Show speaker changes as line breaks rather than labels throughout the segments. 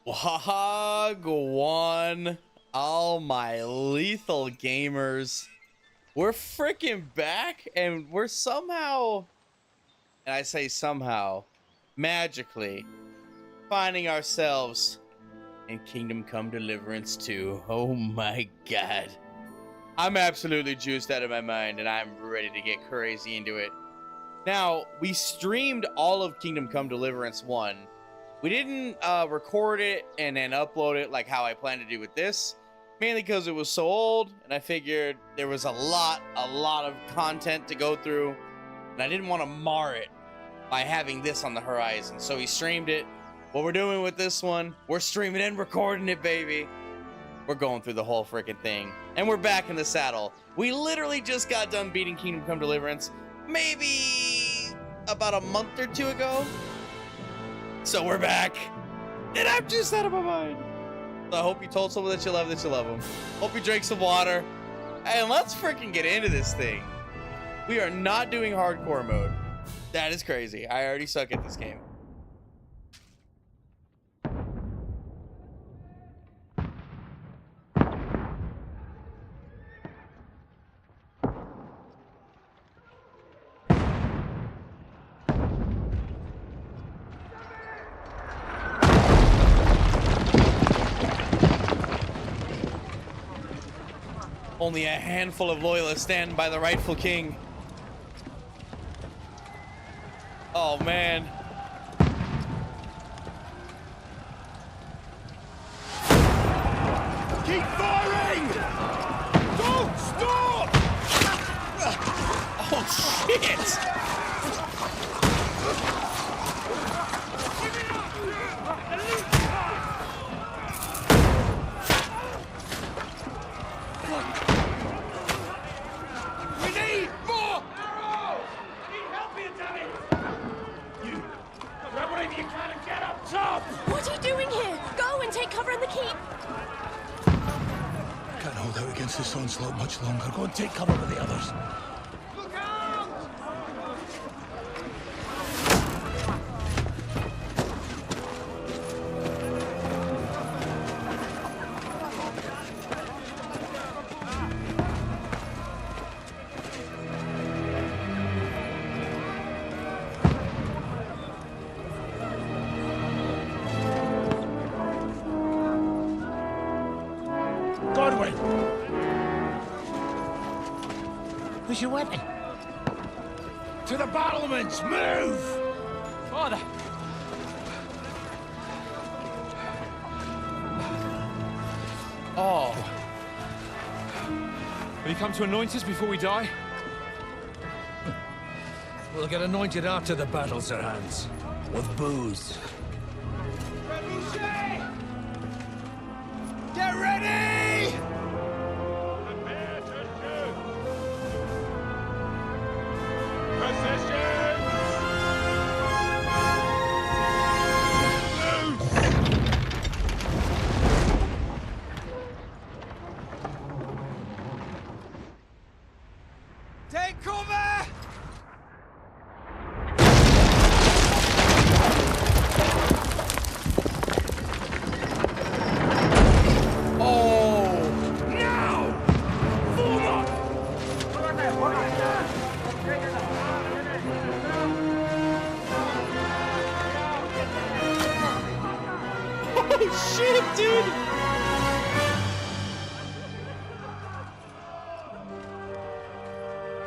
Wagwan, all my lethal gamers. We're freaking back, and we're somehow, and I say somehow, magically finding ourselves in Kingdom Come Deliverance 2. Oh my god. I'm absolutely juiced out of my mind, and I'm ready to get crazy into it. Now, we streamed all of Kingdom Come Deliverance 1. We didn't record it and then upload it like how I planned to do with this, mainly because it was so old, and I figured there was a lot of content to go through, and I didn't want to mar it by having this on the horizon. So we streamed it. What we're doing with this one, we're streaming and recording it, baby. We're going through the whole freaking thing, and we're back in the saddle. We literally just got done beating Kingdom Come Deliverance maybe about a month or two ago. So we're back, and I'm just out of my mind. So I hope you told someone that you love them. Hope you drank some water, and let's freaking get into this thing. We are not doing hardcore mode. That is crazy. I already suck at this game. Only a handful of loyalists stand by the rightful king. Oh, man.
Keep firing! Don't stop!
Oh, shit!
What are you doing here? Go and take cover in the keep.
Can't hold out against this onslaught much longer. Go and take cover with the others. Look out!
Where's your weapon?
To the battlements! Move!
Father!
Oh.
Will you come to anoint us before we die?
We'll get anointed after the battles are hands. With booze.
Get ready! Take cover!
Oh!
Now! Form up!
Oh, shit, dude!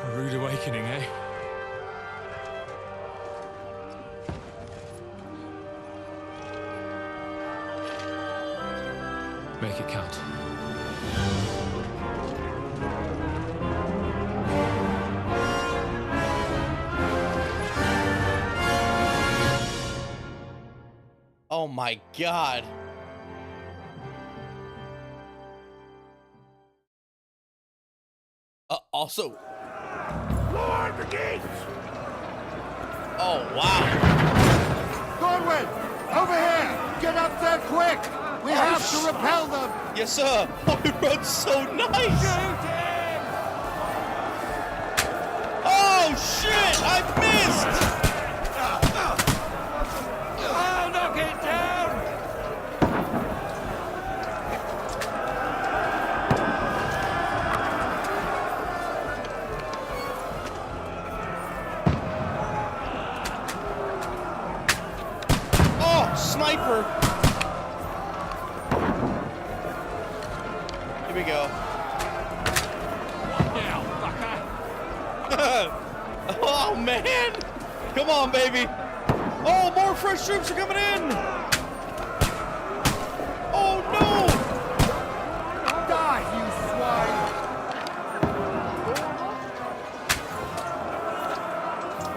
A rude awakening, eh? Make it count.
Oh my god. Also,
Lower the gates!
oh wow.
Godwin! Over here! Get up there quick! We have to repel them!
Yes, sir. Oh, he runs so nice. Oh shit! I missed.
I'll knock it down!
we go. Oh man! Come on, baby! Oh, more fresh troops are coming in! Oh no!
Die, you swine!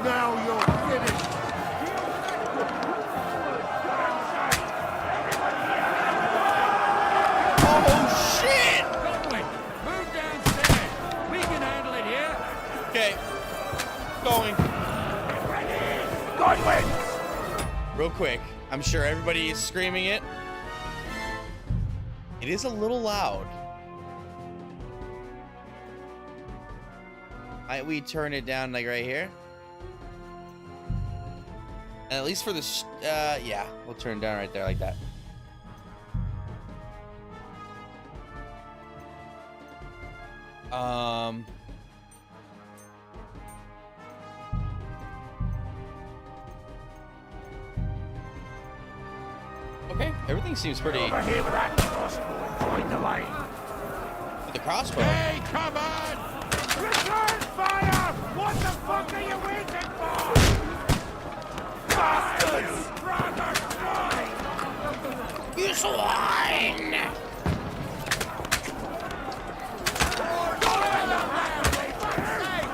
Now you're finished!
Oh shit!
Conway, move downstairs. We can handle it here.
Okay. Going.
Godwin!
Real quick. I'm sure everybody is screaming it. It is a little loud. Might we turn it down like right here? At least for the, yeah, we'll turn it down right there like that. Okay, everything seems pretty.
Over here with that crossbow and join the line.
With the crossbow.
Hey, come on! Return fire! What the fuck are you waiting for? Bastards! Brother swine! You swine!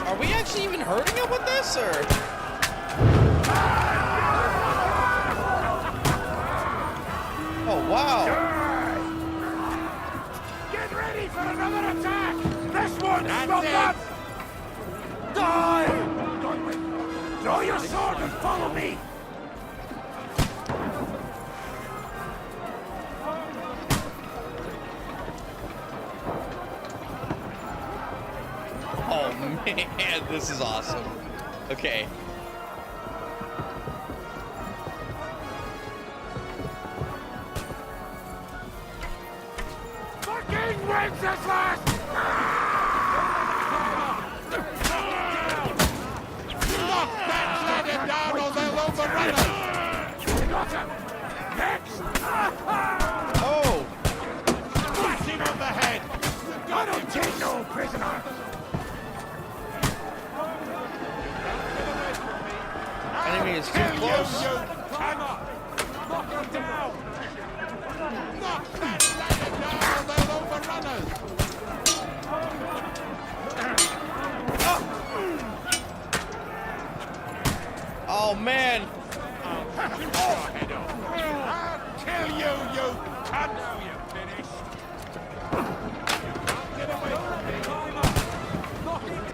Are we actually even hurting him with this, or? Oh, wow.
Get ready for another attack! This one's not up! Die! Draw your sword and follow me!
Oh, man, this is awesome. Okay.
Fucking Wenceslas! Knock that ladder down or they'll overrun us! Got him! Next!
Oh,
Slash him on the head! I don't take no prisoner!
enemy is too
Kill
close.
you cannot! Knock him down! Knock that ladder down or they'll overrun us!
Oh, man.
I'll kill you, you cunt! Now you're finished! Get away from me! Knock him!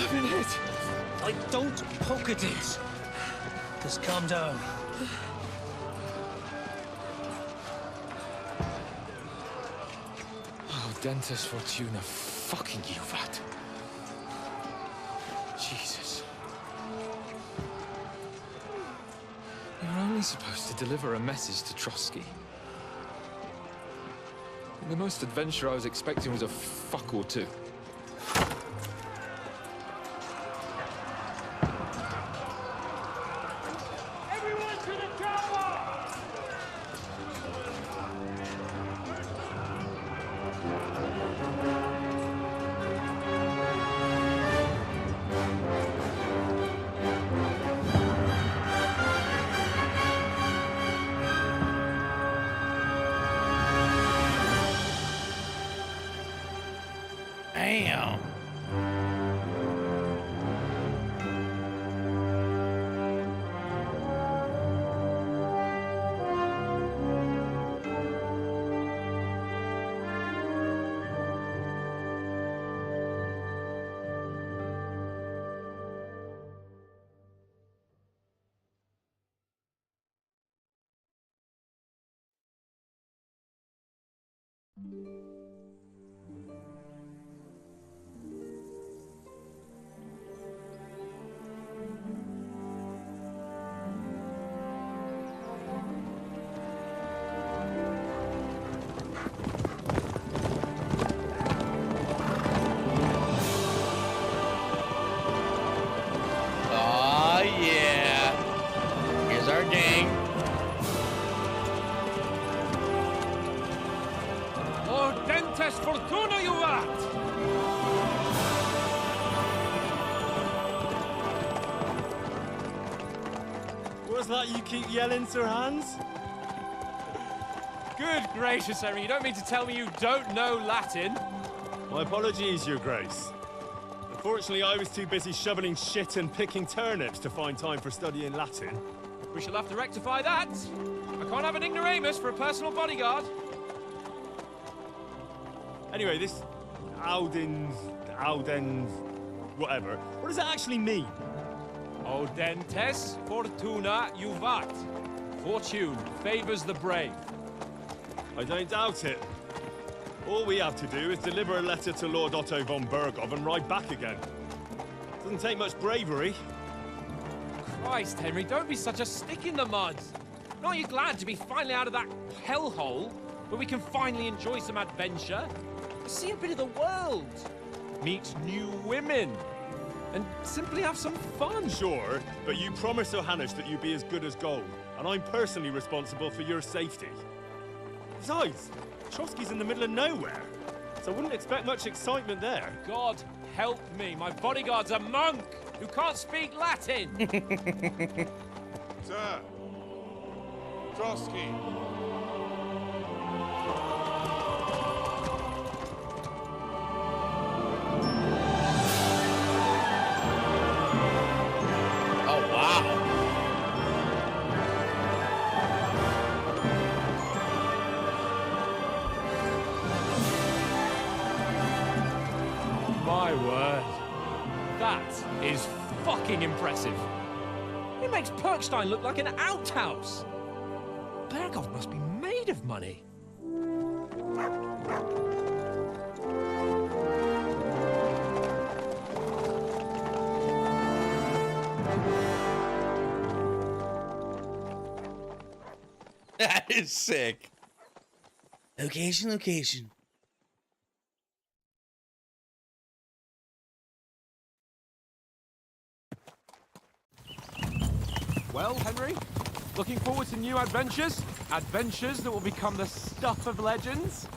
I've been hit.
Don't poke at it. Just calm down.
Oh, Dentes Fortuna, fucking you, vat. Jesus. You were only supposed to deliver a message to Trotsky. The most adventure I was expecting was a fuck or two.
Everyone to the chopper!
Damn. Oh yeah. Here's our gang.
Dentes fortuna juvat!
What's that you keep yelling, Sir Hans?
Good gracious, Henry, you don't mean to tell me you don't know Latin?
My apologies, Your Grace. Unfortunately, I was too busy shoveling shit and picking turnips to find time for studying Latin.
We shall have to rectify that. I can't have an ignoramus for a personal bodyguard.
Anyway, this Audens, whatever. What does it actually mean?
Audentes fortuna juvat. Fortune favors the brave.
I don't doubt it. All we have to do is deliver a letter to Lord Otto von Bergov and ride back again. Doesn't take much bravery.
Christ, Henry, don't be such a stick in the mud. Aren't you glad to be finally out of that hellhole where we can finally enjoy some adventure? See a bit of the world, meet new women, and simply have some fun.
Sure, but you promised Johannes that you'd be as good as gold, and I'm personally responsible for your safety. Besides, Trotsky's in the middle of nowhere, so I wouldn't expect much excitement there.
God help me, my bodyguard's a monk who can't speak Latin.
Sir, Trotsky.
Oh wow.
My word. That is fucking impressive. It makes Perkstein look like an outhouse. Bergov must be made of money.
That is sick. Location, location.
Well, Henry, looking forward to new adventures? Adventures that will become the stuff of legends?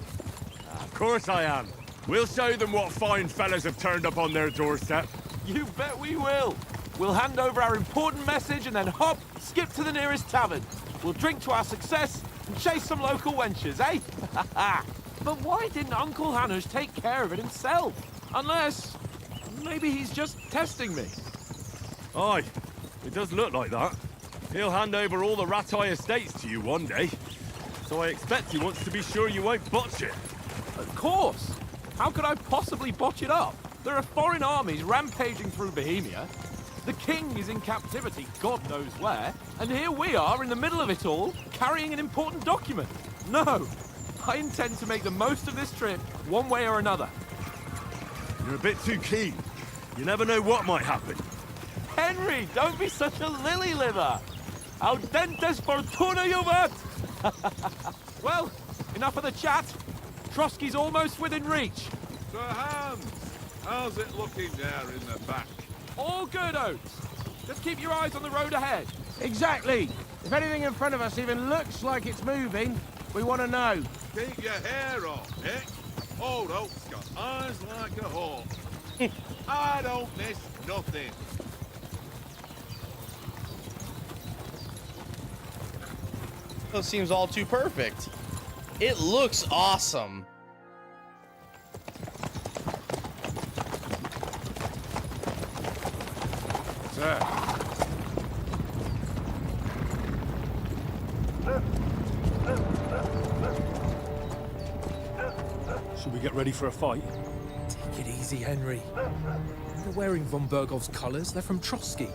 Of course I am. We'll show them what fine fellas have turned up on their doorstep.
You bet we will. We'll hand over our important message and then hop, skip to the nearest tavern. We'll drink to our success and chase some local wenches, eh? But why didn't Uncle Hanush take care of it himself? Unless, maybe he's just testing me.
Aye, it does look like that. He'll hand over all the Ratai estates to you one day. So I expect he wants to be sure you won't botch it.
Of course. How could I possibly botch it up? There are foreign armies rampaging through Bohemia. The king is in captivity, God knows where. And here we are in the middle of it all, carrying an important document. No, I intend to make the most of this trip, one way or another.
You're a bit too keen. You never know what might happen.
Henry, don't be such a lily-liver. Audentes fortuna juvat. Well, enough of the chat. Trotsky's almost within reach.
Sir Hans, how's it looking there in the back?
All good, Oates. Just keep your eyes on the road ahead.
Exactly. If anything in front of us even looks like it's moving, we want to know.
Keep your hair off, eh? Old Oak's got eyes like a hawk. I don't miss nothing.
It seems all too perfect. It looks awesome.
Sir.
Should we get ready for a fight?
Take it easy, Henry. They're wearing von Bergov's colours. They're from Trotsky.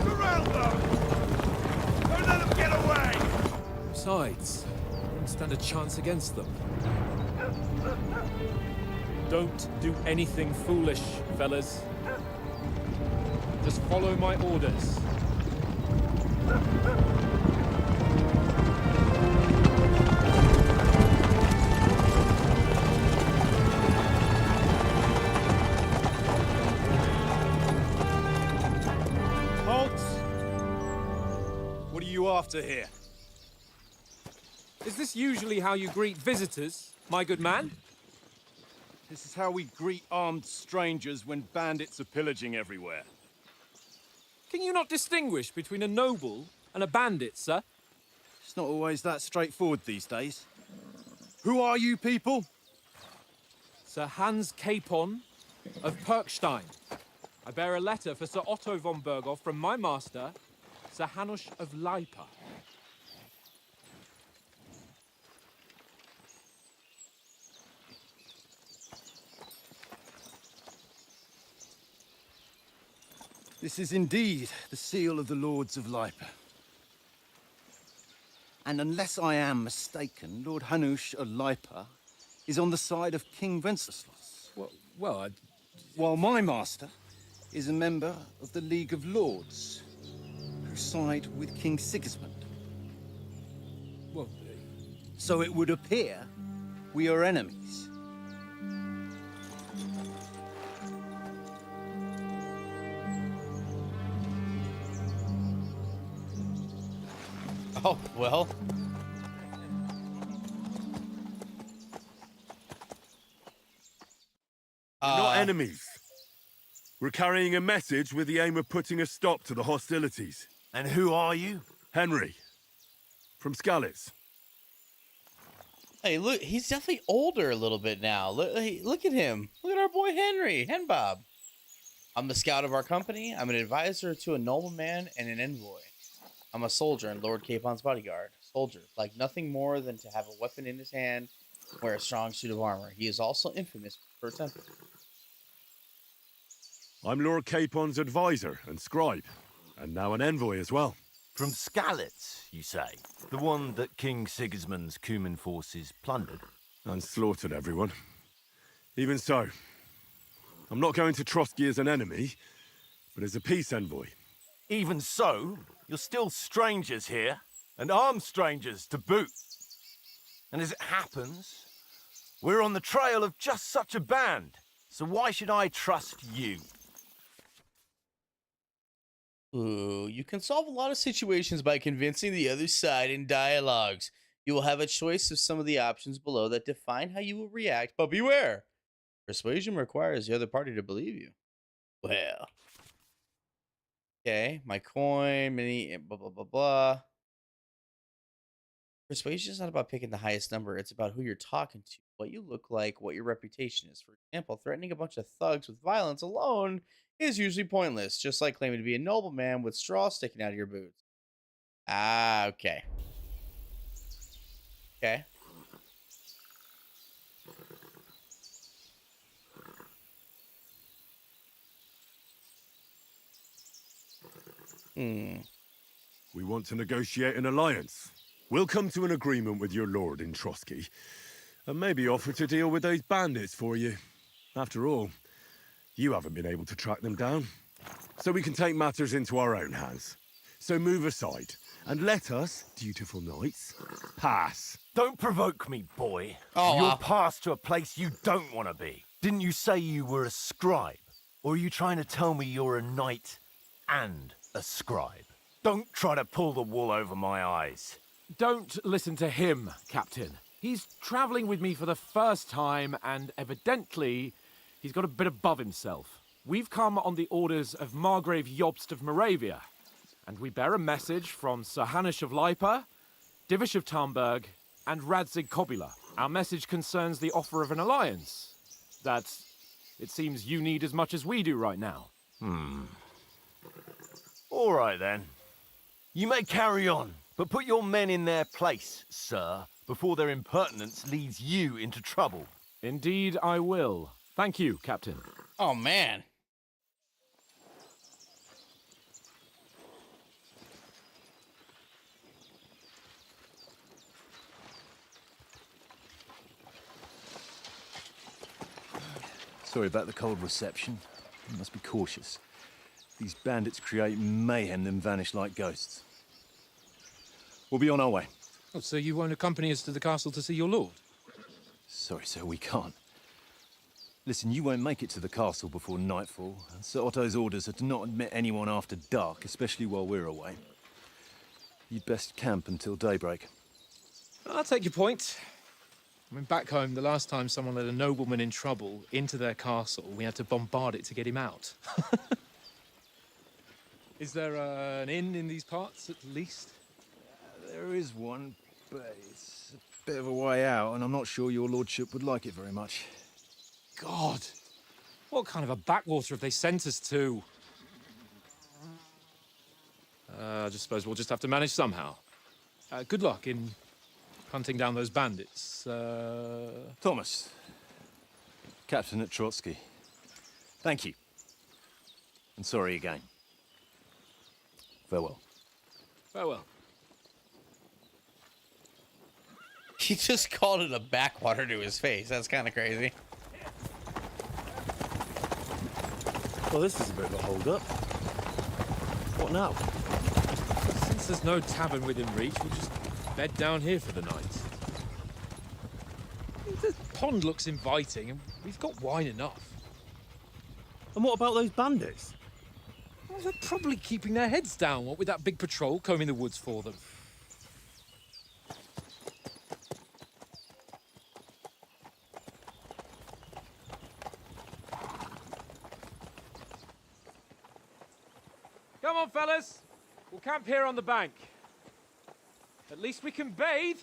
Surround them! Don't let them get away!
Besides, I don't stand a chance against them. Don't do anything foolish, fellas. Just follow my orders.
Halt! What are you after here?
Is this usually how you greet visitors, my good man?
This is how we greet armed strangers when bandits are pillaging everywhere.
Can you not distinguish between a noble and a bandit, sir?
It's not always that straightforward these days. Who are you people?
Sir Hans Capon of Perkstein. I bear a letter for Sir Otto von Berghoff from my master, Sir Hanush of Leipa.
This is indeed the seal of the Lords of Leipa. And unless I am mistaken, Lord Hanush of Leipa is on the side of King Wenceslas.
Well,
While my master is a member of the League of Lords, who side with King Sigismund.
well,
So it would appear we are enemies.
Oh, well.
We're not enemies. We're carrying a message with the aim of putting a stop to the hostilities.
And who are you?
Henry. From Skalitz.
Hey, look, he's definitely older a little bit now. Look, hey, look at him. Look at our boy Henry, Henbob. I'm the scout of our company. I'm an advisor to a nobleman and an envoy. I'm a soldier in Lord Capon's bodyguard. Soldier, like nothing more than to have a weapon in his hand, wear a strong suit of armor. He is also infamous for a temper.
I'm Lord Capon's advisor and scribe, and now an envoy as well.
From Skalitz, you say? The one that King Sigismund's Cuman forces plundered?
And slaughtered everyone. Even so, I'm not going to Trotsky as an enemy, but as a peace envoy.
Even so, you're still strangers here, and armed strangers to boot. And as it happens, we're on the trail of just such a band, so why should I trust you?
Ooh, you can solve a lot of situations by convincing the other side in dialogues. You will have a choice of some of the options below that define how you will react, but beware! Persuasion requires the other party to believe you. Well. Okay, my coin, mini, blah, blah, blah, blah. Persuasion is not about picking the highest number. It's about who you're talking to, what you look like, what your reputation is. For example, threatening a bunch of thugs with violence alone is usually pointless, just like claiming to be a nobleman with straw sticking out of your boots. Ah, okay. Okay.
We want to negotiate an alliance. We'll come to an agreement with your lord in Trotsky, and maybe offer to deal with those bandits for you. After all, you haven't been able to track them down. So we can take matters into our own hands. So move aside, and let us, dutiful knights, pass.
Don't provoke me, boy.
Oh,
You're
wow.
passed to a place you don't want to be. Didn't you say you were a scribe? Or are you trying to tell me you're a knight and a scribe? Don't try to pull the wool over my eyes.
Don't listen to him, Captain. He's traveling with me for the first time, and evidently, he's got a bit above himself. We've come on the orders of Margrave Jobst of Moravia, and we bear a message from Sir Hanush of Leipa, Divish of Tarnberg, and Radzig Kobula. Our message concerns the offer of an alliance that it seems you need as much as we do right now.
All right, then. You may carry on, but put your men in their place, sir, before their impertinence leads you into trouble.
Indeed, I will. Thank you, Captain.
Oh, man.
Sorry about the cold reception. You must be cautious. These bandits create mayhem, then vanish like ghosts. We'll be on our way.
Oh, so you won't accompany us to the castle to see your lord?
Sorry, sir, we can't. Listen, you won't make it to the castle before nightfall. Sir Otto's orders are to not admit anyone after dark, especially while we're away. You'd best camp until daybreak.
I'll take your point. I mean, back home, the last time someone let a nobleman in trouble into their castle, we had to bombard it to get him out. Is there an inn in these parts, at least?
There is one, but it's a bit of a way out, and I'm not sure your lordship would like it very much.
God, what kind of a backwater have they sent us to? I just suppose we'll just have to manage somehow. Good luck in hunting down those bandits.
Thomas, Captain at Trotsky. Thank you. And sorry again. Farewell.
Farewell.
He just called it a backwater to his face. That's kind of crazy.
Well, this is a bit of a hold-up. What now?
Since there's no tavern within reach, we'll just bed down here for the night. The pond looks inviting, and we've got wine enough.
And what about those bandits?
Well, they're probably keeping their heads down, what with that big patrol combing the woods for them. Come on, fellas. We'll camp here on the bank. At least we can bathe.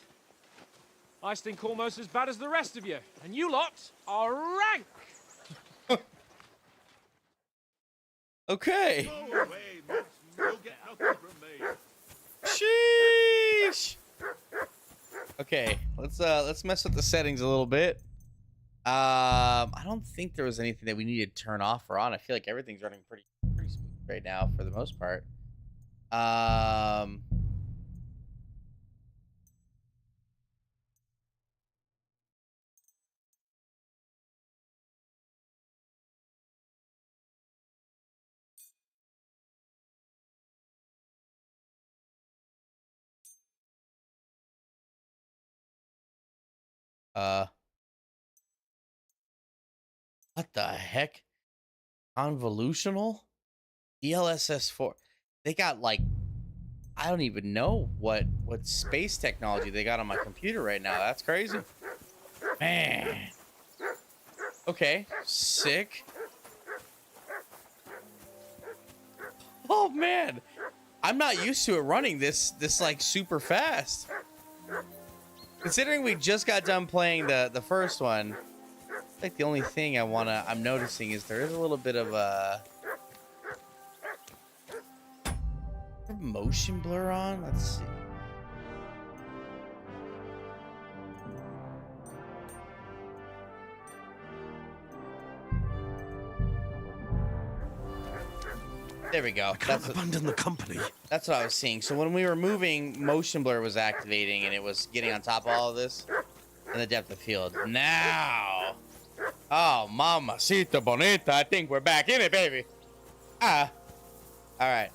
I stink almost as bad as the rest of you, and you lot are rank.
Okay.
Go away, Mitch. You'll get nothing from me.
Sheesh. Okay, let's mess with the settings a little bit. I don't think there was anything that we needed to turn off or on. I feel like everything's running pretty smooth right now for the most part. What the heck? Convolutional? DLSS4. They got like, I don't even know what space technology they got on my computer right now. That's crazy. Man. Okay, sick. Oh man. I'm not used to it running this like super fast. Considering we just got done playing the first one, I think the only thing I'm noticing is there is a little bit of a motion blur on. Let's see. There we go.
I can't abandon the company.
That's what I was seeing. So when we were moving, motion blur was activating and it was getting on top of all of this in the depth of field. Now, oh, mamacita bonita, I think we're back in it, baby. All right,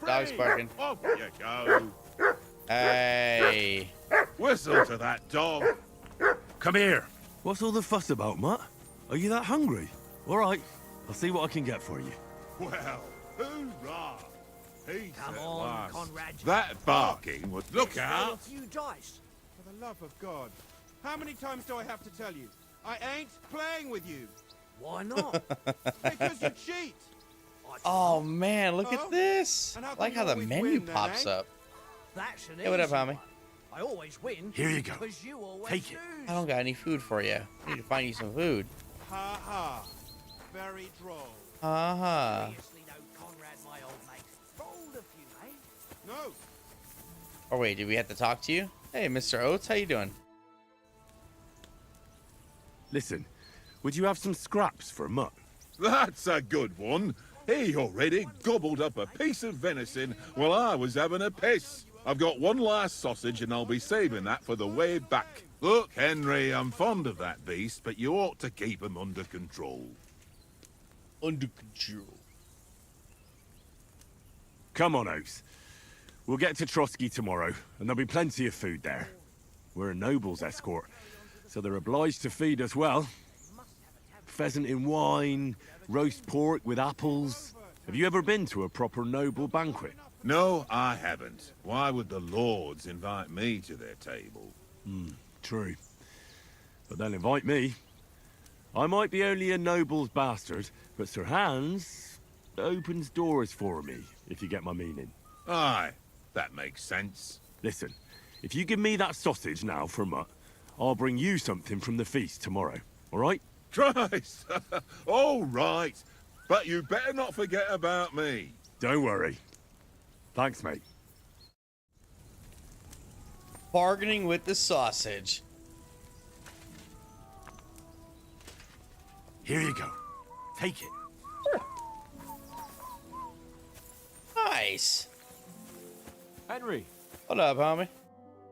dog's barking.
Off you go.
Hey,
Whistle to that dog.
Come here. What's all the fuss about, Mutt? Are you that hungry? All right, I'll see what I can get for you.
Well, hoorah! He
Come
said
on,
last.
Conrad.
That barking was... Look
Roll a
out!
few dice.
For the love of God. How many times do I have to tell you? I ain't playing with you.
Why not?
Because you cheat.
oh man, look at
Oh,
this.
and how
I
come
like how
you
the
always
menu
win then,
pops
eh?
up.
That's an
Hey, what up,
easy
homie?
one. I always win.
Here you go.
Because you always
Take it.
lose.
I don't got any food for you. I need to find you some food.
Ha ha. Very droll.
Uh-huh.
Seriously though, Conrad, my old mate. Rolled a few, eh?
No.
Or wait, did we have to talk to you? Hey, Mr. Oates, how you doing?
Listen, would you have some scraps for Mutt?
That's a good one. He already gobbled up a piece of venison while I was having a piss. I've got one last sausage and I'll be saving that for the way back. Look, Henry, I'm fond of that beast, but you ought to keep him under control.
Under control.
Come on, Oates. We'll get to Trotsky tomorrow, and there'll be plenty of food there. We're a noble's escort, so they're obliged to feed us well. Pheasant in wine, roast pork with apples. Have you ever been to a proper noble banquet?
No, I haven't. Why would the lords invite me to their table?
True. But they'll invite me. I might be only a noble's bastard, but Sir Hans opens doors for me, if you get my meaning.
Aye, that makes sense.
Listen, if you give me that sausage now for Mutt, I'll bring you something from the feast tomorrow, all right?
Christ! All right, but you better not forget about me.
Don't worry. Thanks, mate.
Bargaining with the sausage.
Here you go. Take it.
Nice.
Henry,
What up, homie?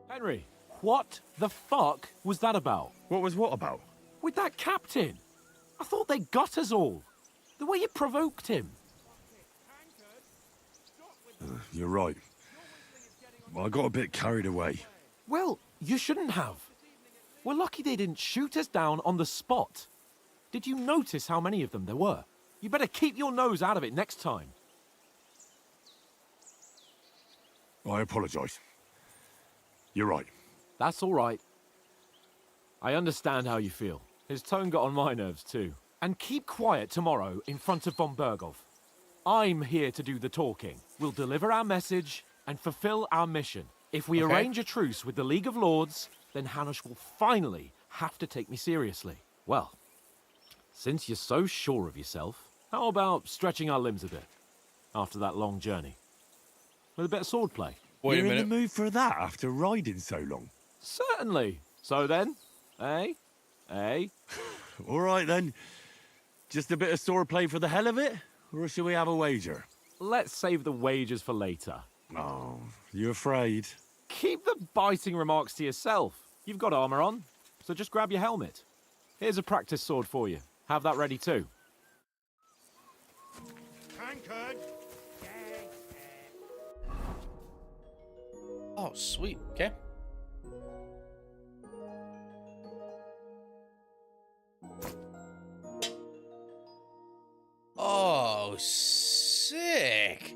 Henry, what the fuck was that about?
What was what about?
With that captain? I thought they got us all. The way you provoked him.
You're right. I got a bit carried away.
Well, you shouldn't have. We're lucky they didn't shoot us down on the spot. Did you notice how many of them there were? You better keep your nose out of it next time.
I apologize. You're right.
That's all right. I understand how you feel. His tone got on my nerves too. And keep quiet tomorrow in front of von Berghoff. I'm here to do the talking. We'll deliver our message and fulfill our mission. If we arrange a truce with the League of Lords, then Hanush will finally have to take me seriously. Well, since you're so sure of yourself, how about stretching our limbs a bit after that long journey? With a bit of swordplay.
Wait
You're
a
in
minute.
the mood for that after riding so long?
Certainly. So then, eh?
All right, then. Just a bit of swordplay for the hell of it? Or shall we have a wager?
Let's save the wagers for later.
Oh, you afraid?
Keep the biting remarks to yourself. You've got armor on, so just grab your helmet. Here's a practice sword for you. Have that ready too.
Tankard!
Oh, sweet. Okay. Oh, sick.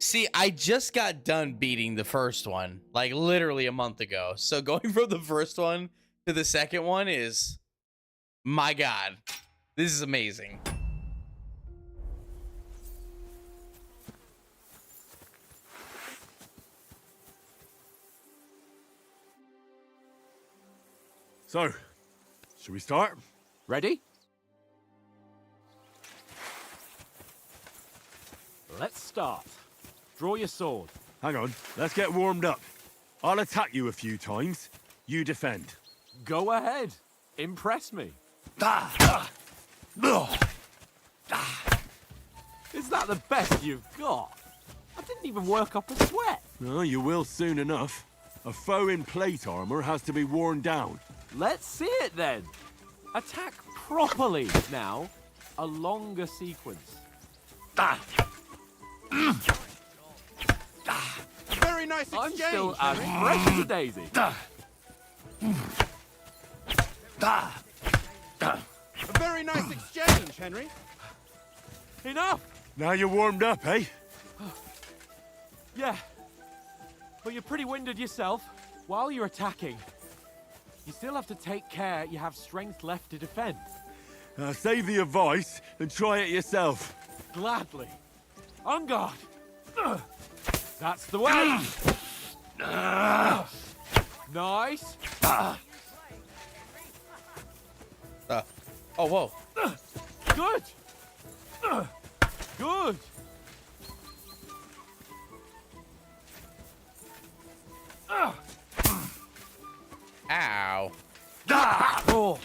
See, I just got done beating the first one, like literally a month ago. So going from the first one to the second one is, my God, this is amazing.
So, should we start?
Ready? Let's start. Draw your sword.
Hang on, let's get warmed up. I'll attack you a few times. You defend.
Go ahead. Impress me. Is that the best you've got? I didn't even work up a sweat.
Oh, you will soon enough. A foe in plate armor has to be worn down.
Let's see it then. Attack properly now. A longer sequence.
Very nice exchange.
I'm still as fresh as a daisy.
A very nice exchange, Henry.
Enough!
Now you're warmed up, eh?
Yeah. But you're pretty winded yourself. While you're attacking, you still have to take care you have strength left to defend.
Save the advice and try it yourself.
Gladly. On guard. That's the way. Nice.
Oh, whoa.
Good. Good.
Ow.
Oh.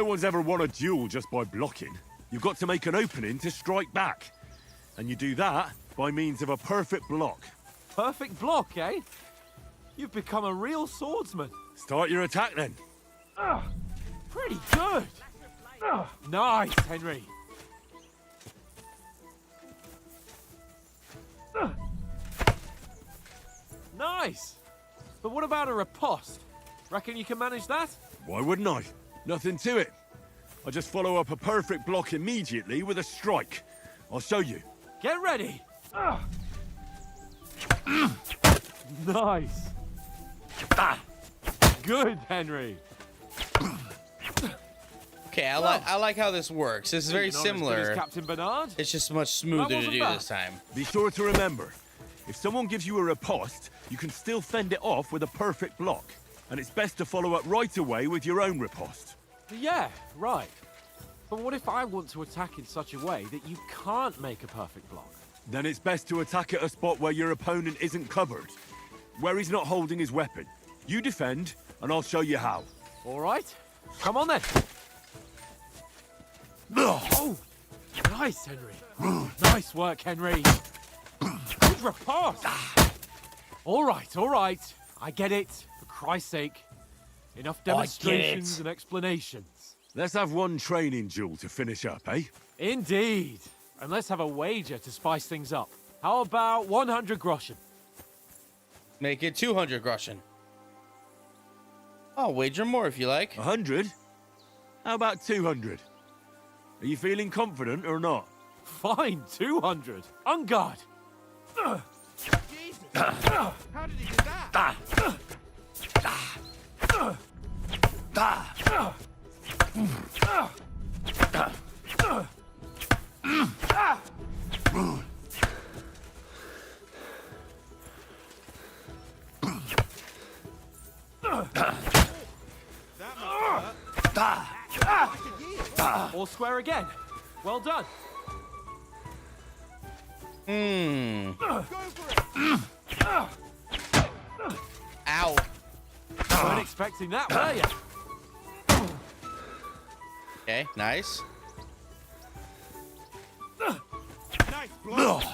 no one's ever won a duel just by blocking. You've got to make an opening to strike back. And you do that by means of a perfect block.
Perfect block, eh? You've become a real swordsman.
Start your attack then.
Pretty good. Nice, Henry. Nice. But what about a riposte? Reckon you can manage that?
Why wouldn't I? Nothing to it. I just follow up a perfect block immediately with a strike. I'll show you.
Get ready. Nice. Good, Henry.
Okay, I like how this works. This is very
You're not as good as
similar.
Captain Bernard.
It's just much smoother to
wasn't
do
bad.
this time.
Be sure to remember, if someone gives you a riposte, you can still fend it off with a perfect block. And it's best to follow up right away with your own riposte.
Yeah, right. But what if I want to attack in such a way that you can't make a perfect block?
Then it's best to attack at a spot where your opponent isn't covered. Where he's not holding his weapon. You defend, and I'll show you how.
All right. Come on then. Oh, nice, Henry. Nice work, Henry. Good riposte. All right. I get it. For Christ's sake. Enough demonstrations and explanations.
Let's have one training duel to finish up, eh?
Indeed. And let's have a wager to spice things up. How about 100 groschen?
Make it 200 groschen. I'll wager more if you like.
100? How about 200? Are you feeling confident or not?
Fine, 200. On guard.
Jesus! How did he do that?
All square again. Well done.
Ow.
Weren't expecting that, were you?
Okay, nice.
Nice block.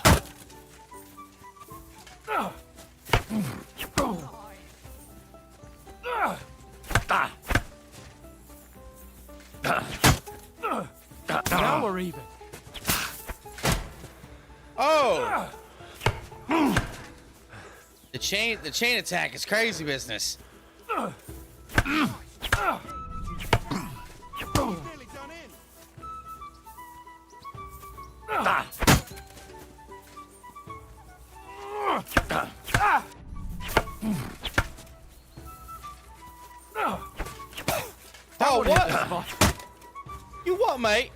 Now we're even.
Oh! The chain attack is crazy business.
Nearly done in.
Oh, what? You what, mate?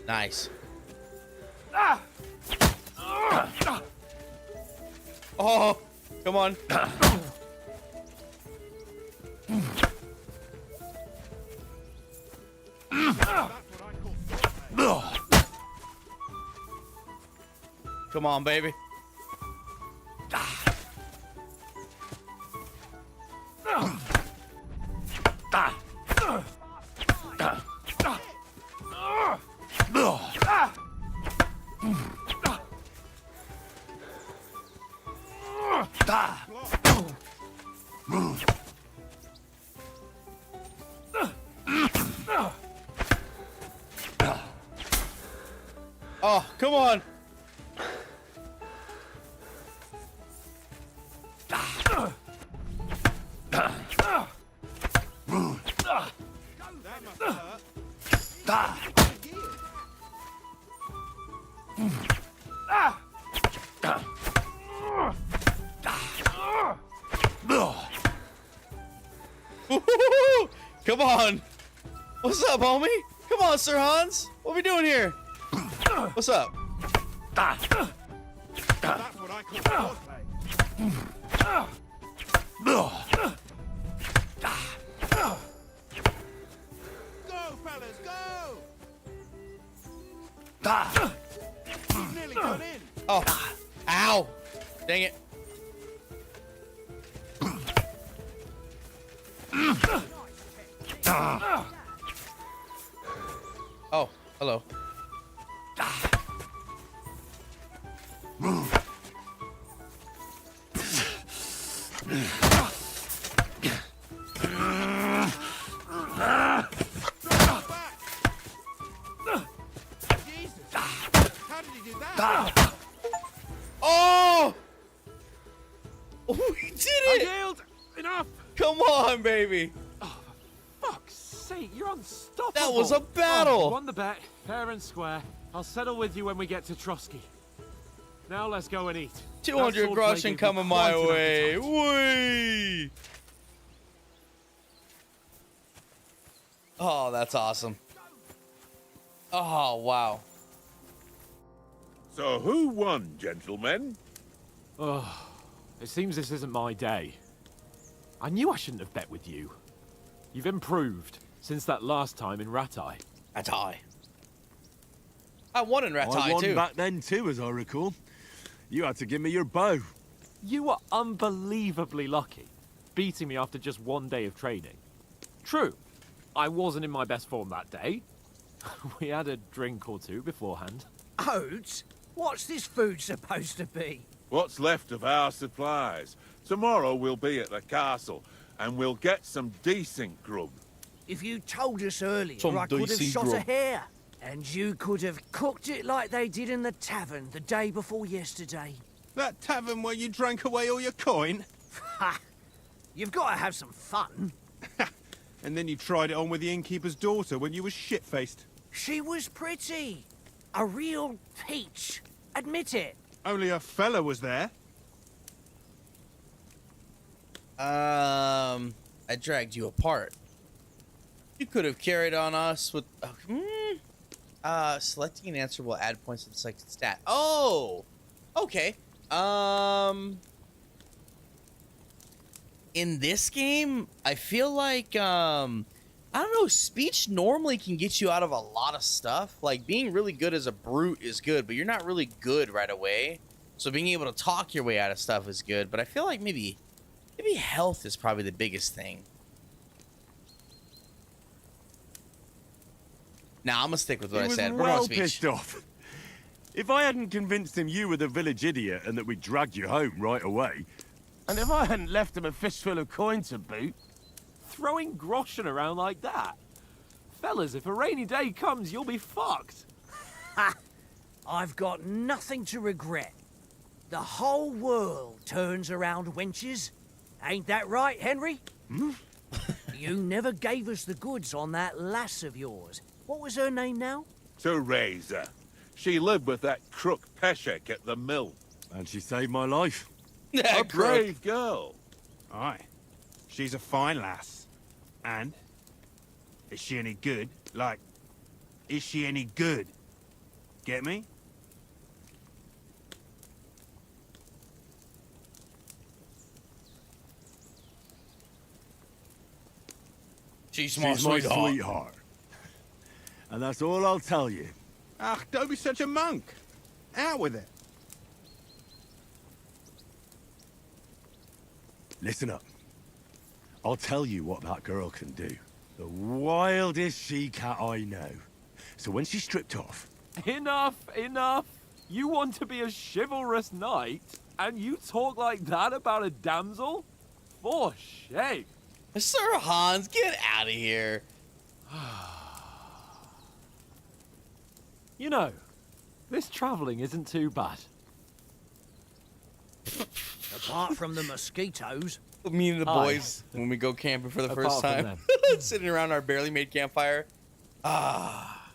Nice. Oh, come on. Come on, baby. Oh, come on. Come on. What's up, homie? Come on, Sir Hans. What we doing here? What's up?
That's what I call Go, fellas, go! He's nearly done in.
Oh, ow. Hello.
How did he do that?
Oh! We did
I
it!
yield! Enough!
Come on, baby.
Fuck's sake, you're unstoppable!
That was a battle.
Oh, won the bet, fair and square. I'll settle with you when we get to Trotsky. Now let's go and eat.
200
That
groschen
sword play
coming
gave me
my
quite an
way.
appetite.
Whee! Oh, that's awesome. Oh, wow.
So who won, gentlemen?
Oh, it seems this isn't my day. I knew I shouldn't have bet with you. You've improved since that last time in Ratai.
Ratai. I won in
I
Ratai,
won
too.
back then too, as I recall. You had to give me your bow.
You were unbelievably lucky, beating me after just one day of training. True, I wasn't in my best form that day. We had a drink or two beforehand.
Oats? What's this food supposed to be?
What's left of our supplies? Tomorrow we'll be at the castle, and we'll get some decent grub.
If you told us earlier,
Some
I could have
decent
shot a
grub.
hare. And you could have cooked it like they did in the tavern the day before yesterday.
That tavern where you drank away all your coin?
Ha! You've got to have some fun.
And then you tried it on with the innkeeper's daughter when you were shit-faced.
She was pretty. A real peach. Admit it.
Only a fella was there.
I dragged you apart. You could have carried on us with... selecting an answer will add points to the selected stat. Oh! Okay. In this game, I feel like, I don't know, speech normally can get you out of a lot of stuff. Like, being really good as a brute is good, but you're not really good right away. So being able to talk your way out of stuff is good, but I feel like maybe health is probably the biggest thing. Nah, I'm gonna stick with what
He
I
was
said. We're
well
going speech.
pissed off. If I hadn't convinced him you were the village idiot and that we dragged you home right away,
And if I hadn't left him a fistful of coin to boot,
Throwing groschen around like that? Fellas, if a rainy day comes, you'll be fucked.
Ha! I've got nothing to regret. The whole world turns around wenches. Ain't that right, Henry? You never gave us the goods on that lass of yours. What was her name now?
Teresa. She lived with that crook Peshek at the mill.
and she saved my life.
A brave girl.
aye. She's a fine lass. And? Is she any good? Like, is she any good? Get me?
She's my
She's my
sweetheart.
sweetheart. And that's all I'll tell you.
Ah, don't be such a monk. Out with it.
Listen up. I'll tell you what that girl can do. The wildest she-cat I know. So when she's stripped off,
Enough, enough. You want to be a chivalrous knight, and you talk like that about a damsel? For shame.
Sir Hans, get out of here.
You know, this traveling isn't too bad.
Apart from the mosquitoes.
Me and the
Aye.
boys, when we go camping for the
Apart
first
from
time,
them.
sitting around our barely made campfire.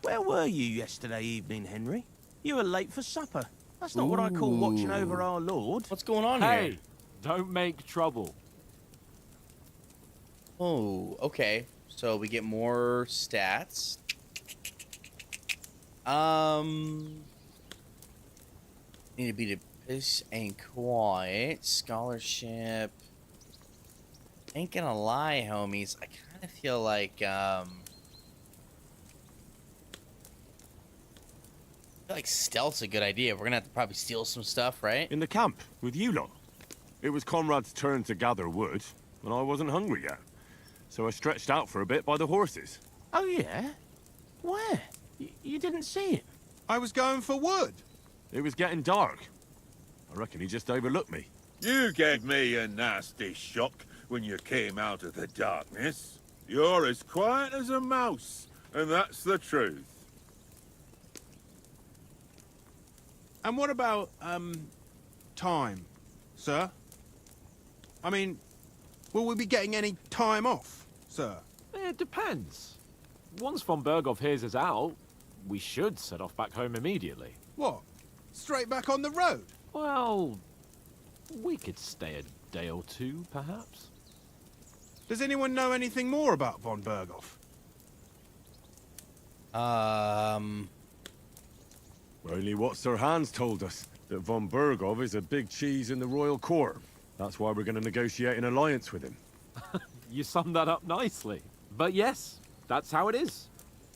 Where were you yesterday evening, Henry? You were late for supper. That's not what I call watching over our Lord.
What's going on
Hey,
here?
don't make trouble.
Oh, okay. So we get more stats. Need to be the peace and quiet. Scholarship. Ain't gonna lie, homies. I kind of feel like, stealth's a good idea. We're gonna have to probably steal some stuff, right?
in the camp with you lot. It was Conrad's turn to gather wood, and I wasn't hungry yet. So I stretched out for a bit by the horses.
Oh, yeah? Where?
You didn't see him?
I was going for wood.
It was getting dark. I reckon he just overlooked me.
You gave me a nasty shock when you came out of the darkness. You're as quiet as a mouse, and that's the truth.
And what about, time, sir? I mean, will we be getting any time off, sir?
It depends. Once von Berghoff hears us out, we should set off back home immediately.
What? Straight back on the road?
Well, we could stay a day or two, perhaps.
Does anyone know anything more about von Berghoff?
Only what Sir Hans told us, that von Berghoff is a big cheese in the royal court. That's why we're going to negotiate an alliance with him.
You summed that up nicely. But yes, that's how it is.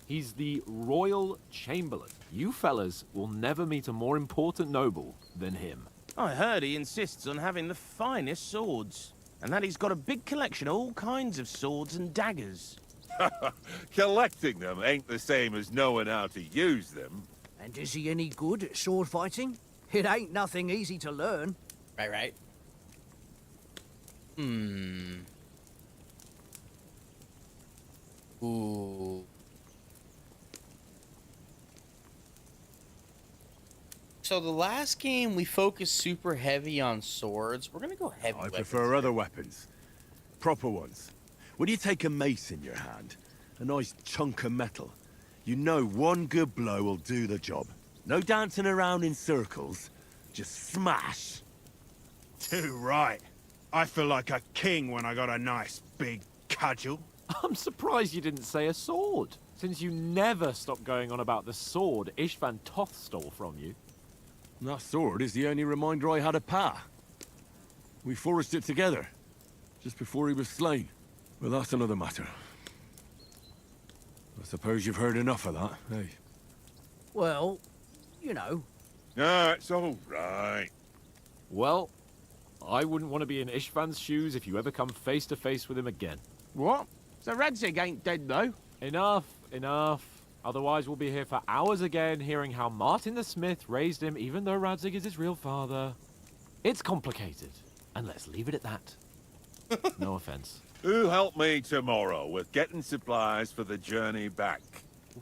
He's the Royal Chamberlain. You fellas will never meet a more important noble than him.
I heard he insists on having the finest swords, and that he's got a big collection of all kinds of swords and daggers.
Collecting them ain't the same as knowing how to use them.
And is he any good at sword fighting? It ain't nothing easy to learn.
Right. Ooh. So the last game we focused super heavy on swords. We're gonna go heavy.
I
weapons
prefer
here.
other weapons. Proper ones. When you take a mace in your hand, a nice chunk of metal, you know one good blow will do the job. No dancing around in circles. Just smash.
Too right. I feel like a king when I got a nice big cudgel.
I'm surprised you didn't say a sword, since you never stop going on about the sword Ishvan Toth stole from you.
That sword is the only reminder I had of Pa. We forged it together, just before he was slain. Well, that's another matter. I suppose you've heard enough of that, eh?
Well, you know.
Ah, it's all right.
Well, I wouldn't want to be in Ishvan's shoes if you ever come face to face with him again.
What? So Radzig ain't dead, though?
Enough. Otherwise, we'll be here for hours again, hearing how Martin the Smith raised him, even though Radzig is his real father. It's complicated, and let's leave it at that. No offense.
Who helped me tomorrow with getting supplies for the journey back?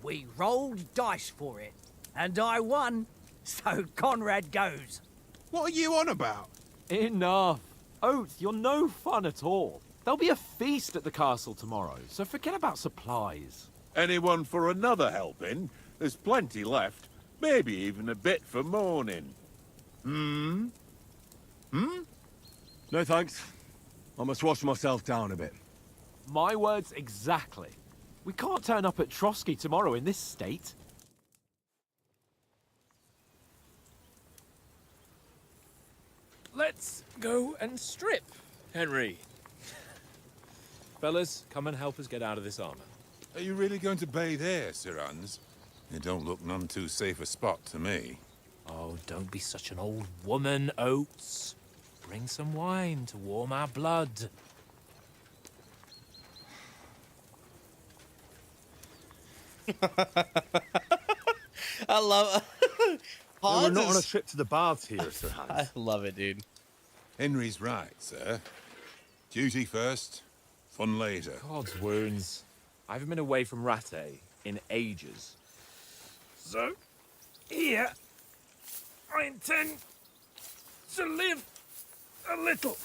We rolled dice for it, and I won, so Conrad goes.
What are you on about?
Enough. Oates, you're no fun at all. There'll be a feast at the castle tomorrow, so forget about supplies.
Anyone for another helping? There's plenty left. Maybe even a bit for morning.
No thanks. I must wash myself down a bit.
My words exactly. We can't turn up at Trotsky tomorrow in this state.
Let's go and strip, Henry. Fellas, come and help us get out of this armor.
Are you really going to bathe here, Sir Hans? It don't look none too safe a spot to me.
Oh, don't be such an old woman, Oates. Bring some wine to warm our blood.
I love.
We're not on a trip to the baths here, Sir Hans.
I love it, dude.
Henry's right, sir. Duty first, fun later.
God's wounds. I haven't been away from Rattay in ages. So, here, I intend to live a little.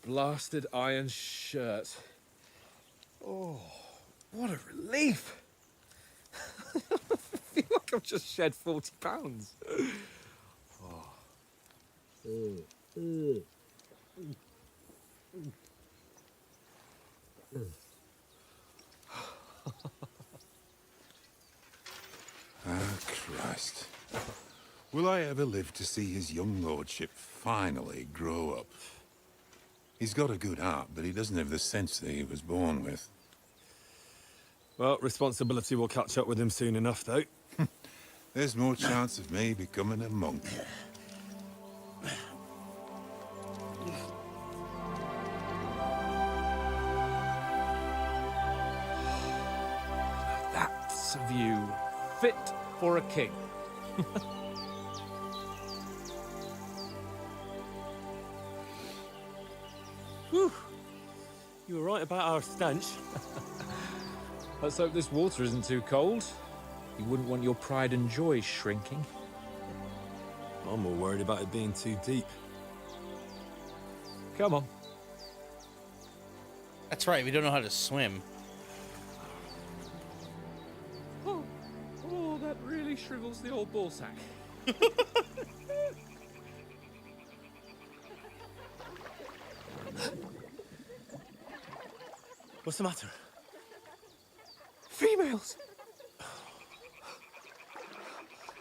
Blasted iron shirt. Oh, what a relief. I feel like I've just shed 40 pounds.
Christ. Will I ever live to see his young lordship finally grow up? He's got a good heart, but he doesn't have the sense that he was born with.
Well, responsibility will catch up with him soon enough, though.
There's more chance of me becoming a monk.
fit for a king.
Whew. You were right about our stench.
Let's hope this water isn't too cold. You wouldn't want your pride and joy shrinking.
I'm more worried about it being too deep.
Come on.
That's right, we don't know how to swim.
Oh, that really shrivels the old ball sack.
What's the matter?
Females!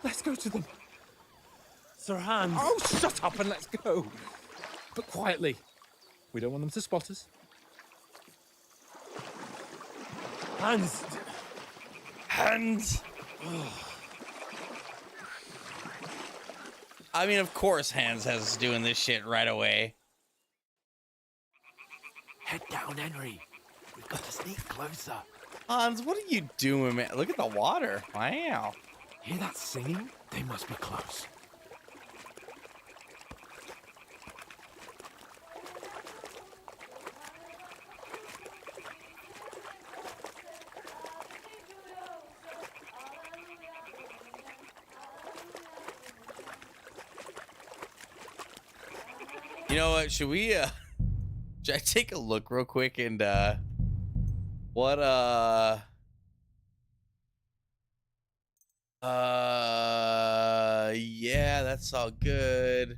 Let's go to them.
Sir Hans.
Oh, shut up and let's go. But quietly. We don't want them to spot us.
Hans.
Hands. I mean, of course, Hans has us doing this shit right away.
Head down, Henry. We've got to sneak closer.
Hans, what are you doing, man? Look at the water. Wow.
Hear that singing? They must be close.
You know what? Should I take a look real quick and what yeah, that's all good.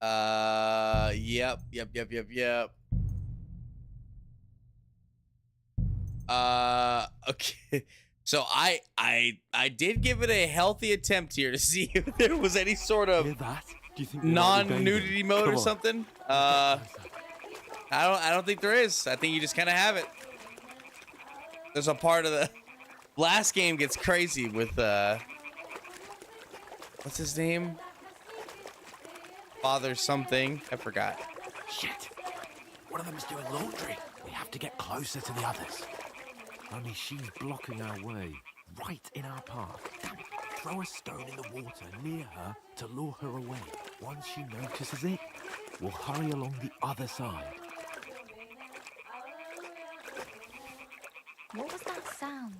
Yep. Okay. So I did give it a healthy attempt here to see if there was any sort of
Hear that? Do you think
non-nudity mode
Come
or
on.
something. I don't think there is. I think you just kind of have it. There's a part of the last game gets crazy with what's his name? Father something. I forgot.
Shit! One of them's doing laundry. We have to get closer to the others. Only she's blocking our way, right in our path. Damn it. Throw a stone in the water near her to lure her away. Once she notices it, we'll hurry along the other side.
What was that sound?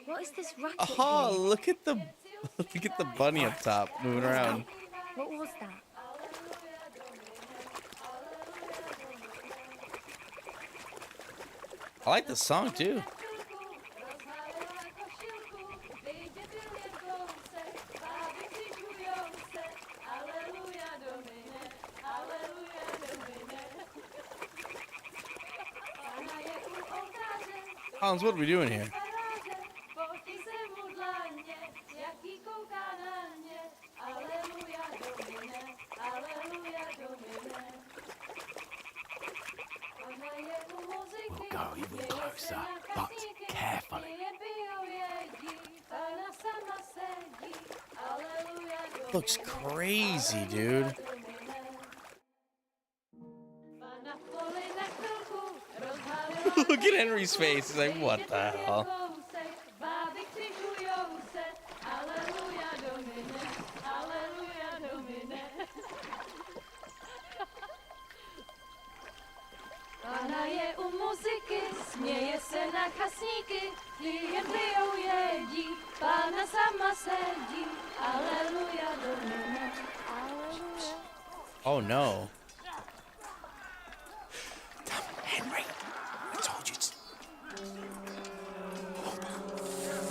What is this racket
Oh,
here?
look at the bunny up top moving around.
What was that?
I like the song too. Hans, what are we doing here?
We'll go even closer, but carefully.
Looks crazy, dude. Look at Henry's face. He's like, what the hell?
Pana je u muzyky, směje se na kasníky, jen pijou jedí, Pána sama sedí, aleluja domine, aleluja.
Oh no.
Henry, I told you to...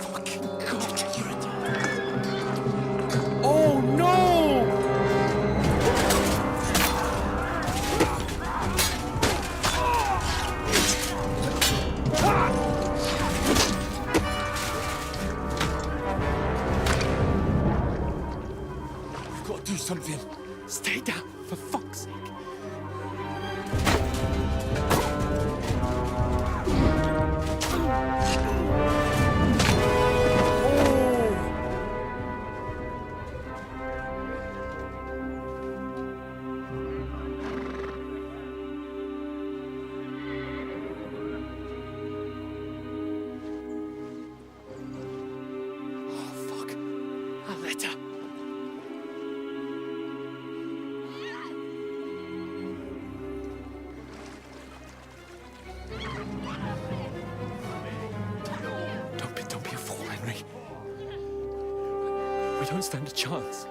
Fucking God, you're a...
Oh no!
We've got to do something. Stay down, for fuck's sake.
letter. Don't be a fool, Henry. We don't stand a chance.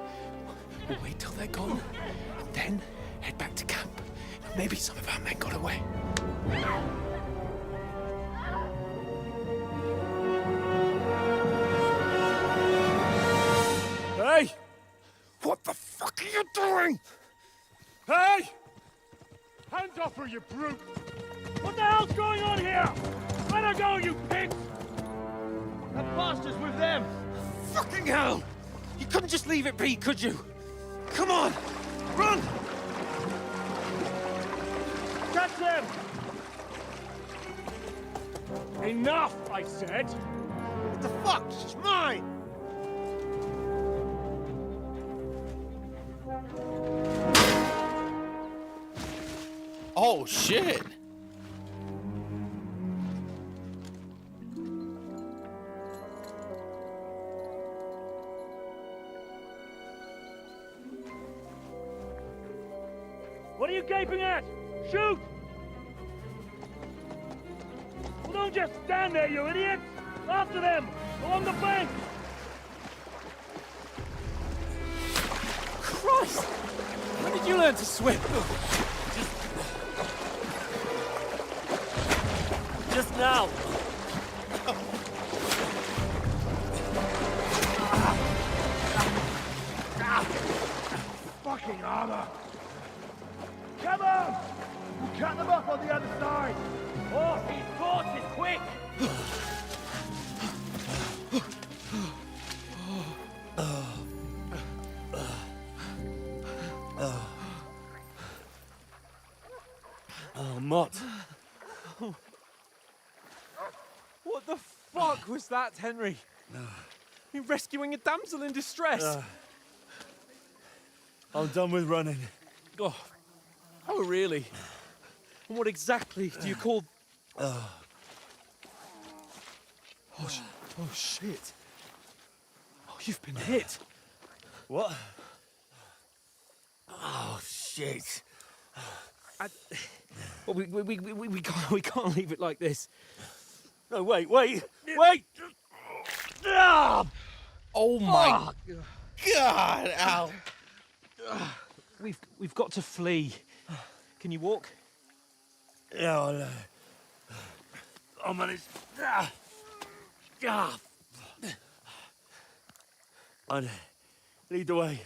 We'll wait till they're gone, and then head back to camp. Maybe some of our men got away. Hey! What the fuck are you doing? Hey!
Hands off her, you brute! What the hell's going on here? Let her go, you pigs!
That bastard's with them!
Fucking hell! You couldn't just leave it be, could you? Come on! Run!
Catch them! Enough, I said!
What the fuck? She's mine!
Oh shit!
What are you gaping at? Shoot! Well, don't just stand there, you idiots! After them! Along the bank!
Christ! When did you learn to swim?
Just now! Fucking armor! Come on! We'll cut them off on the other side! Oh, these torches, quick!
Oh, Mott.
What the fuck was that, Henry? You're rescuing a damsel in distress.
I'm done with running.
Oh, really? And what exactly do you call... Oh, shit. Oh, you've been hit.
What? Oh, shit.
Well, we can't leave it like this.
No, wait! Ah!
Oh my god! Ow!
We've got to flee. Can you walk?
Yeah, I'll manage. I'd lead the way.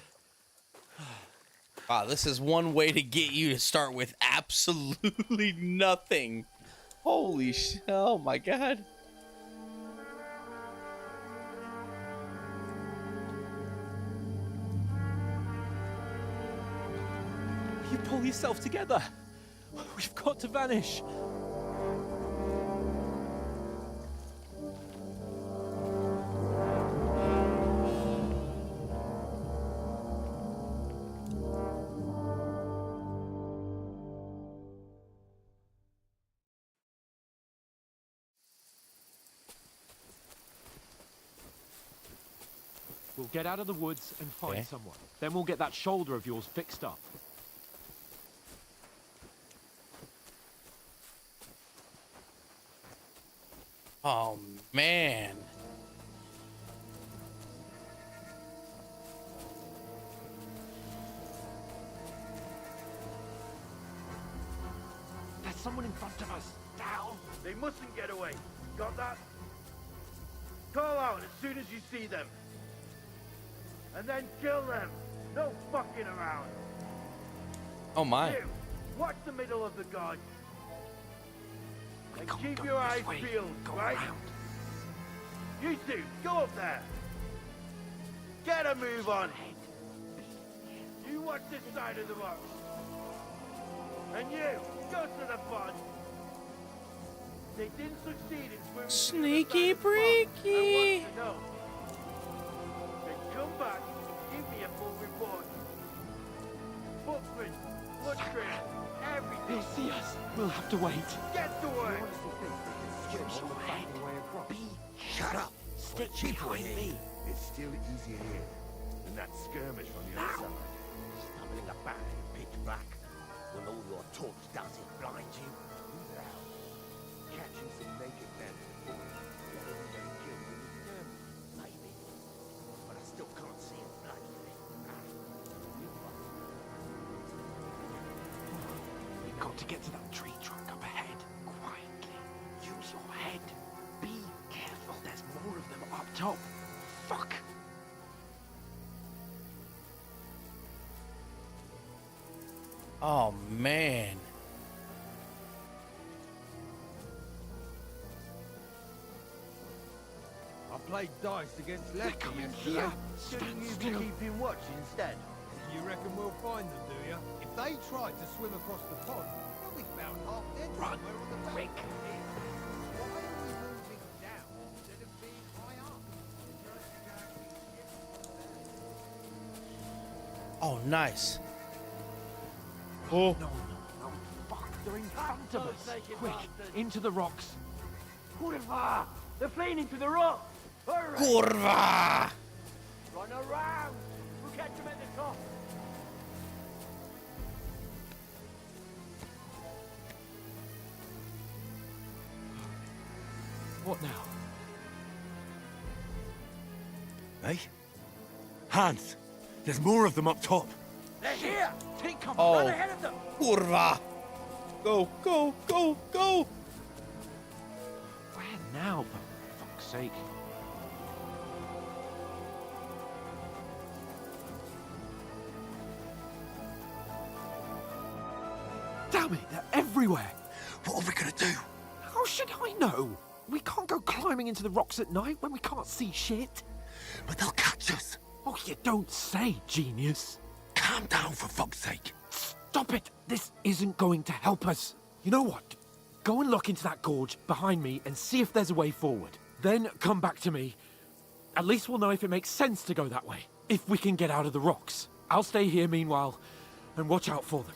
Wow, this is one way to get you to start with absolutely nothing. Holy shit! Oh my god!
You pull yourself together. We've got to vanish. We'll get out of the woods and find someone. Then we'll get that shoulder of yours fixed up.
Oh man!
There's someone in front of us. Down.
They mustn't get away. Got that? Call out as soon as you see them. And then kill them. No fucking around.
Oh my!
You, watch the middle of the guard. And keep your eyes peeled, right? You two, go up there. Get a move on. You watch this side of the rock. And you, go to the front. They didn't succeed in swimming.
Sneaky breaky.
No. Then come back, give me a full report. Footprints, blood trails, everything.
They'll see us. We'll have to wait.
Get to work.
Shut up. Stick behind me.
It's still easier here.
that skirmish from the other side. Stumbling about in pitch black. When all your torch does is blind you. Now, catching some naked men before letting them get killed in the skirmish. Maybe. But I still can't see it bloody.
We've got to get to that tree trunk up ahead. Quietly. Use your head. Be careful. There's more of them up top. Fuck.
Oh, man.
I played dice against
They're
Lefty
coming
yesterday.
here.
Shouldn't
Stand
you
still.
be keeping watch instead? You reckon we'll find them, do you? If they tried to swim across the pond, they'll be found half dead
Run,
somewhere on the
quick.
bank. Why are we moving down instead of being high up?
Oh, nice. Oh.
No, fuck, they're in front of us. Quick, into the rocks.
Kurva! They're fleeing into the rock! Hurry!
Kurva!
Run around! We'll catch them at the top!
What now?
Hey? Hans! There's more of them up top.
They're here! Take cover!
Oh.
Run ahead of them!
Kurva! Go, go, go, go!
Where now, for fuck's sake? Damn it, they're everywhere!
What are we gonna do?
How should I know? We can't go climbing into the rocks at night when we can't see shit.
But they'll catch us.
Oh, you don't say, genius.
Calm down, for fuck's sake.
Stop it! This isn't going to help us. You know what? Go and look into that gorge behind me and see if there's a way forward. Then come back to me. At least we'll know if it makes sense to go that way. If we can get out of the rocks. I'll stay here meanwhile and watch out for them.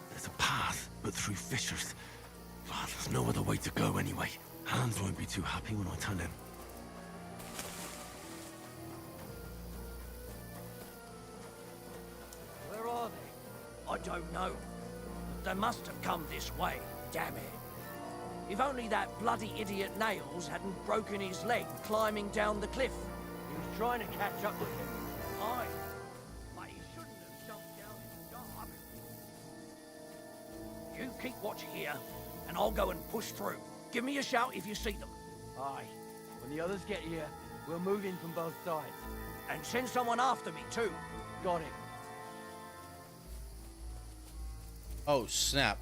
There's a path, but through fissures. Ah, there's no other way to go anyway. Hans won't be too happy when I tell him.
Where are they? I don't know. They must have come this way. Damn it. If only that bloody idiot Nails hadn't broken his leg climbing down the cliff. He was trying to catch up with him. Aye. But he shouldn't have jumped down in the dark. You keep watch here, and I'll go and push through. Give me a shout if you see them.
Aye. When the others get here, we'll move in from both sides.
And send someone after me, too.
Got it.
Oh, snap.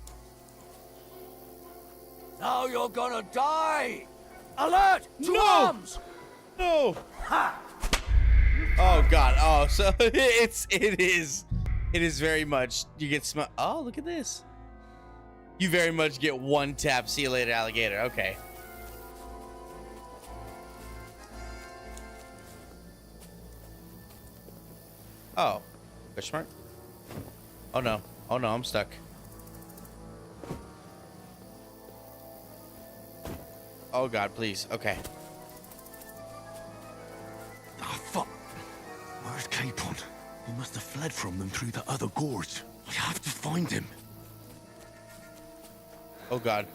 Now you're gonna die! Alert! To
No!
arms!
No!
Ha!
Oh, God. Oh, so it is very much, you get oh, look at this. You very much get one tap. See you later, alligator. Okay. Oh. Question mark? Oh, no. Oh, no, I'm stuck. Oh, God, please. Okay.
Ah, fuck. Where's Capon? He must have fled from them through the other gorge. I have to find him.
Oh, God.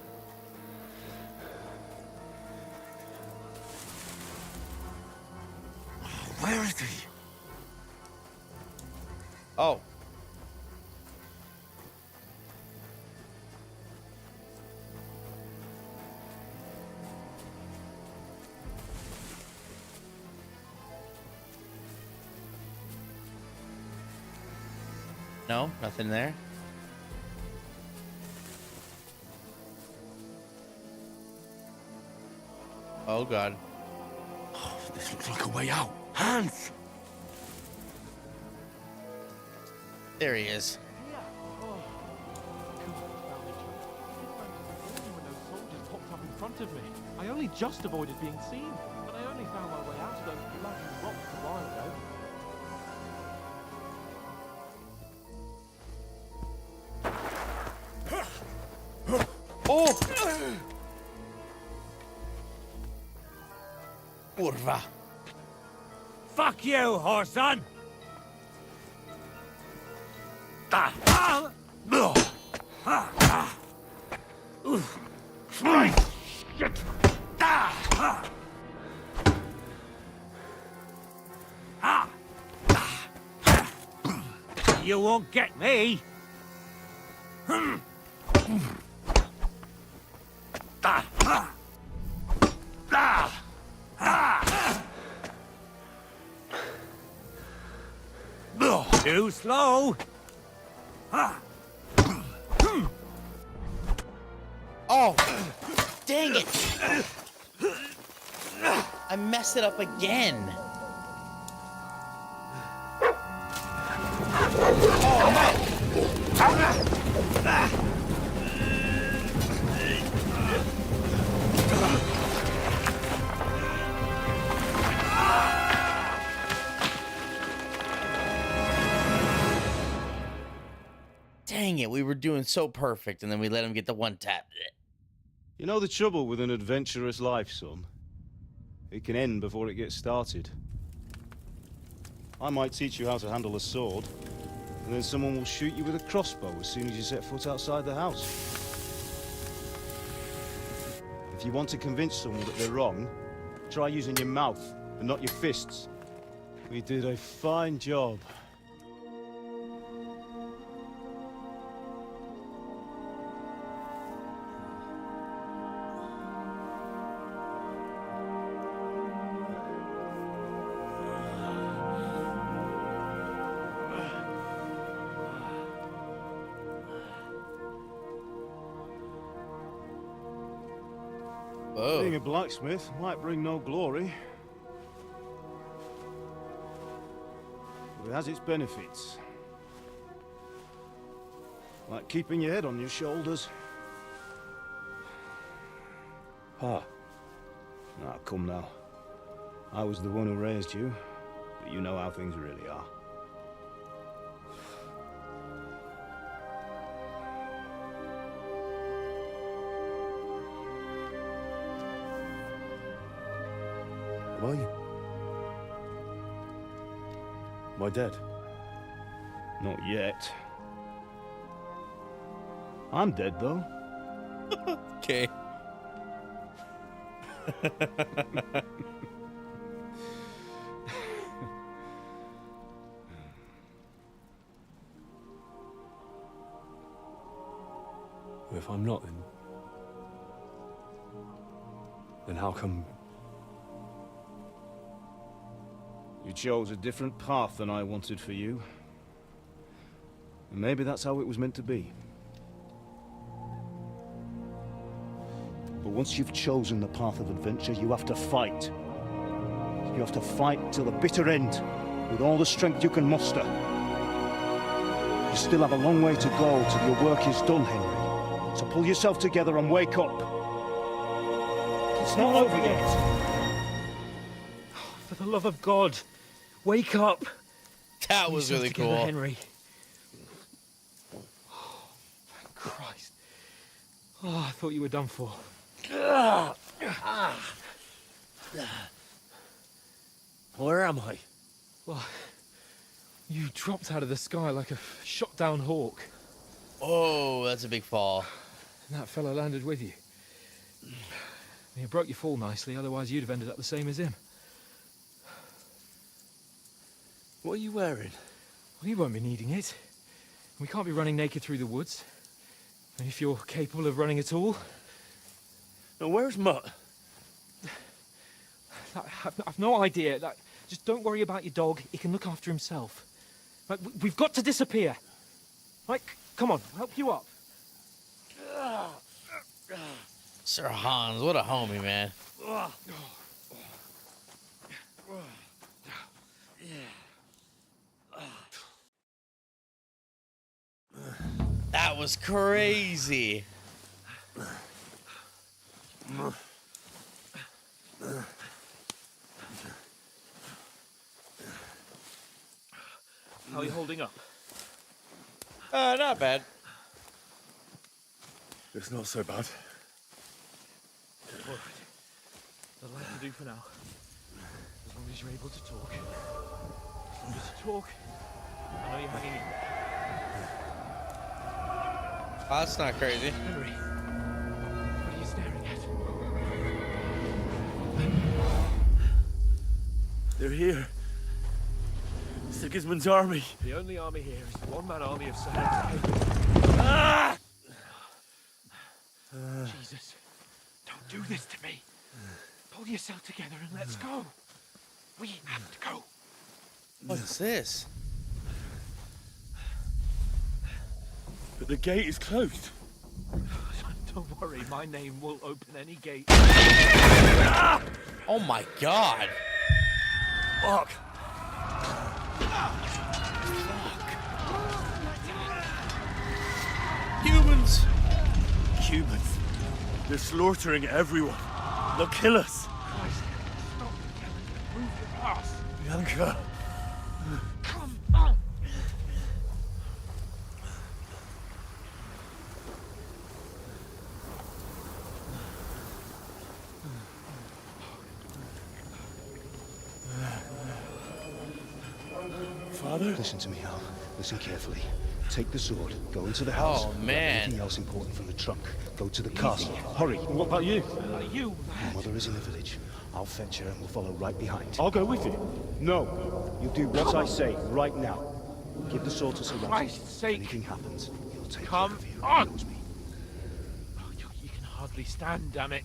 Where is he?
Oh. No, nothing there. Oh, God.
Oh, this looks like a way out. Hans!
There he is.
Of me. I only just avoided being seen, but I only found my way out of those bloody rocks a while ago.
Oh! Kurva.
Fuck you, whoreson! You won't get me! Too slow!
Oh, dang it! I messed it up again. Dang it, we were doing so perfect, and then we let him get the one tap.
You know the trouble with an adventurous life, son? It can end before it gets started. I might teach you how to handle a sword, and then someone will shoot you with a crossbow as soon as you set foot outside the house. If you want to convince someone that they're wrong, try using your mouth and not your fists. We did a fine job.
Whoa.
Being a blacksmith might bring no glory, but it has its benefits. Like keeping your head on your shoulders. Ah. Ah, come now. I was the one who raised you, but you know how things really are.
Am I? Am I dead?
Not yet. I'm dead, though.
Okay.
If I'm not, then how come?
You chose a different path than I wanted for you. And maybe that's how it was meant to be. But once you've chosen the path of adventure, you have to fight. You have to fight till the bitter end, with all the strength you can muster. You still have a long way to go till your work is done, Henry. So pull yourself together and wake up. It's not over yet.
For the love of God, wake up.
That was really cool.
Henry. Oh, thank Christ. Oh, I thought you were done for.
Where am I?
Well, you dropped out of the sky like a shot-down hawk.
Oh, that's a big fall.
And that fella landed with you. You broke your fall nicely, otherwise you'd have ended up the same as him.
What are you wearing?
Well, you won't be needing it. We can't be running naked through the woods. And if you're capable of running at all...
Now, where's Mutt?
I've no idea. Just don't worry about your dog. He can look after himself. Right, we've got to disappear. Right, come on, I'll help you up.
Sir Hans, what a homie, man. That was crazy.
How are you holding up?
Not bad.
It's not so bad.
All right. That'll have to do for now. As long as you're able to talk. As long as you talk, I know you're hanging in there.
Oh, that's not crazy.
Henry, what are you staring at?
They're here. Sigismund's army.
The only army here is the one-man army of Sir Henry. Jesus, don't do this to me. Pull yourself together and let's go. We have to go.
What's this?
But the gate is closed.
Don't worry, my name will open any gate.
Oh my god.
Fuck.
Humans.
Humans. They're slaughtering everyone. They'll kill us.
Christ, stop. Move your ass.
Bianca.
Come on.
Father?
Listen to me, Hal. Listen carefully. Take the sword, go into the house.
Oh,
grab
man.
Anything else important from the trunk. Go to the castle. Hurry.
What about you?
You,
Your mother is in the village. I'll fetch her and we'll follow right behind.
I'll go with you. No. You do what I say right now. Give the sword to Sir Roger.
Christ's sake.
Anything happens, he'll take
Come
care of you.
on.
He knows me.
Oh, you can hardly stand, damn it.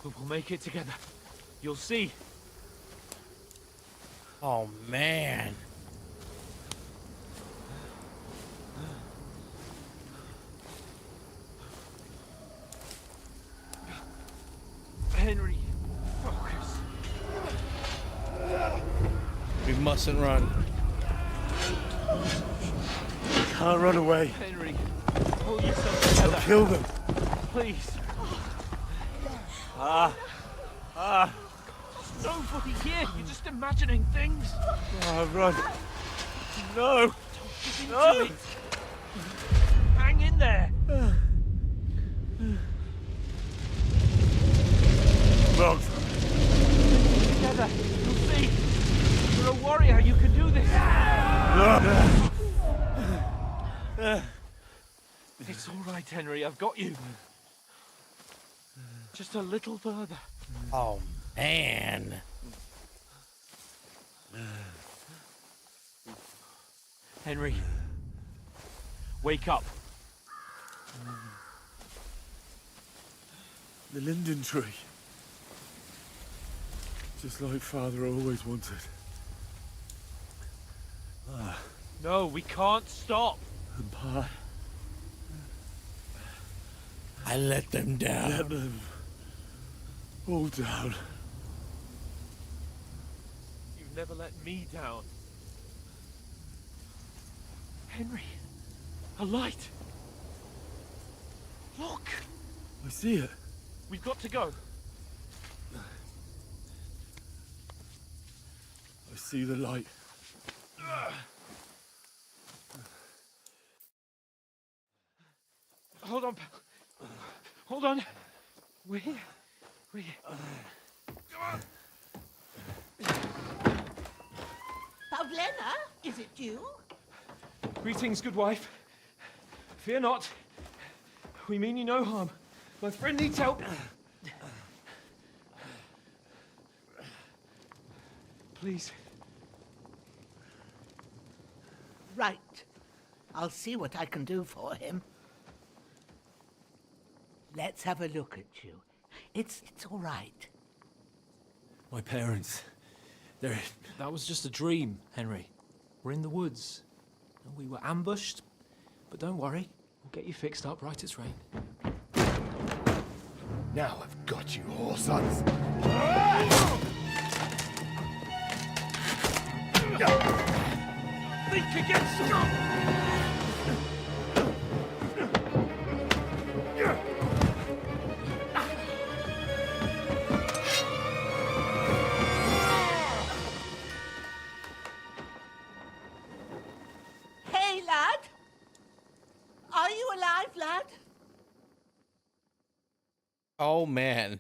We'll make it together. You'll see.
Oh man.
Henry, focus.
We mustn't run.
Can't run away.
Henry, pull yourself together.
They'll kill them.
Please. Nobody here. You're just imagining things.
Run. No.
Give into it. Hang in there.
Logs.
Together. You'll see. You're a warrior. You can do this. It's all right, Henry. I've got you. Just a little further.
Oh man.
Henry, wake up.
The linden tree. Just like Father always wanted.
No, we can't stop.
And Pa,
I let them down.
let them all down.
You've never let me down. Henry, a light. Look,
I see it.
we've got to go.
I see the light.
Hold on, pal. Hold on. We're here. We're here. Come on.
Pavlena, is it you?
Greetings, good wife. Fear not. We mean you no harm. My friend needs help. Please.
Right. I'll see what I can do for him. Let's have a look at you. It's all right.
My parents. They're...
That was just a dream, Henry. We're in the woods. And we were ambushed. But don't worry. We'll get you fixed up right as rain.
Now I've got you, whore sons.
Think again,
Hey, lad. Are you alive?
Oh, man.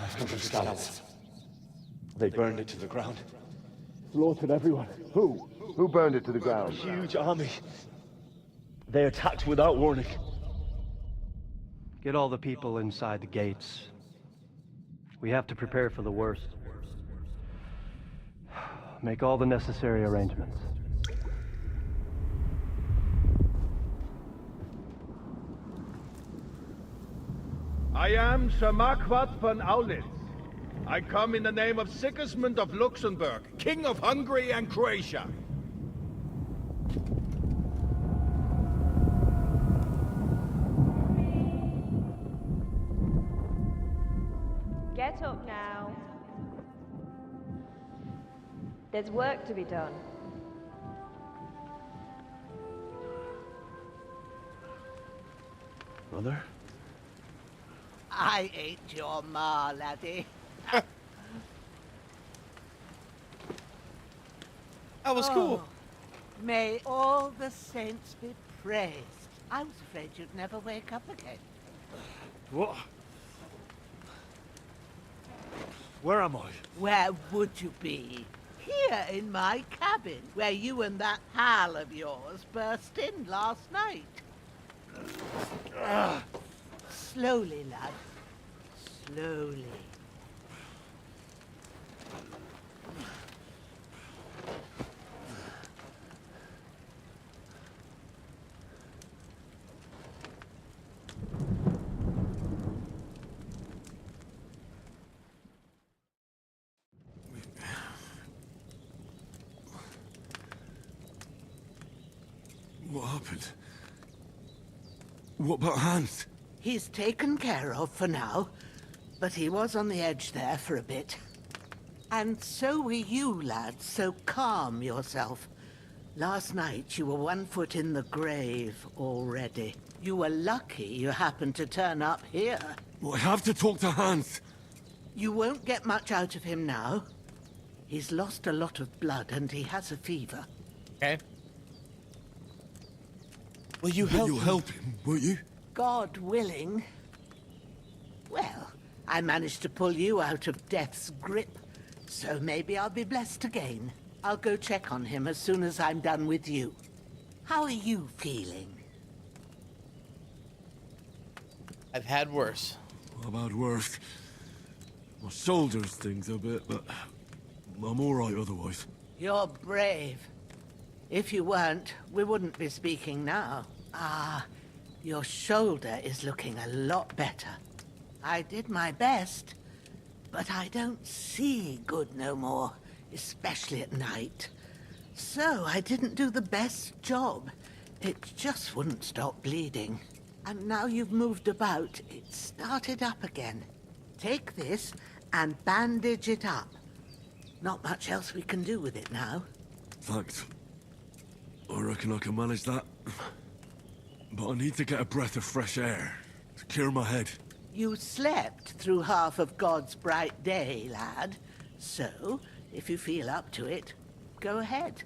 I've come from Scallops. They burned it to the ground. Slaughtered everyone. Who?
Who burned it to the ground?
A huge army. They attacked without warning.
Get all the people inside the gates. We have to prepare for the worst. Make all the necessary arrangements.
I am Sir Marquardt von Aulitz. I come in the name of Sigismund of Luxembourg, King of Hungary and Croatia.
Get up now. There's work to be done.
Mother?
I ain't your ma, laddie.
That was cool.
May all the saints be praised. I was afraid you'd never wake up again.
What? Where am I?
Where would you be? Here in my cabin, where you and that pal of yours burst in last night. Slowly, lad. Slowly.
What happened? What about Hans?
He's taken care of for now, but he was on the edge there for a bit. And so were you, lad, so calm yourself. Last night you were 1 foot in the grave already. You were lucky you happened to turn up here.
Well, I have to talk to Hans.
You won't get much out of him now. He's lost a lot of blood and he has a fever.
Okay. Will you help
You'll help him, won't you?
God willing. Well, I managed to pull you out of death's grip, so maybe I'll be blessed again. I'll go check on him as soon as I'm done with you. How are you feeling?
I've had worse.
I've had worse. My shoulders stings a bit, but I'm all right otherwise.
You're brave. If you weren't, we wouldn't be speaking now. Ah, your shoulder is looking a lot better. I did my best, but I don't see good no more, especially at night. So I didn't do the best job. It just wouldn't stop bleeding. And now you've moved about, it started up again. Take this and bandage it up. Not much else we can do with it now.
Thanks. I reckon I can manage that. But I need to get a breath of fresh air to clear my head.
You slept through half of God's bright day, lad. So, if you feel up to it, go ahead.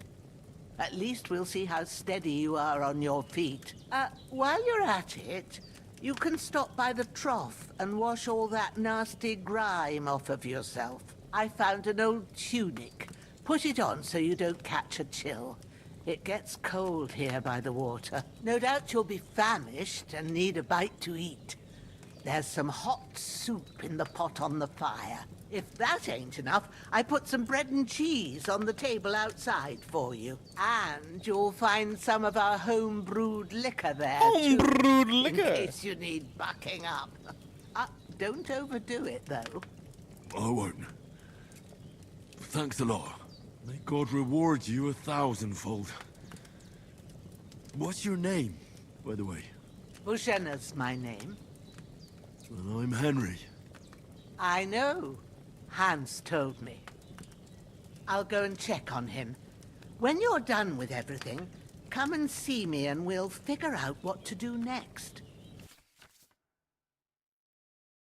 At least we'll see how steady you are on your feet. While you're at it, you can stop by the trough and wash all that nasty grime off of yourself. I found an old tunic. Put it on so you don't catch a chill. It gets cold here by the water. No doubt you'll be famished and need a bite to eat. There's some hot soup in the pot on the fire. If that ain't enough, I put some bread and cheese on the table outside for you. And you'll find some of our home-brewed liquor there,
Home-brewed
too,
liquor.
in case you need bucking up. Don't overdo it, though.
I won't. Thanks a lot. May God reward you 1,000-fold. What's your name, by the way?
Bushenna's my name.
And I'm Henry.
I know. Hans told me. I'll go and check on him. When you're done with everything, come and see me and we'll figure out what to do next.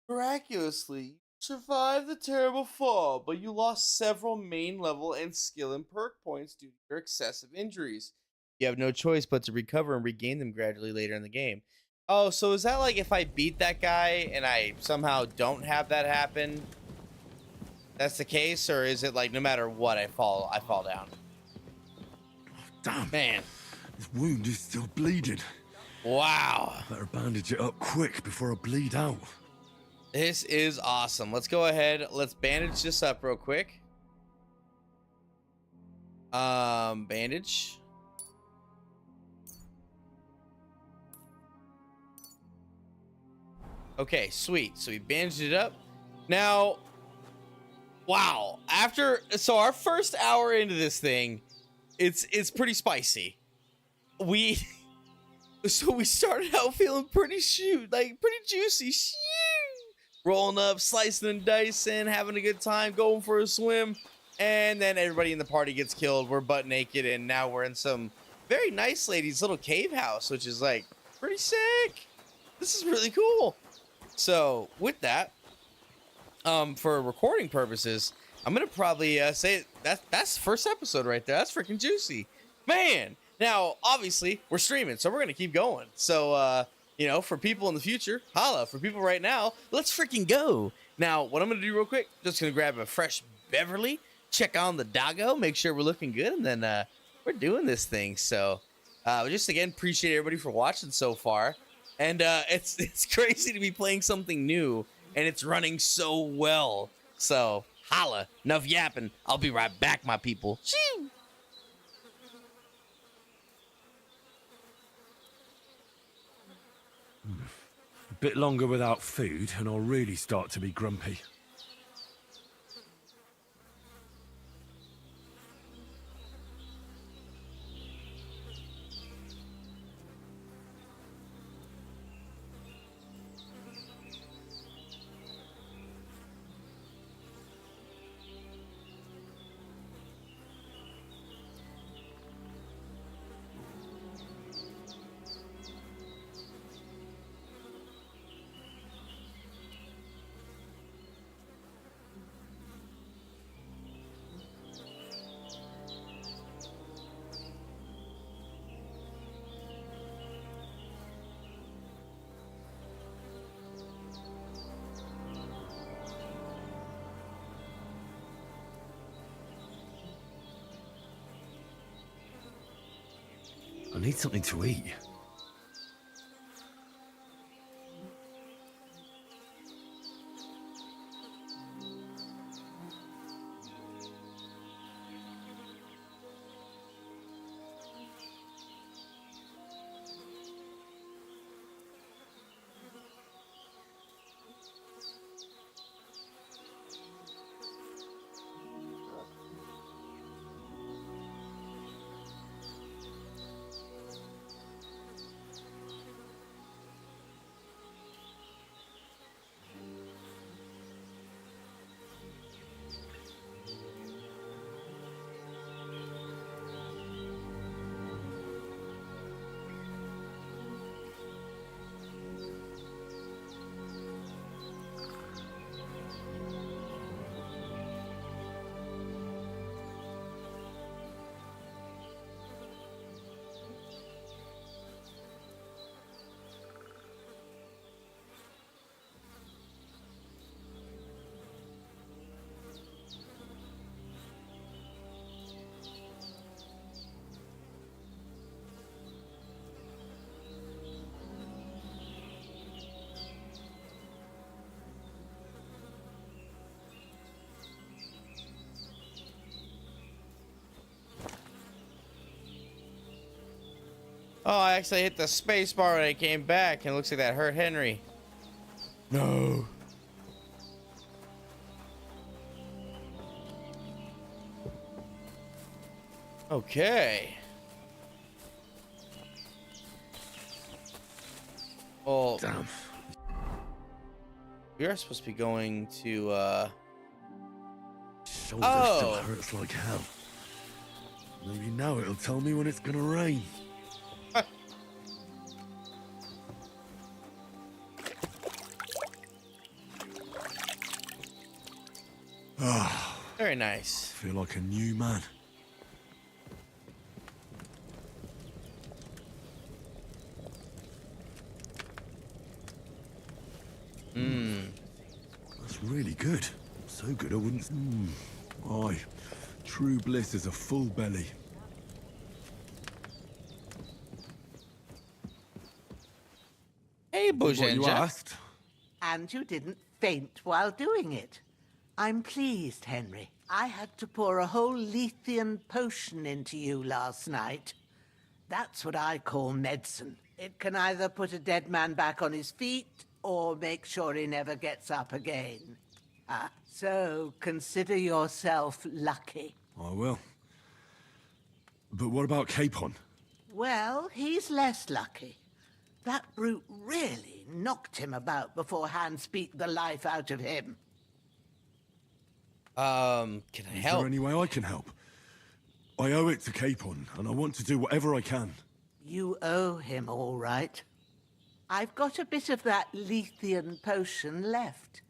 Miraculously, you survived the terrible fall, but you lost several main level and skill and perk points due to your excessive injuries. You have no choice but to recover and regain them gradually later in the game. Oh, so is that like if I beat that guy and I somehow don't have that happen? That's the case, or is it like no matter what I fall down?
Damn.
Man.
This wound is still bleeding.
Wow.
Better bandage it up quick before I bleed out.
This is awesome. Let's go ahead. Let's bandage this up real quick. Bandage. Okay, sweet. So we bandaged it up. Now, wow. So our first hour into this thing, it's pretty spicy. So we started out feeling pretty juicy. Rolling up, slicing and dicing, having a good time, going for a swim. And then everybody in the party gets killed. We're butt naked, and now we're in some very nice lady's little cave house, which is like pretty sick. This is really cool. So with that, for recording purposes, I'm gonna probably say that's the first episode right there. That's freaking juicy, man. Now, obviously, we're streaming, so we're gonna keep going. So, you know, for people in the future, holla. For people right now, let's freaking go. Now, what I'm gonna do real quick, just gonna grab a fresh Beverly, check on the doggo, make sure we're looking good, and then we're doing this thing. So, just again, appreciate everybody for watching so far. And it's crazy to be playing something new, and it's running so well. So, holla. Enough yapping. I'll be right back, my people. Shoo!
A bit longer without food, and I'll really start to be grumpy. I need something to eat.
Oh, I actually hit the space bar when I came back, and it looks like that hurt Henry. No. Okay. Well,
damn.
We are supposed to be going to,
Shoulder still hurts like hell. Maybe now it'll tell me when it's gonna rain. Ah,
very nice.
Feel like a new man. That's really good. So good I wouldn't... Aye. True bliss is a full belly.
Hey,
What you
Bojenja.
asked?
And you didn't faint while doing it. I'm pleased, Henry. I had to pour a whole Lethean potion into you last night. That's what I call medicine. It can either put a dead man back on his feet or make sure he never gets up again. So consider yourself lucky.
I will. But what about Capon?
Well, he's less lucky. That brute really knocked him about before Hans beat the life out of him.
Can I
Is
help?
there any way I can help? I owe it to Capon, and I want to do whatever I can.
You owe him, all right. I've got a bit of that Lethean potion left.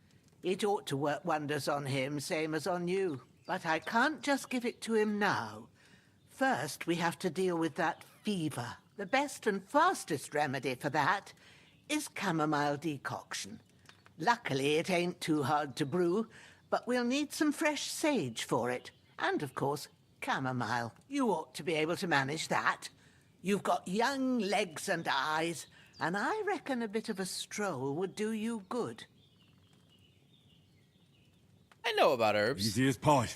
It ought to work wonders on him, same as on you. But I can't just give it to him now. First, we have to deal with that fever. The best and fastest remedy for that is chamomile decoction. Luckily, it ain't too hard to brew, but we'll need some fresh sage for it. And, of course, chamomile. You ought to be able to manage that. You've got young legs and eyes, and I reckon a bit of a stroll would do you good.
I know about herbs.
Easy as pie.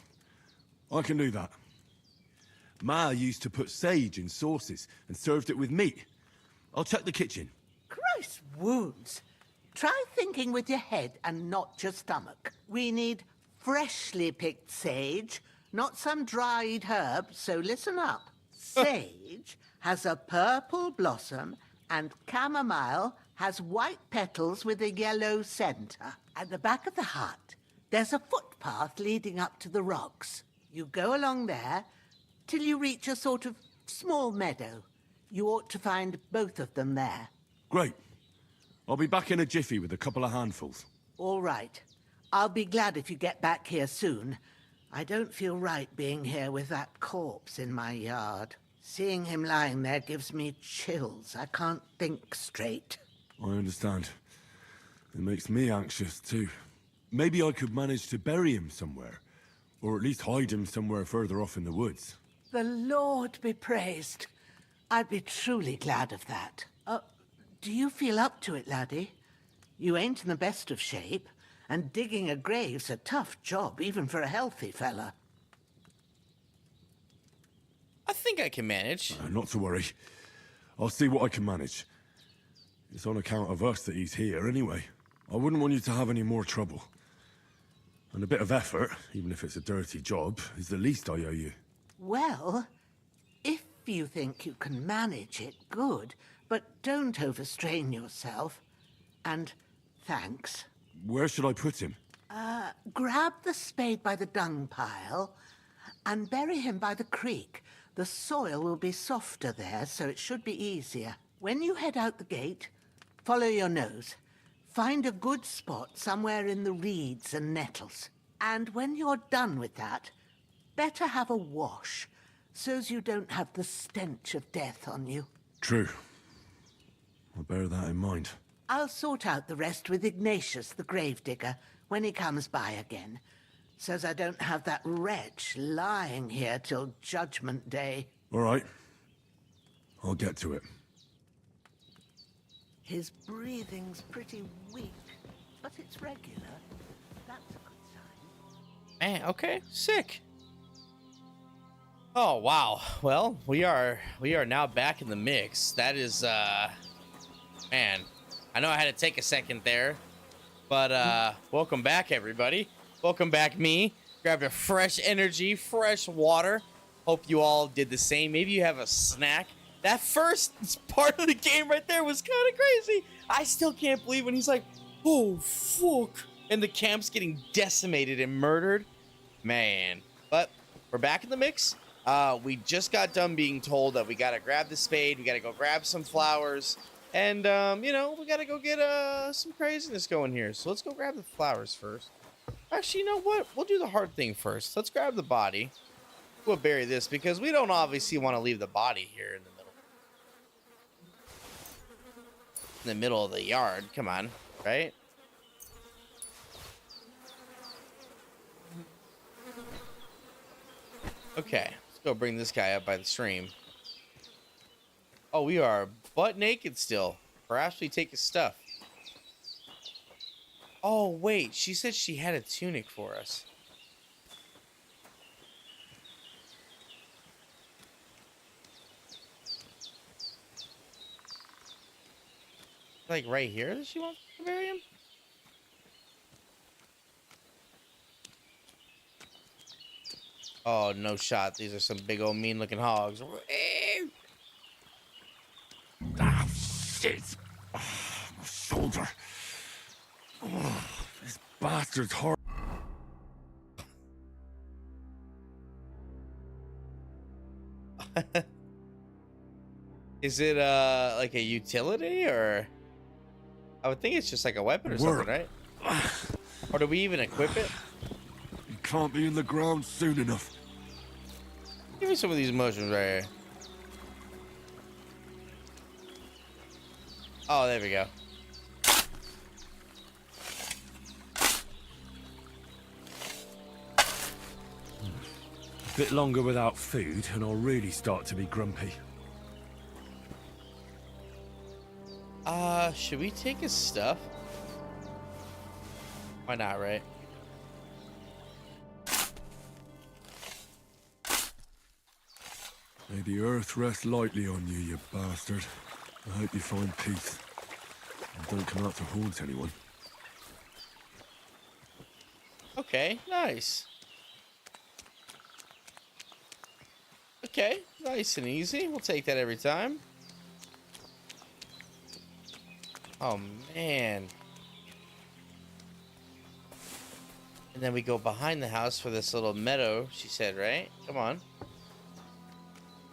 I can do that. Ma used to put sage in sauces and served it with meat. I'll check the kitchen.
Christ wounds! Try thinking with your head and not your stomach. We need freshly picked sage, not some dried herb, so listen up. Sage has a purple blossom and chamomile has white petals with a yellow center. At the back of the hut, there's a footpath leading up to the rocks. You go along there till you reach a sort of small meadow. You ought to find both of them there.
Great. I'll be back in a jiffy with a couple of handfuls.
All right. I'll be glad if you get back here soon. I don't feel right being here with that corpse in my yard. Seeing him lying there gives me chills. I can't think straight.
I understand. It makes me anxious, too. Maybe I could manage to bury him somewhere. Or at least hide him somewhere further off in the woods.
The Lord be praised. I'd be truly glad of that. Do you feel up to it, laddie? You ain't in the best of shape, and digging a grave's a tough job, even for a healthy fella.
I think I can manage.
Not to worry. I'll see what I can manage. It's on account of us that he's here, anyway. I wouldn't want you to have any more trouble. And a bit of effort, even if it's a dirty job, is the least I owe you.
Well, if you think you can manage it, good. But don't overstrain yourself. And thanks.
Where should I put him?
Grab the spade by the dung pile and bury him by the creek. The soil will be softer there, so it should be easier. When you head out the gate, follow your nose. Find a good spot somewhere in the reeds and nettles. And when you're done with that, better have a wash, so's you don't have the stench of death on you.
True. I'll bear that in mind.
I'll sort out the rest with Ignatius, the gravedigger, when he comes by again, so's I don't have that wretch lying here till Judgment Day.
All right. I'll get to it.
His breathing's pretty weak, but it's regular. That's a good sign.
Man, okay, sick. Oh wow. Well, we are now back in the mix. That is man. I know I had to take a second there, but welcome back everybody. Welcome back me. Grabbed a fresh energy, fresh water. Hope you all did the same. Maybe you have a snack. That first part of the game right there was kind of crazy. I still can't believe when he's like, "Oh fuck," and the camp's getting decimated and murdered. Man. But we're back in the mix. We just got done being told that we gotta grab the spade, we gotta go grab some flowers, and you know, we gotta go get some craziness going here. So let's go grab the flowers first. Actually, you know what? We'll do the hard thing first. Let's grab the body. We'll bury this because we don't obviously want to leave the body here in the middle of the yard. Come on, right? Okay. Go bring this guy up by the stream. Oh, we are butt naked still. Perhaps we take his stuff. Oh, wait. She said she had a tunic for us. Like right here that she wants to bury him? Oh, no shot. These are some big old mean looking hogs.
Ah, shit. Oh, my shoulder. Oh, this bastard's hard.
Is it like a utility or? I would think it's just like a weapon or something, right? Or do we even equip it?
You can't be in the ground soon enough.
Give me some of these mushrooms right here. Oh, there we go.
A bit longer without food, and I'll really start to be grumpy.
Should we take his stuff? Why not, right?
May the earth rest lightly on you, you bastard. I hope you find peace. And don't come out to haunt anyone.
Okay, nice. Okay, nice and easy. We'll take that every time. Oh, man. And then we go behind the house for this little meadow, she said, right? Come on.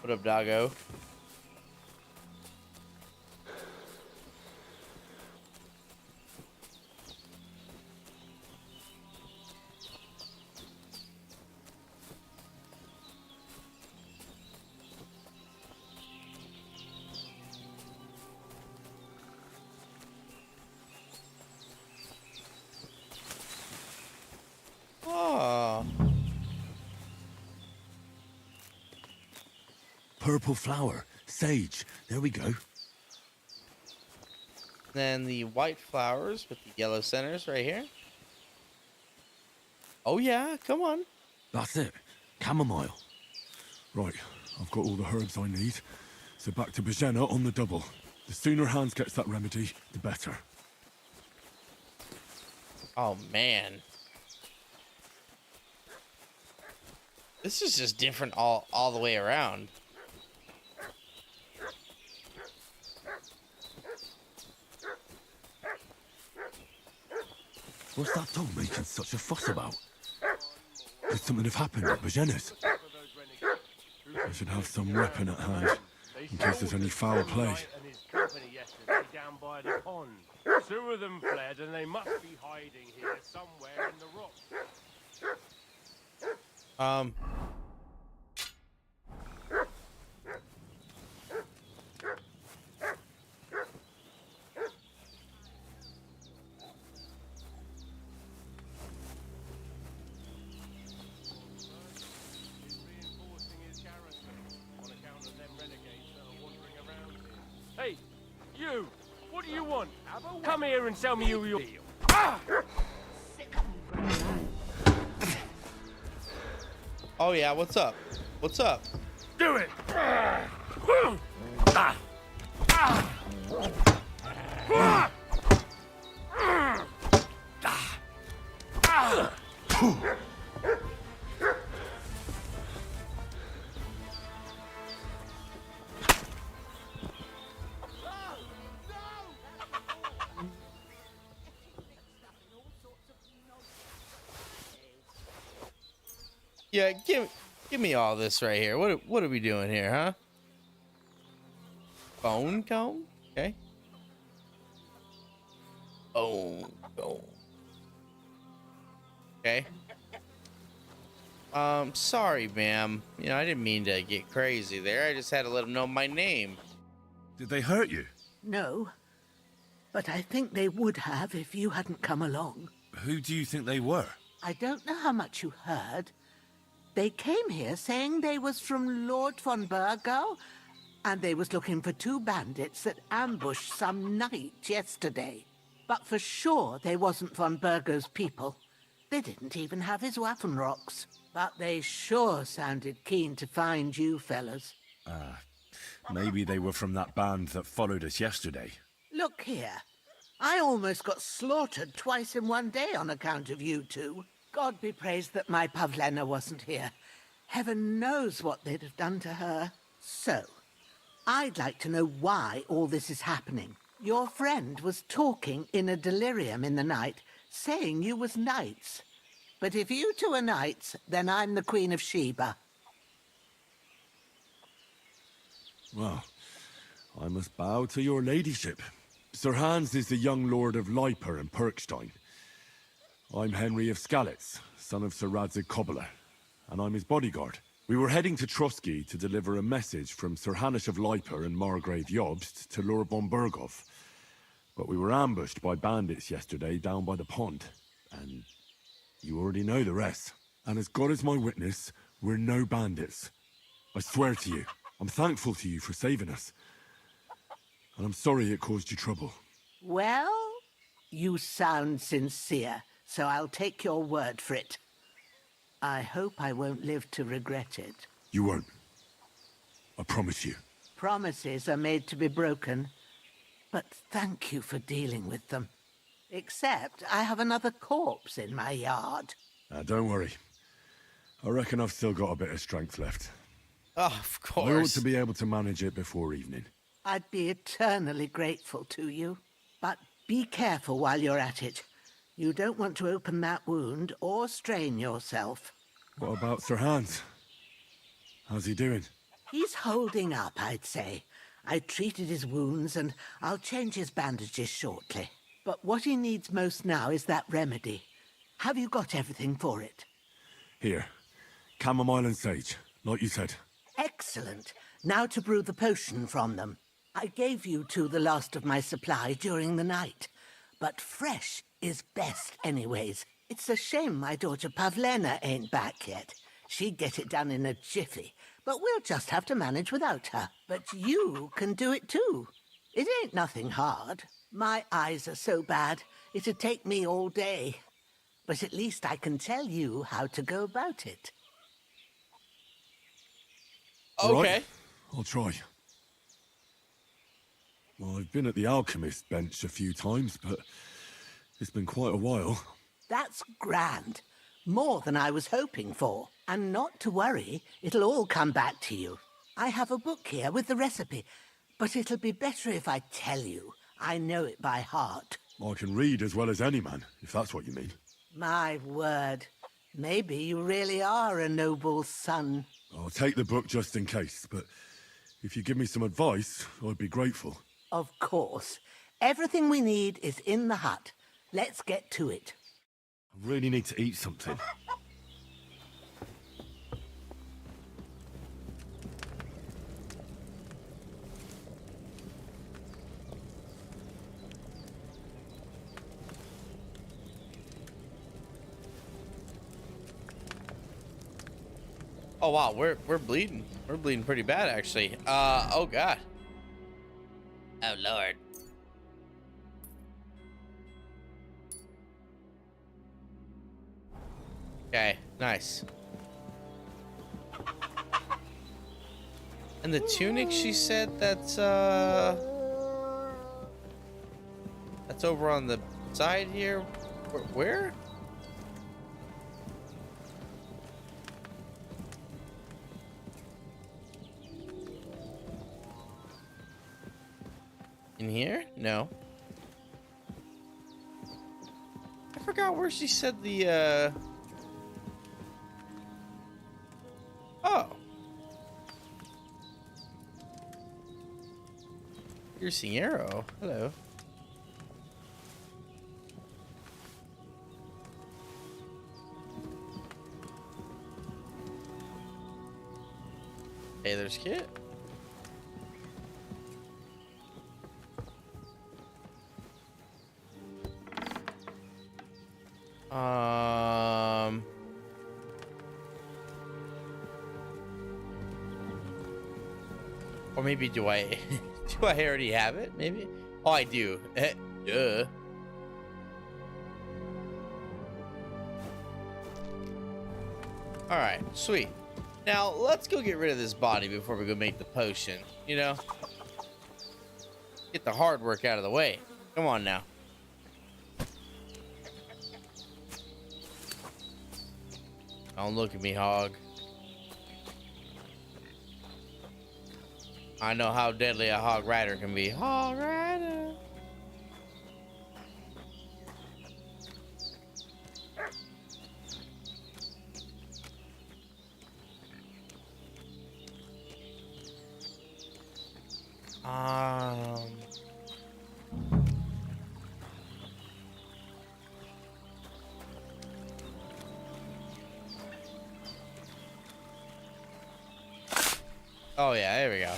What up, doggo? Oh.
Purple flower. Sage. There we go.
Then the white flowers with the yellow centers right here. Oh, yeah. Come on.
That's it. Chamomile. Right. I've got all the herbs I need. So back to Bajena on the double. The sooner Hans gets that remedy, the better.
Oh, man. This is just different all the way around.
What's that dog making such a fuss about? Could something have happened at Bajena's? I should have some weapon at hand, in case there's any foul play.
And his company yesterday down by the pond. Two of them fled, and they must be hiding here somewhere in the rocks. Hey, you! What do you want? Come here and tell me who you're... Ah!
Oh, yeah. What's up? What's up?
do it!
Yeah, give me all this right here. What are we doing here, huh? Bone comb? Okay. Bone comb. Okay. Sorry, ma'am. You know, I didn't mean to get crazy there. I just had to let them know my name.
Did they hurt you?
No, but I think they would have if you hadn't come along.
Who do you think they were?
I don't know how much you heard. They came here saying they was from Lord von Burgo, and they was looking for 2 bandits that ambushed some knight yesterday. But for sure they wasn't von Burgo's people. They didn't even have his Waffenrocks. But they sure sounded keen to find you fellas.
Maybe they were from that band that followed us yesterday.
Look here. I almost got slaughtered twice in one day on account of you two. God be praised that my Pavlena wasn't here. Heaven knows what they'd have done to her. So, I'd like to know why all this is happening. Your friend was talking in a delirium in the night, saying you was knights. But if you two are knights, then I'm the Queen of Sheba.
Well, I must bow to your ladyship. Sir Hans is the young lord of Leiper and Perkstein. I'm Henry of Skalitz, son of Sir Radzig Kobbler, and I'm his bodyguard. We were heading to Trotsky to deliver a message from Sir Hanush of Leiper and Margrave Jobst to Lord von Burgov. But we were ambushed by bandits yesterday down by the pond, and you already know the rest. And as God is my witness, we're no bandits. I swear to you, I'm thankful to you for saving us. And I'm sorry it caused you trouble.
Well, you sound sincere, so I'll take your word for it. I hope I won't live to regret it.
You won't. I promise you.
Promises are made to be broken, but thank you for dealing with them. Except I have another corpse in my yard.
Don't worry. I reckon I've still got a bit of strength left.
Oh, of course.
I ought to be able to manage it before evening.
I'd be eternally grateful to you. But be careful while you're at it. You don't want to open that wound or strain yourself.
What about Sir Hans? How's he doing?
He's holding up, I'd say. I treated his wounds and I'll change his bandages shortly. But what he needs most now is that remedy. Have you got everything for it?
Here. Chamomile and sage, like you said.
Excellent. Now to brew the potion from them. I gave you two the last of my supply during the night. But fresh is best anyways. It's a shame my daughter Pavlena ain't back yet. She'd get it done in a jiffy, but we'll just have to manage without her. But you can do it too. It ain't nothing hard. My eyes are so bad, it'd take me all day. But at least I can tell you how to go about it.
Okay.
Right. I'll try. Well, I've been at the alchemist bench a few times, but it's been quite a while.
That's grand. More than I was hoping for. And not to worry, it'll all come back to you. I have a book here with the recipe, but it'll be better if I tell you. I know it by heart.
I can read as well as any man, if that's what you mean.
My word. Maybe you really are a noble son.
I'll take the book just in case, but if you give me some advice, I'd be grateful.
Of course. Everything we need is in the hut. Let's get to it.
I really need to eat something.
Oh wow, we're bleeding. We're bleeding pretty bad actually. Oh god. Oh lord. Okay, nice. And the tunic, she said that's over on the side here. Where? In here? No. I forgot where she said the Oh. Piercing arrow. Hello. Hey, there's Kit. Or maybe do I do I already have it? Maybe. Oh, I do. Duh. All right, sweet. Now let's go get rid of this body before we go make the potion. You know, get the hard work out of the way. Come on now. Don't look at me, hog. I know how deadly a hog rider can be. Hog rider. Oh yeah, there we go.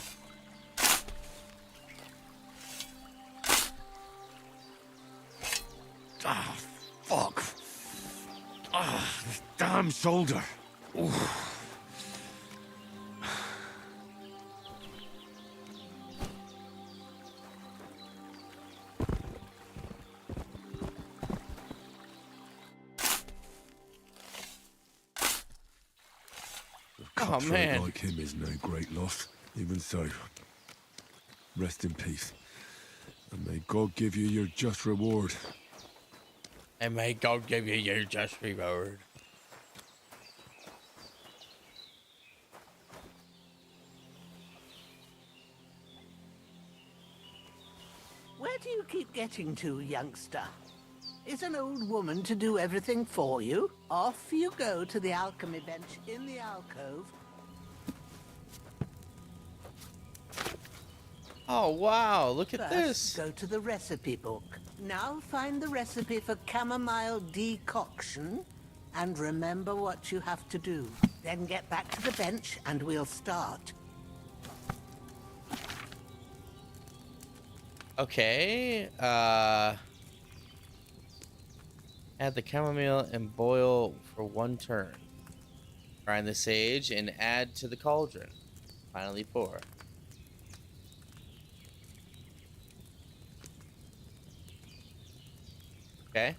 Ah, fuck. Ah, this damn shoulder. Oof.
Oh man.
Like him is no great loss. Even so, rest in peace. And may God give you your just reward.
And may God give you your just reward.
Where do you keep getting to, youngster? Is an old woman to do everything for you? Off you go to the alchemy bench in the alcove.
Oh wow, look at
First,
this.
Go to the recipe book. Now find the recipe for chamomile decoction and remember what you have to do. Then get back to the bench and we'll start.
Okay, add the chamomile and boil for 1 turn. Grind the sage and add to the cauldron. Finally pour. Okay.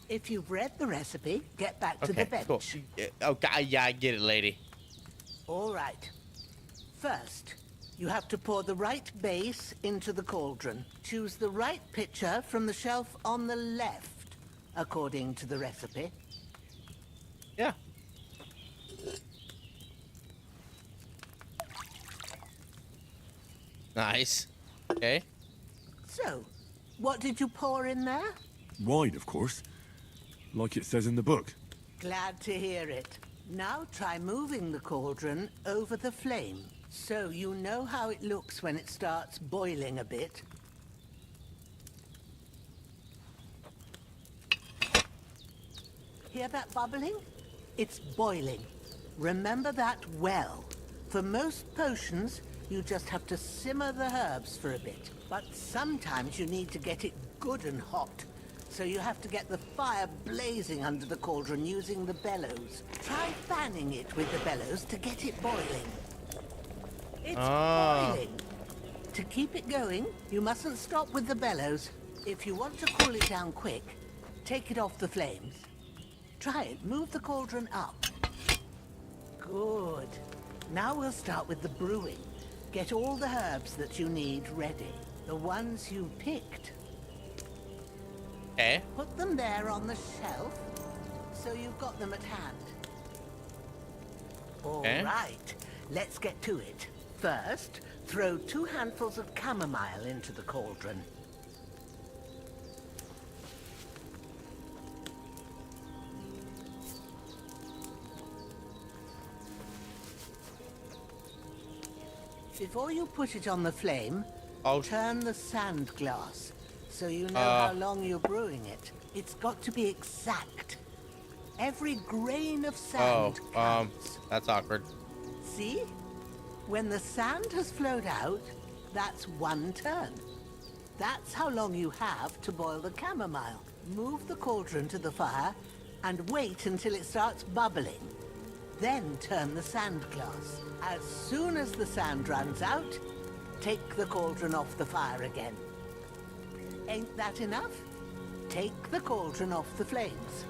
If you've read the recipe, get back to
Okay,
the bench.
cool. Okay, yeah, I get it, lady.
All right. First, you have to pour the right base into the cauldron. Choose the right pitcher from the shelf on the left, according to the recipe.
Yeah. Nice. Okay.
So, what did you pour in there?
Wine, of course. Like it says in the book.
Glad to hear it. Now try moving the cauldron over the flame, so you know how it looks when it starts boiling a bit. Hear that bubbling? It's boiling. Remember that well. For most potions, you just have to simmer the herbs for a bit. But sometimes you need to get it good and hot. So you have to get the fire blazing under the cauldron using the bellows. Try fanning it with the bellows to get it boiling. It's boiling. To keep it going, you mustn't stop with the bellows. If you want to cool it down quick, take it off the flames. Try it. Move the cauldron up. Good. Now we'll start with the brewing. Get all the herbs that you need ready. The ones you picked.
Okay.
Put them there on the shelf, so you've got them at hand. All right, let's get to it. First, throw 2 handfuls of chamomile into the cauldron. Before you put it on the flame, turn the sand glass so you know how long you're brewing it. It's got to be exact. Every grain of sand counts.
That's awkward.
See? When the sand has flowed out, that's 1 turn. That's how long you have to boil the chamomile. Move the cauldron to the fire and wait until it starts bubbling. Then turn the sand glass. As soon as the sand runs out, take the cauldron off the fire again. Ain't that enough? Take the cauldron off the flames.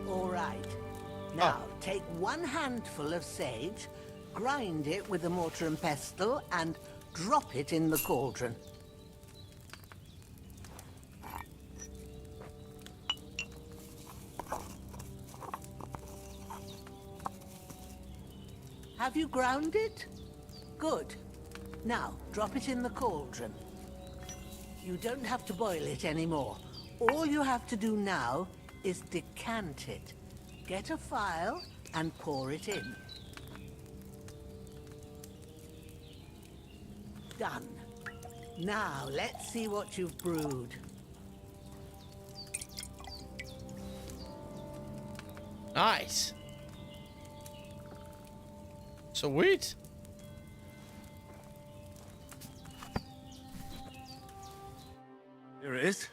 All right. Now, take 1 handful of sage, grind it with a mortar and pestle, and drop it in the cauldron. Have you ground it? Good. Now, drop it in the cauldron. You don't have to boil it anymore. All you have to do now is decant it. Get a phial and pour it in. Done. Now, let's see what you've brewed.
Nice. Sweet.
Here it is.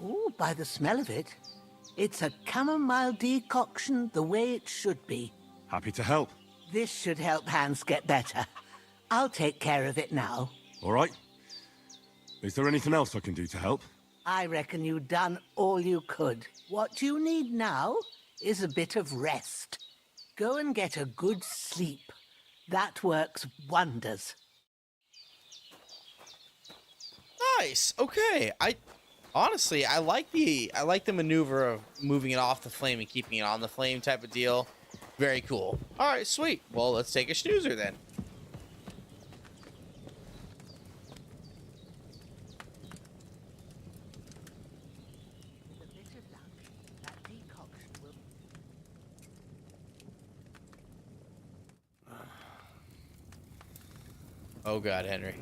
Ooh, by the smell of it, it's a chamomile decoction the way it should be.
Happy to help.
This should help Hans get better. I'll take care of it now.
All right. Is there anything else I can do to help?
I reckon you've done all you could. What you need now is a bit of rest. Go and get a good sleep. That works wonders.
Nice. Okay. Honestly, I like the maneuver of moving it off the flame and keeping it on the flame type of deal. Very cool. All right, sweet. Well, let's take a snoozer then. Oh God, Henry.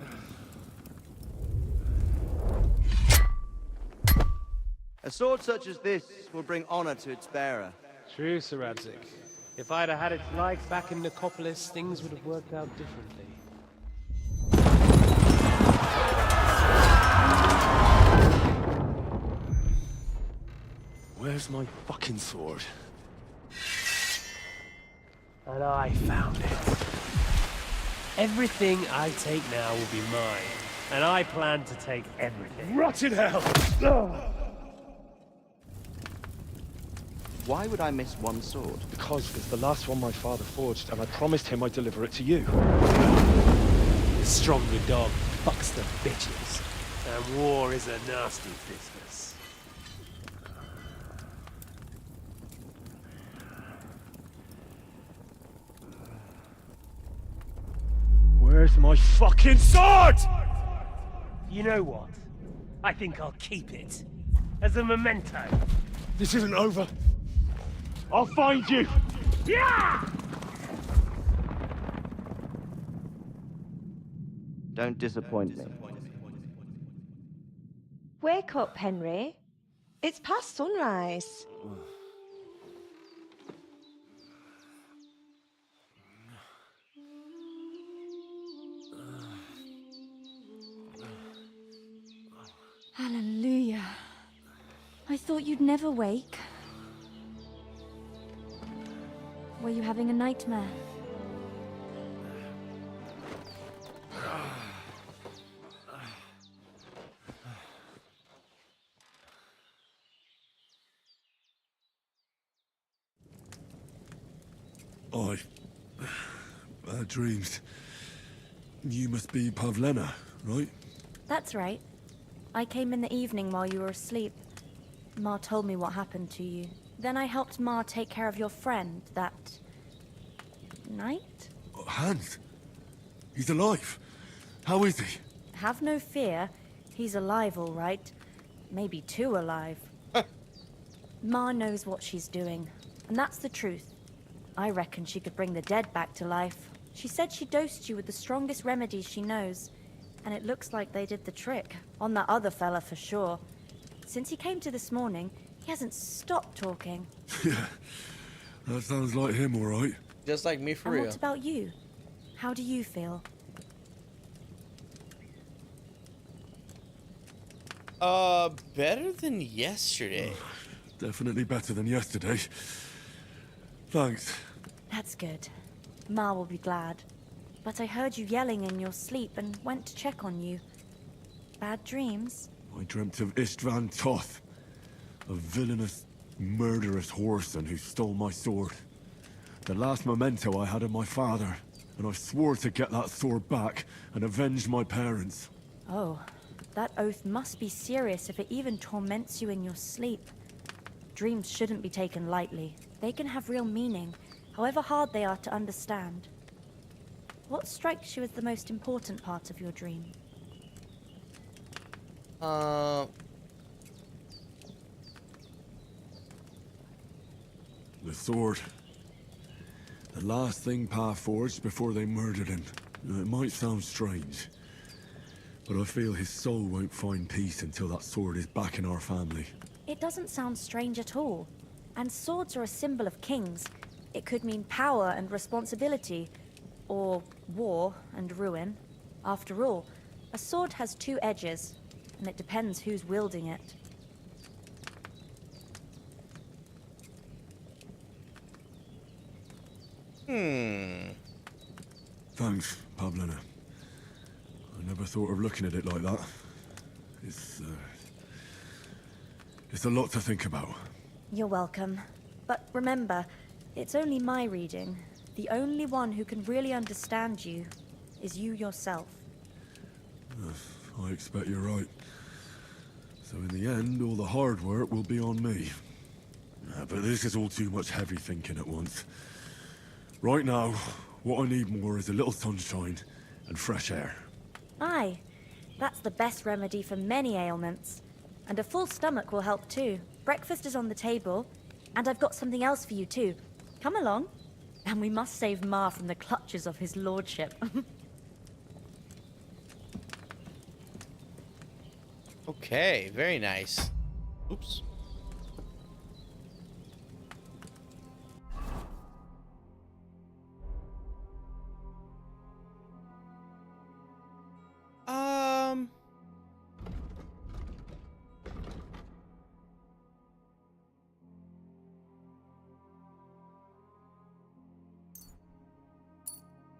A sword such as this will bring honor to its bearer.
True, Sir Radzik. If I'd have had its like back in Nicopolis, things would have worked out differently.
Where's my fucking sword?
And I found it. Everything I take now will be mine, and I plan to take everything.
Rot in hell!
Why would I miss one sword?
Because it's the last one my father forged, and I promised him I'd deliver it to you.
The stronger dog fucks the bitches, and war is a nasty business.
Where's my fucking sword?
You know what? I think I'll keep it. As a memento.
This isn't over. I'll find you!
Yeah!
Don't disappoint me.
Wake up, Henry. It's past sunrise.
Hallelujah. I thought you'd never wake. Were you having a nightmare?
I... Bad dreams. You must be Pavlena, right?
That's right. I came in the evening while you were asleep. Ma told me what happened to you. Then I helped Ma take care of your friend that... night?
Hans? He's alive. How is he?
Have no fear. He's alive, all right. Maybe too alive. Ma knows what she's doing, and that's the truth. I reckon she could bring the dead back to life. She said she dosed you with the strongest remedies she knows, and it looks like they did the trick. On that other fella for sure. Since he came to this morning, he hasn't stopped talking.
Yeah, that sounds like him, all right.
Just like me, for
And
real.
what about you? How do you feel?
Better than yesterday.
Definitely better than yesterday. Thanks.
That's good. Ma will be glad. But I heard you yelling in your sleep and went to check on you. Bad dreams?
I dreamt of Istvan Toth, a villainous, murderous whoreson who stole my sword. The last memento I had of my father, and I swore to get that sword back and avenge my parents.
Oh, that oath must be serious if it even torments you in your sleep. Dreams shouldn't be taken lightly. They can have real meaning, however hard they are to understand. What strikes you as the most important part of your dream?
The sword. The last thing Pa forged before they murdered him. It might sound strange, but I feel his soul won't find peace until that sword is back in our family.
It doesn't sound strange at all. And swords are a symbol of kings. It could mean power and responsibility, or war and ruin. After all, a sword has two edges, and it depends who's wielding it.
Thanks, Pavlena. I never thought of looking at it like that. It's a lot to think about.
You're welcome. But remember, it's only my reading. The only one who can really understand you is you yourself.
I expect you're right. So in the end, all the hard work will be on me. But this is all too much heavy thinking at once. Right now, what I need more is a little sunshine and fresh air.
Aye, that's the best remedy for many ailments. And a full stomach will help too. Breakfast is on the table, and I've got something else for you too. Come along. And we must save Ma from the clutches of his lordship.
Okay, very nice. Oops.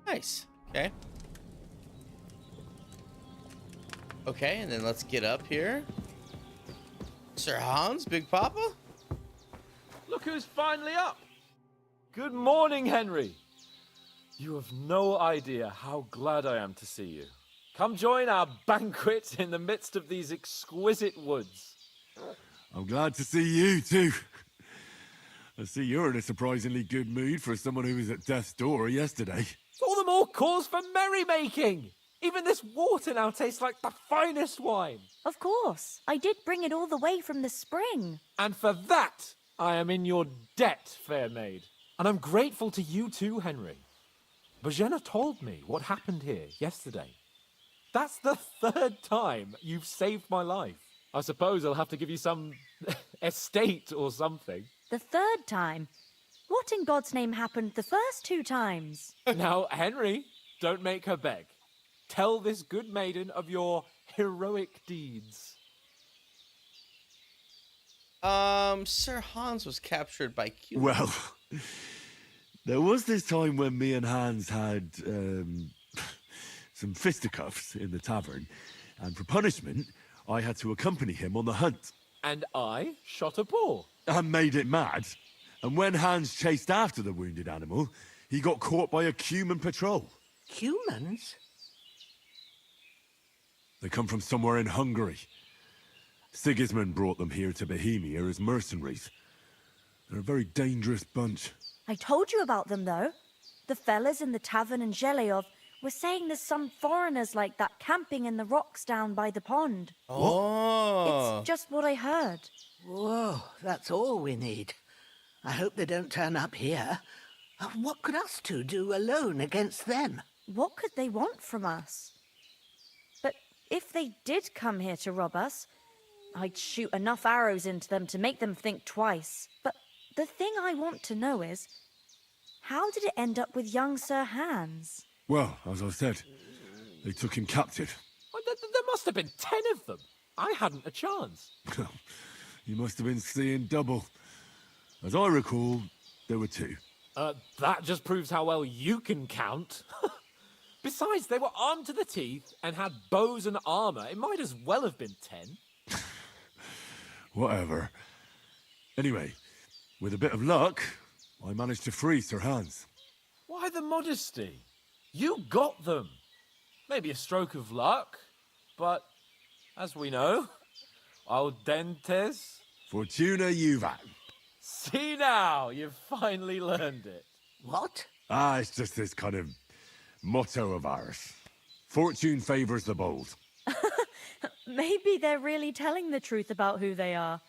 Nice. Okay. Okay, and then let's get up here. Sir Hans, Big Papa?
Look who's finally up! Good morning, Henry. You have no idea how glad I am to see you. Come join our banquet in the midst of these exquisite woods.
I'm glad to see you too. I see you're in a surprisingly good mood for someone who was at death's door yesterday.
All the more cause for merrymaking! Even this water now tastes like the finest wine.
Of course. I did bring it all the way from the spring.
And for that, I am in your debt, fair maid. And I'm grateful to you too, Henry. Bojena told me what happened here yesterday. That's the third time you've saved my life. I suppose I'll have to give you some estate or something.
The third time? What in God's name happened the first two times?
Now, Henry, don't make her beg. Tell this good maiden of your heroic deeds.
Sir Hans was captured by Q.
Well, there was this time when me and Hans had some fisticuffs in the tavern, and for punishment, I had to accompany him on the hunt.
And I shot a boar.
And made it mad. And when Hans chased after the wounded animal, He got caught by a Cuman patrol.
Humans?
They come from somewhere in Hungary. Sigismund brought them here to Bohemia as mercenaries. They're a very dangerous bunch.
I told you about them, though. The fellas in the tavern in Zheleov were saying there's some foreigners like that camping in the rocks down by the pond.
Oh.
It's just what I heard.
Whoa, that's all we need. I hope they don't turn up here. What could us two do alone against them?
What could they want from us? But if they did come here to rob us, I'd shoot enough arrows into them to make them think twice. But the thing I want to know is, how did it end up with young Sir Hans?
Well, as I said, they took him captive.
Well, there must have been 10 of them. I hadn't a chance.
You must have been seeing double. As I recall, there were 2.
That just proves how well you can count. Besides, they were armed to the teeth and had bows and armor. It might as well have been 10.
Whatever. Anyway, with a bit of luck, I managed to free Sir Hans.
Why the modesty? You got them. Maybe a stroke of luck, but as we know, al dentes.
Fortuna juvat.
See now, you've finally learned it.
What?
It's just this kind of motto of ours. Fortune favors the bold.
Maybe they're really telling the truth about who they are.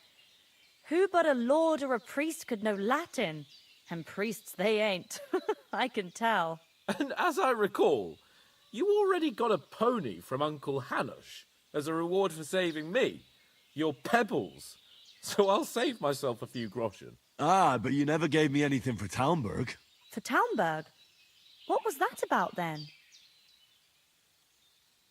Who but a lord or a priest could know Latin? And priests they ain't. I can tell.
And as I recall, you already got a pony from Uncle Hanush as a reward for saving me. Your pebbles. So I'll save myself a few groschen.
But you never gave me anything for Talmberg.
For Talmberg? What was that about then?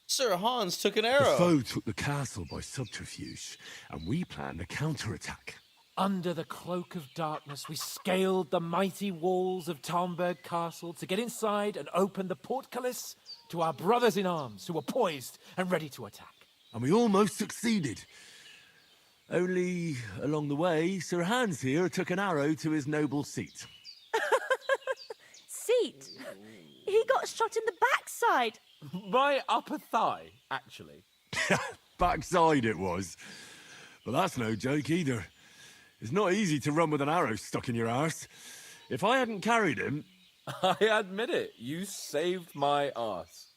Sir Hans took an
The
arrow.
foe took the castle by subterfuge, and we planned a counterattack.
Under the cloak of darkness, we scaled the mighty walls of Talmberg Castle to get inside and open the portcullis to our brothers in arms who were poised and ready to attack.
And we almost succeeded. Only, along the way, Sir Hans here took an arrow to his noble seat.
Seat? He got shot in the backside.
My upper thigh, actually.
Backside it was. But that's no joke either. It's not easy to run with an arrow stuck in your arse. If I hadn't carried him...
I admit it, you saved my arse.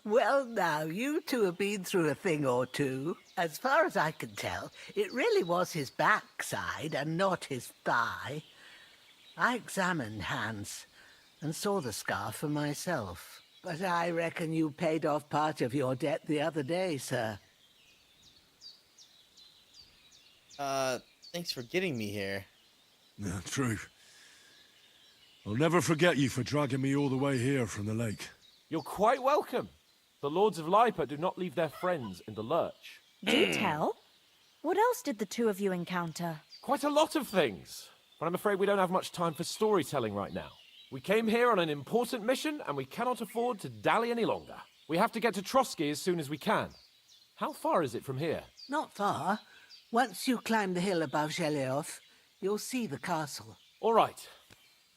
Well, now, you two have been through a thing or two. As far as I can tell, it really was his backside and not his thigh. I examined Hans and saw the scar for myself. But I reckon you paid off part of your debt the other day, sir.
Thanks for getting me here.
Yeah, true. I'll never forget you for dragging me all the way here from the lake.
You're quite welcome. The Lords of Lipa do not leave their friends in the lurch.
Do tell. What else did the two of you encounter?
Quite a lot of things. But I'm afraid we don't have much time for storytelling right now. We came here on an important mission, and we cannot afford to dally any longer. We have to get to Trotsky as soon as we can. How far is it from here?
Not far. Once you climb the hill above Zheleov, you'll see the castle.
All right.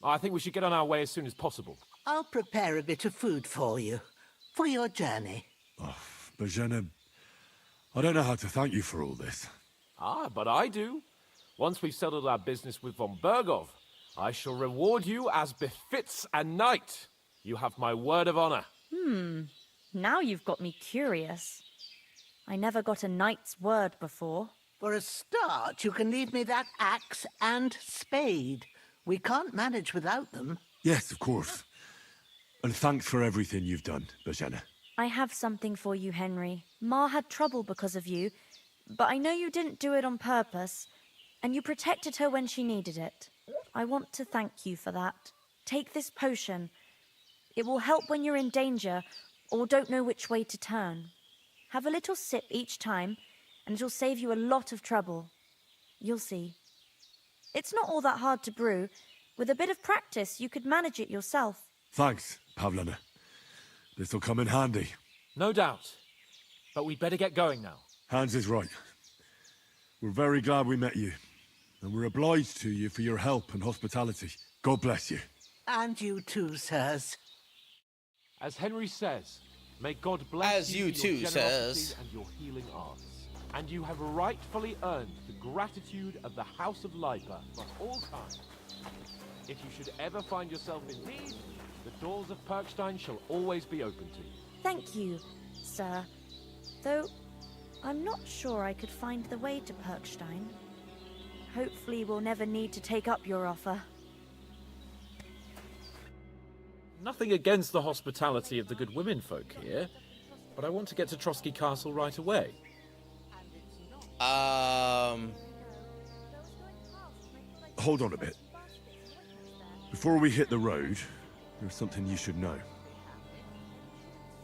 I think we should get on our way as soon as possible.
I'll prepare a bit of food for you, for your journey.
Bozhena, I don't know how to thank you for all this.
But I do. Once we've settled our business with von Bergov, I shall reward you as befits a knight. You have my word of honor.
Now you've got me curious. I never got a knight's word before.
For a start, you can leave me that axe and spade. We can't manage without them.
Yes, of course. And thanks for everything you've done, Bozhena.
I have something for you, Henry. Ma had trouble because of you, but I know you didn't do it on purpose, and you protected her when she needed it. I want to thank you for that. Take this potion. It will help when you're in danger or don't know which way to turn. Have a little sip each time, and it'll save you a lot of trouble. You'll see. It's not all that hard to brew. With a bit of practice, you could manage it yourself.
Thanks, Pavlana. This'll come in handy.
No doubt. But we'd better get going now.
Hans is right. We're very glad we met you. And we're obliged to you for your help and hospitality. God bless you.
And you too, sirs.
As Henry says, may God bless
As you
for
too
your generosity
says.
and your healing arts. And you have rightfully earned the gratitude of the House of Lipa for all time. If you should ever find yourself in need, the doors of Perkstein shall always be open to you.
Thank you, sir. Though, I'm not sure I could find the way to Perkstein. Hopefully we'll never need to take up your offer.
Nothing against the hospitality of the good women folk here, but I want to get to Trotsky Castle right away.
Hold on a bit. Before we hit the road, there's something you should know.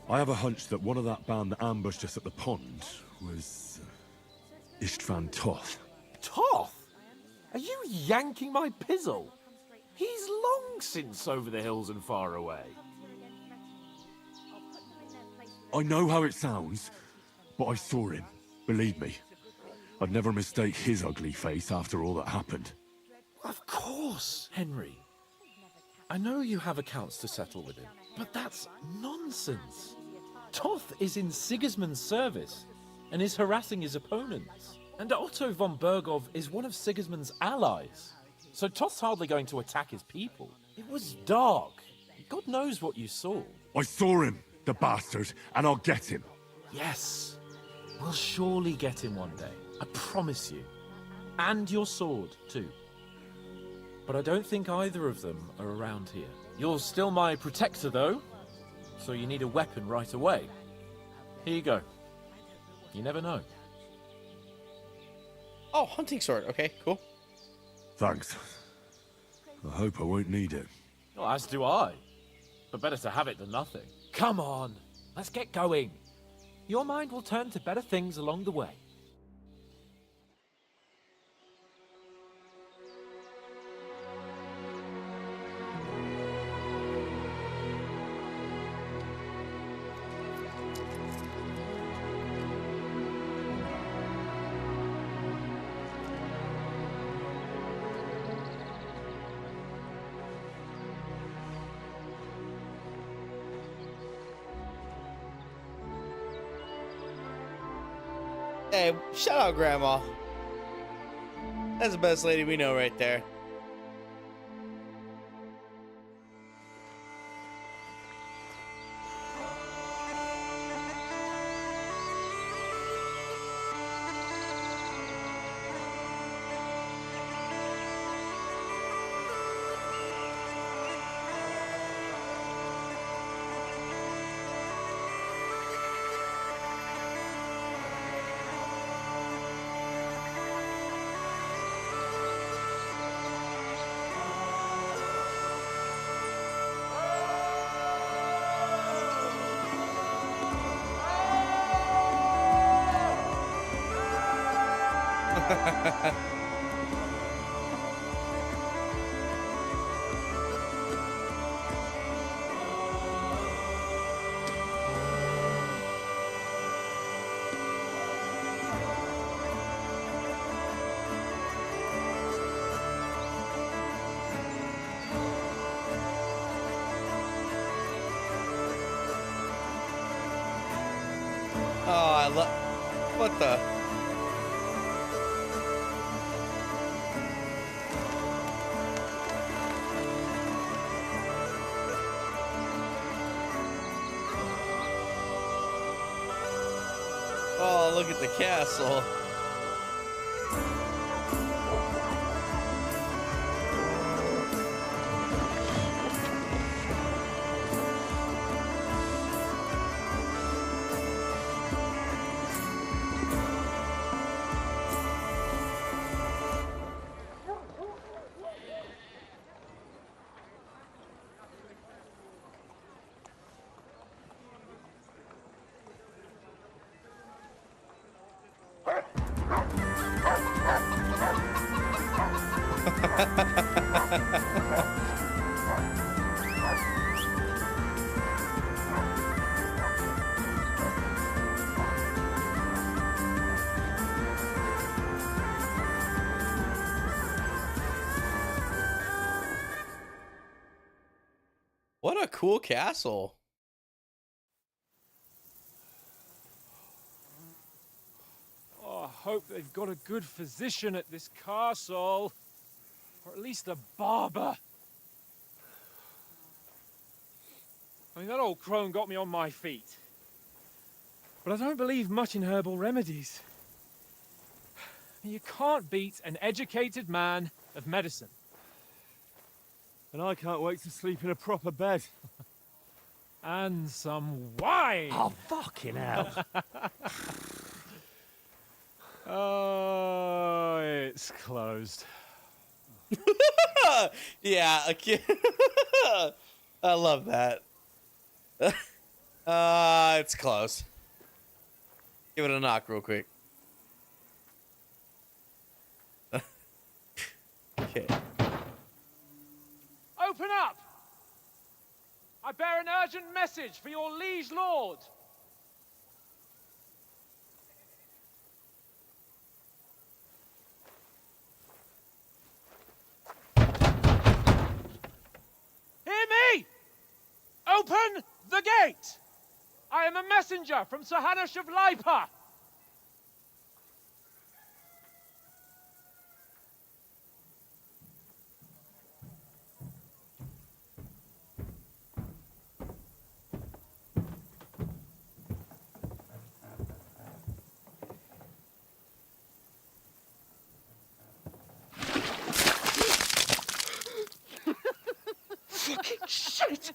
I have a hunch that one of that band that ambushed us at the pond was Istvan Toth.
Toth? Are you yanking my pizzle? He's long since over the hills and far away.
I know how it sounds, but I saw him. Believe me. I'd never mistake his ugly face after all that happened.
Of course, Henry. I know you have accounts to settle with him, but that's nonsense. Toth is in Sigismund's service and is harassing his opponents. And Otto von Bergov is one of Sigismund's allies. So Toth's hardly going to attack his people. It was dark. God knows what you saw.
I saw him, the bastard, and I'll get him.
Yes. We'll surely get him one day. I promise you. And your sword, too. But I don't think either of them are around here. You're still my protector, though, so you need a weapon right away. Here you go. You never know.
Oh, hunting sword. Okay, cool.
Thanks. I hope I won't need it.
Well, as do I. But better to have it than nothing. Come on, let's get going. Your mind will turn to better things along the way.
Hey, shout out Grandma. That's the best lady we know right there. Oh, I love. What the? Oh, look at the castle. What a cool castle.
Oh, I hope they've got a good physician at this castle. Or at least a barber. I mean, that old crone got me on my feet. But I don't believe much in herbal remedies. You can't beat an educated man of medicine.
And I can't wait to sleep in a proper bed.
And some wine!
Oh, fucking hell.
Oh, it's closed.
Yeah, a kid. I love that. It's close. Give it a knock real quick. Okay.
Open up! I bear an urgent message for your liege lord. Hear me! Open the gate! I am a messenger from Sir Hanush of Lipa.
Fucking shit!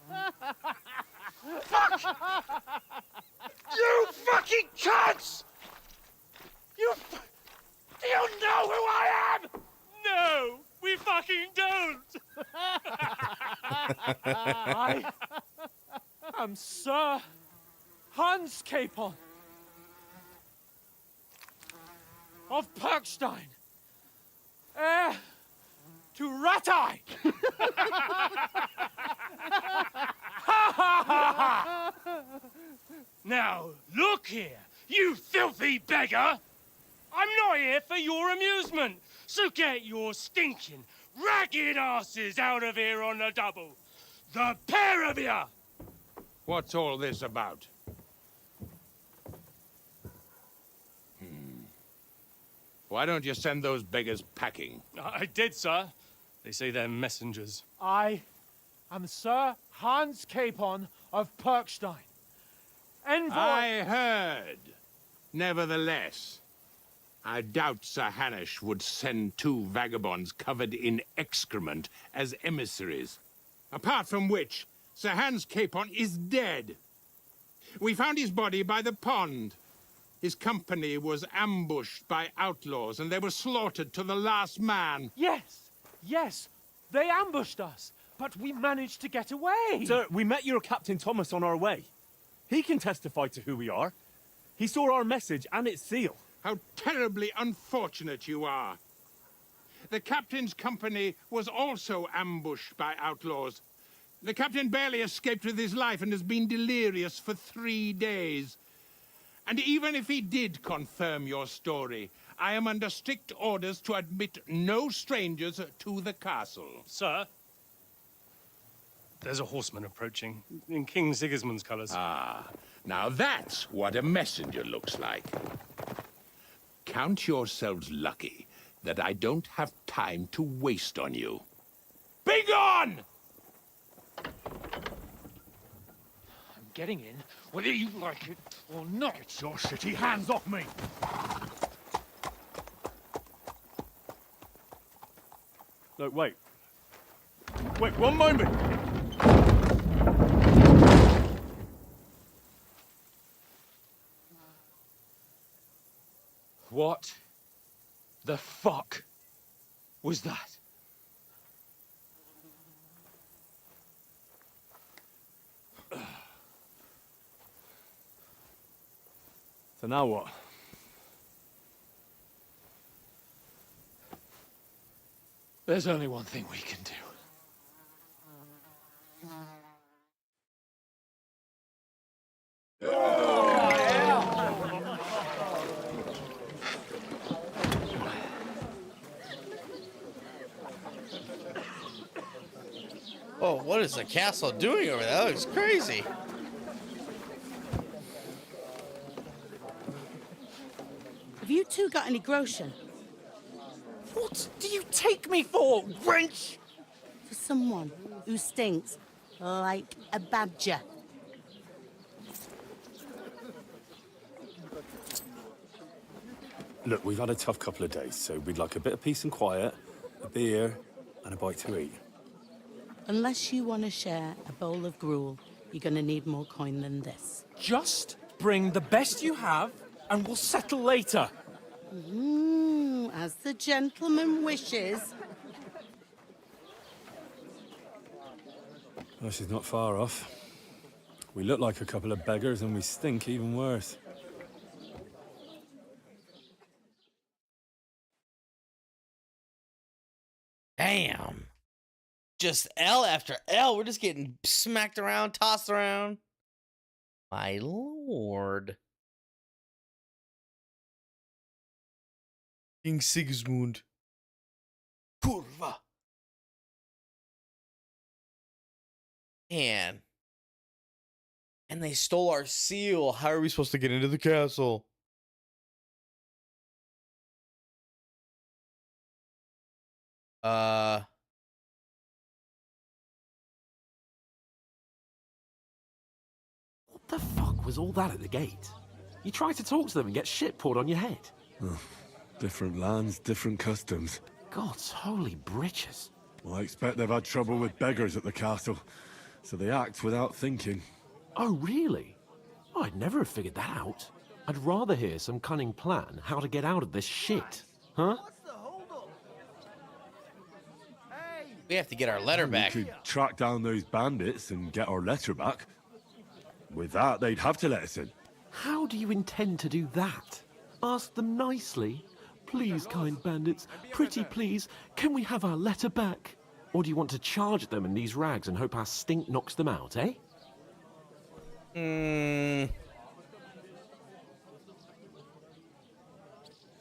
Fuck! You fucking cunts! Do you know who I am?
No, we fucking don't! I am Sir Hans Capon of Perkstein, heir to Ratai!
Now, look here, you filthy beggar! I'm not here for your amusement, so get your stinking, ragged asses out of here on the double. The pair of you!
What's all this about? Why don't you send those beggars packing?
I did, sir. They say they're messengers.
I am Sir Hans Capon of Perkstein, envoy...
I heard. Nevertheless, I doubt Sir Hanush would send two vagabonds covered in excrement as emissaries. Apart from which, Sir Hans Capon is dead. We found his body by the pond. His company was ambushed by outlaws, and they were slaughtered to the last man.
Yes, they ambushed us, but we managed to get away.
Sir, we met your Captain Thomas on our way. He can testify to who we are. He saw our message and its seal.
How terribly unfortunate you are. The captain's company was also ambushed by outlaws. The captain barely escaped with his life and has been delirious for 3 days. And even if he did confirm your story, I am under strict orders to admit no strangers to the castle.
Sir, there's a horseman approaching in King Sigismund's colours.
Ah, now that's what a messenger looks like. Count yourselves lucky that I don't have time to waste on you. Be gone!
I'm getting in, whether you like it or not.
Get your shitty hands off me! No, wait. Wait, one moment!
What the fuck was that?
So now what?
There's only one thing we can do.
Oh, what is the castle doing over there? That looks crazy.
Have you two got any groschen?
What do you take me for, wench?
For someone who stinks like a badger.
Look, we've had a tough couple of days, so we'd like a bit of peace and quiet, a beer, and a bite to eat.
Unless you want to share a bowl of gruel, you're going to need more coin than this.
Just bring the best you have, and we'll settle later.
As the gentleman wishes.
Well, she's not far off. We look like a couple of beggars, and we stink even worse.
Damn. Just L after L. We're just getting smacked around, tossed around. My lord. King Sigismund. Kurva. Man. And they stole our seal. How are we supposed to get into the castle?
What the fuck was all that at the gate? You tried to talk to them and get shit poured on your head.
Oh, different lands, different customs.
God's holy britches.
Well, I expect they've had trouble with beggars at the castle, so they act without thinking.
Oh, really? Oh, I'd never have figured that out. I'd rather hear some cunning plan how to get out of this shit. Huh?
We have to get our letter back.
We could track down those bandits and get our letter back. With that, they'd have to let us in.
How do you intend to do that? Ask them nicely. Please, kind bandits, pretty please, can we have our letter back? Or do you want to charge at them in these rags and hope our stink knocks them out, eh?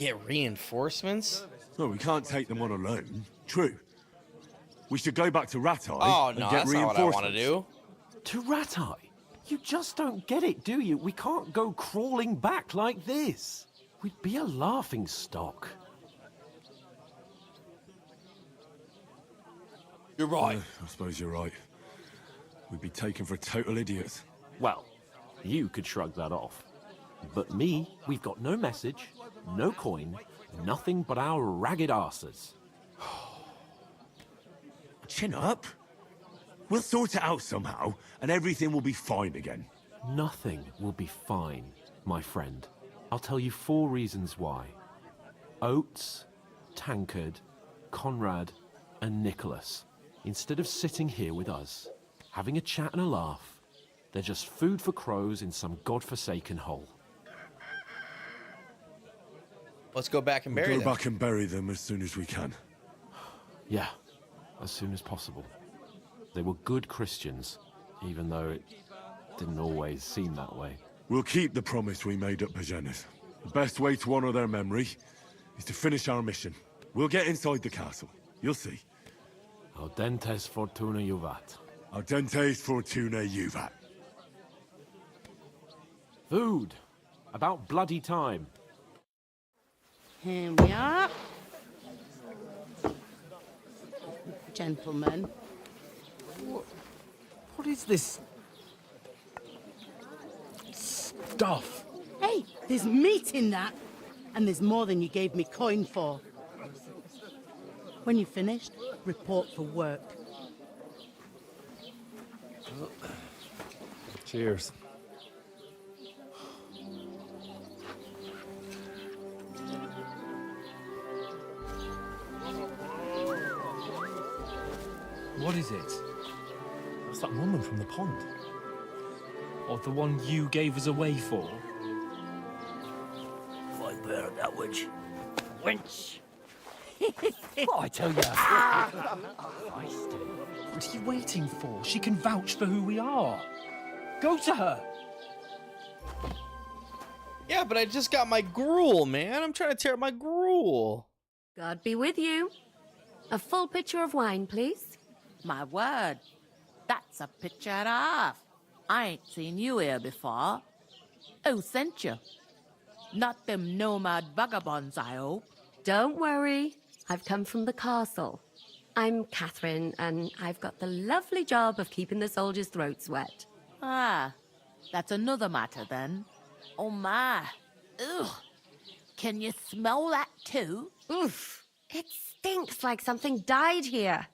Get reinforcements?
No, we can't take them on alone. True. We should go back to Ratai
Oh,
and
no,
get
that's not what I
reinforcements.
want to do.
To Ratai? You just don't get it, do you? We can't go crawling back like this. We'd be a laughing stock.
You're right.
I suppose you're right. We'd be taken for total idiots.
Well, you could shrug that off. But me, we've got no message, no coin, nothing but our ragged arses.
Chin up. We'll sort it out somehow, and everything will be fine again.
Nothing will be fine, my friend. I'll tell you 4 reasons why. Oates, Tankard, Conrad, and Nicholas, instead of sitting here with us, having a chat and a laugh, they're just food for crows in some godforsaken hole.
Let's go back and bury them.
Go back and bury them as soon as we can.
Yeah, as soon as possible. They were good Christians, even though it didn't always seem that way.
We'll keep the promise we made at Pagenis. The best way to honor their memory is to finish our mission. We'll get inside the castle. You'll see.
Audentes fortuna juvat.
Audentes fortuna juvat.
Food. About bloody time.
Here we are. Gentlemen.
What is this stuff?
Hey, there's meat in that. And there's more than you gave me coin for. When you're finished, report for work.
Cheers.
What is it?
That's that woman from the pond.
Or the one you gave us away for?
I bear that witch. Wench!
I tell you. What are you waiting for? She can vouch for who we are. Go to her.
Yeah, but I just got my gruel, man. I'm trying to tear up my gruel.
God be with you. A full pitcher of wine, please.
My word.
That's a picture and a half. I ain't seen you here before. Who sent you? Not them nomad vagabonds, I hope.
Don't worry. I've come from the castle. I'm Catherine, and I've got the lovely job of keeping the soldiers' throats wet.
Ah, that's another matter then. Oh my. Ugh. Can you smell that too?
Oof. It stinks like something died here.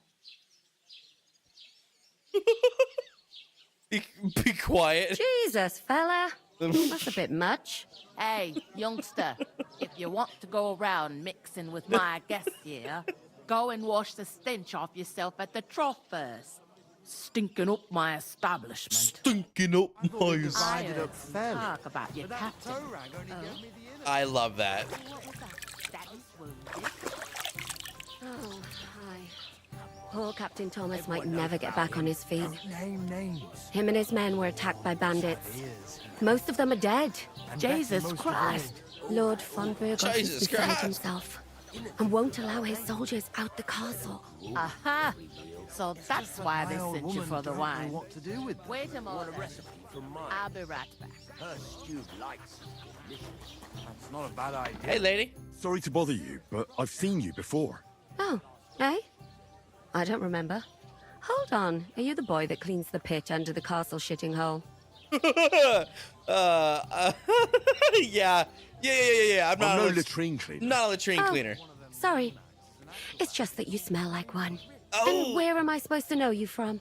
Be quiet.
Jesus, fella. That's a bit much.
Hey, youngster, if you want to go around mixing with my guests here, go and wash the stench off yourself at the trough first. Stinking up my establishment.
Stinking up my
I heard some talk about your captain.
I love that.
Oh, hi. Poor Captain Thomas might never get back on his feet.
Name names.
Him and his men were attacked by bandits. Most of them are dead.
Jesus Christ.
Lord von Burgos is
Jesus
beside
Christ.
himself and won't allow his soldiers out the castle.
Aha! So that's why they sent you for the wine.
What to do with
Wait a moment. I'll be right back.
her stewed lights? That's not a bad idea.
Hey, lady.
Sorry to bother you, but I've seen you before.
Oh, eh? I don't remember. Hold on. Are you the boy that cleans the pit under the castle shitting hole?
Yeah. I'm not
I'm no
a
latrine cleaner.
Not a latrine
Oh,
cleaner.
Sorry. It's just that you smell like one.
Oh.
And where am I supposed to know you from?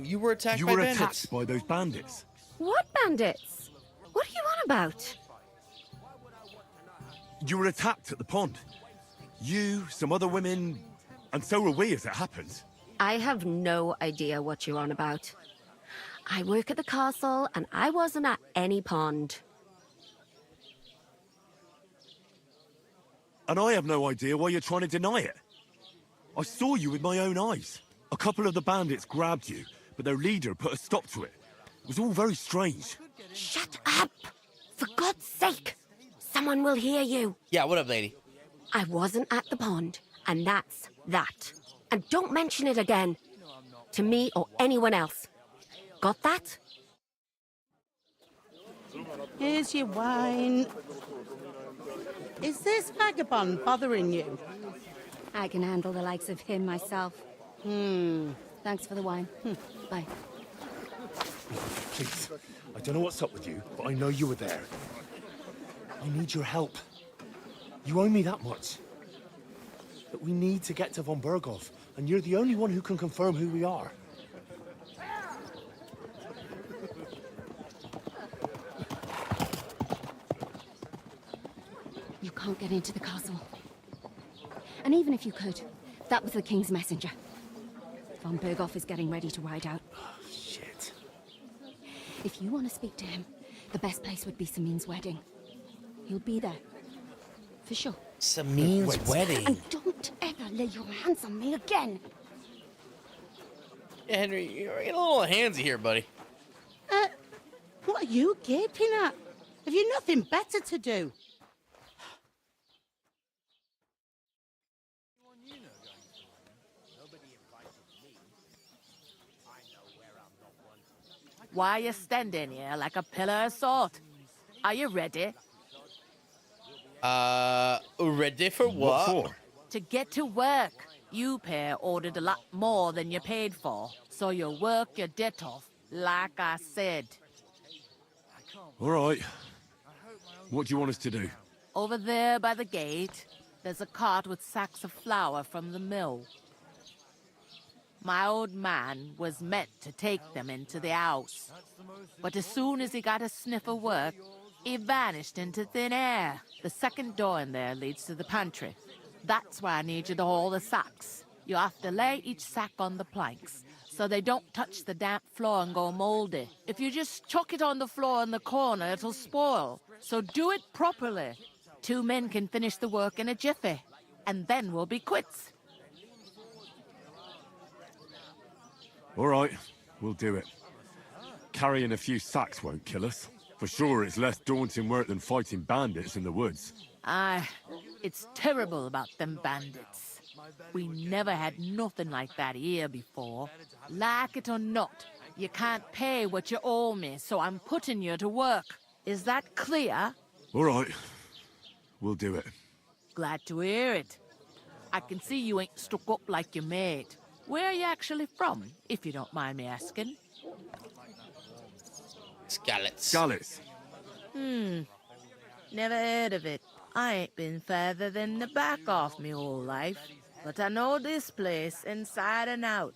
You were attacked
You
by
were
bandits.
attacked by those bandits.
What bandits? What are you on about?
You were attacked at the pond. You, some other women, and so were we as it happens.
I have no idea what you're on about. I work at the castle, and I wasn't at any pond.
And I have no idea why you're trying to deny it. I saw you with my own eyes. A couple of the bandits grabbed you, but their leader put a stop to it. It was all very strange.
Shut up! For God's sake! Someone will hear you.
Yeah, what up, lady?
I wasn't at the pond, and that's that. And don't mention it again. To me or anyone else. Got that?
Here's your wine. Is this vagabond bothering you?
I can handle the likes of him myself. Thanks for the wine. Bye.
Please, I don't know what's up with you, but I know you were there. I need your help. You owe me that much. But we need to get to von Berghoff, and you're the only one who can confirm who we are.
You can't get into the castle. And even if you could, that was the King's messenger. Von Berghoff is getting ready to ride out.
Shit.
If you want to speak to him, the best place would be Samin's wedding. He'll be there. For sure.
Samin's wedding.
And don't ever lay your hands on me again.
Yeah, Henry, you're getting a little handsy here, buddy.
What are you gaping at? Have you nothing better to do?
Why are you standing here like a pillar of salt? Are you ready?
Ready for what?
for?
To get to work. You pair ordered a lot more than you paid for, so you'll work your debt off, like I said.
All right. What do you want us to do?
Over there by the gate, there's a cart with sacks of flour from the mill. My old man was meant to take them into the house, but as soon as he got a sniff of work, he vanished into thin air. The second door in there leads to the pantry. That's why I need you to haul the sacks. You have to lay each sack on the planks, so they don't touch the damp floor and go moldy. If you just chuck it on the floor in the corner, it'll spoil. So do it properly. 2 men can finish the work in a jiffy, and then we'll be quits.
All right, we'll do it. Carrying a few sacks won't kill us. For sure, it's less daunting work than fighting bandits in the woods.
Aye, it's terrible about them bandits. We never had nothing like that here before. Like it or not, you can't pay what you owe me, so I'm putting you to work. Is that clear?
All right. We'll do it.
Glad to hear it. I can see you ain't stuck up like your mate. Where are you actually from, if you don't mind me asking?
Skallets.
Skallets.
Never heard of it. I ain't been further than the back off me whole life, but I know this place inside and out.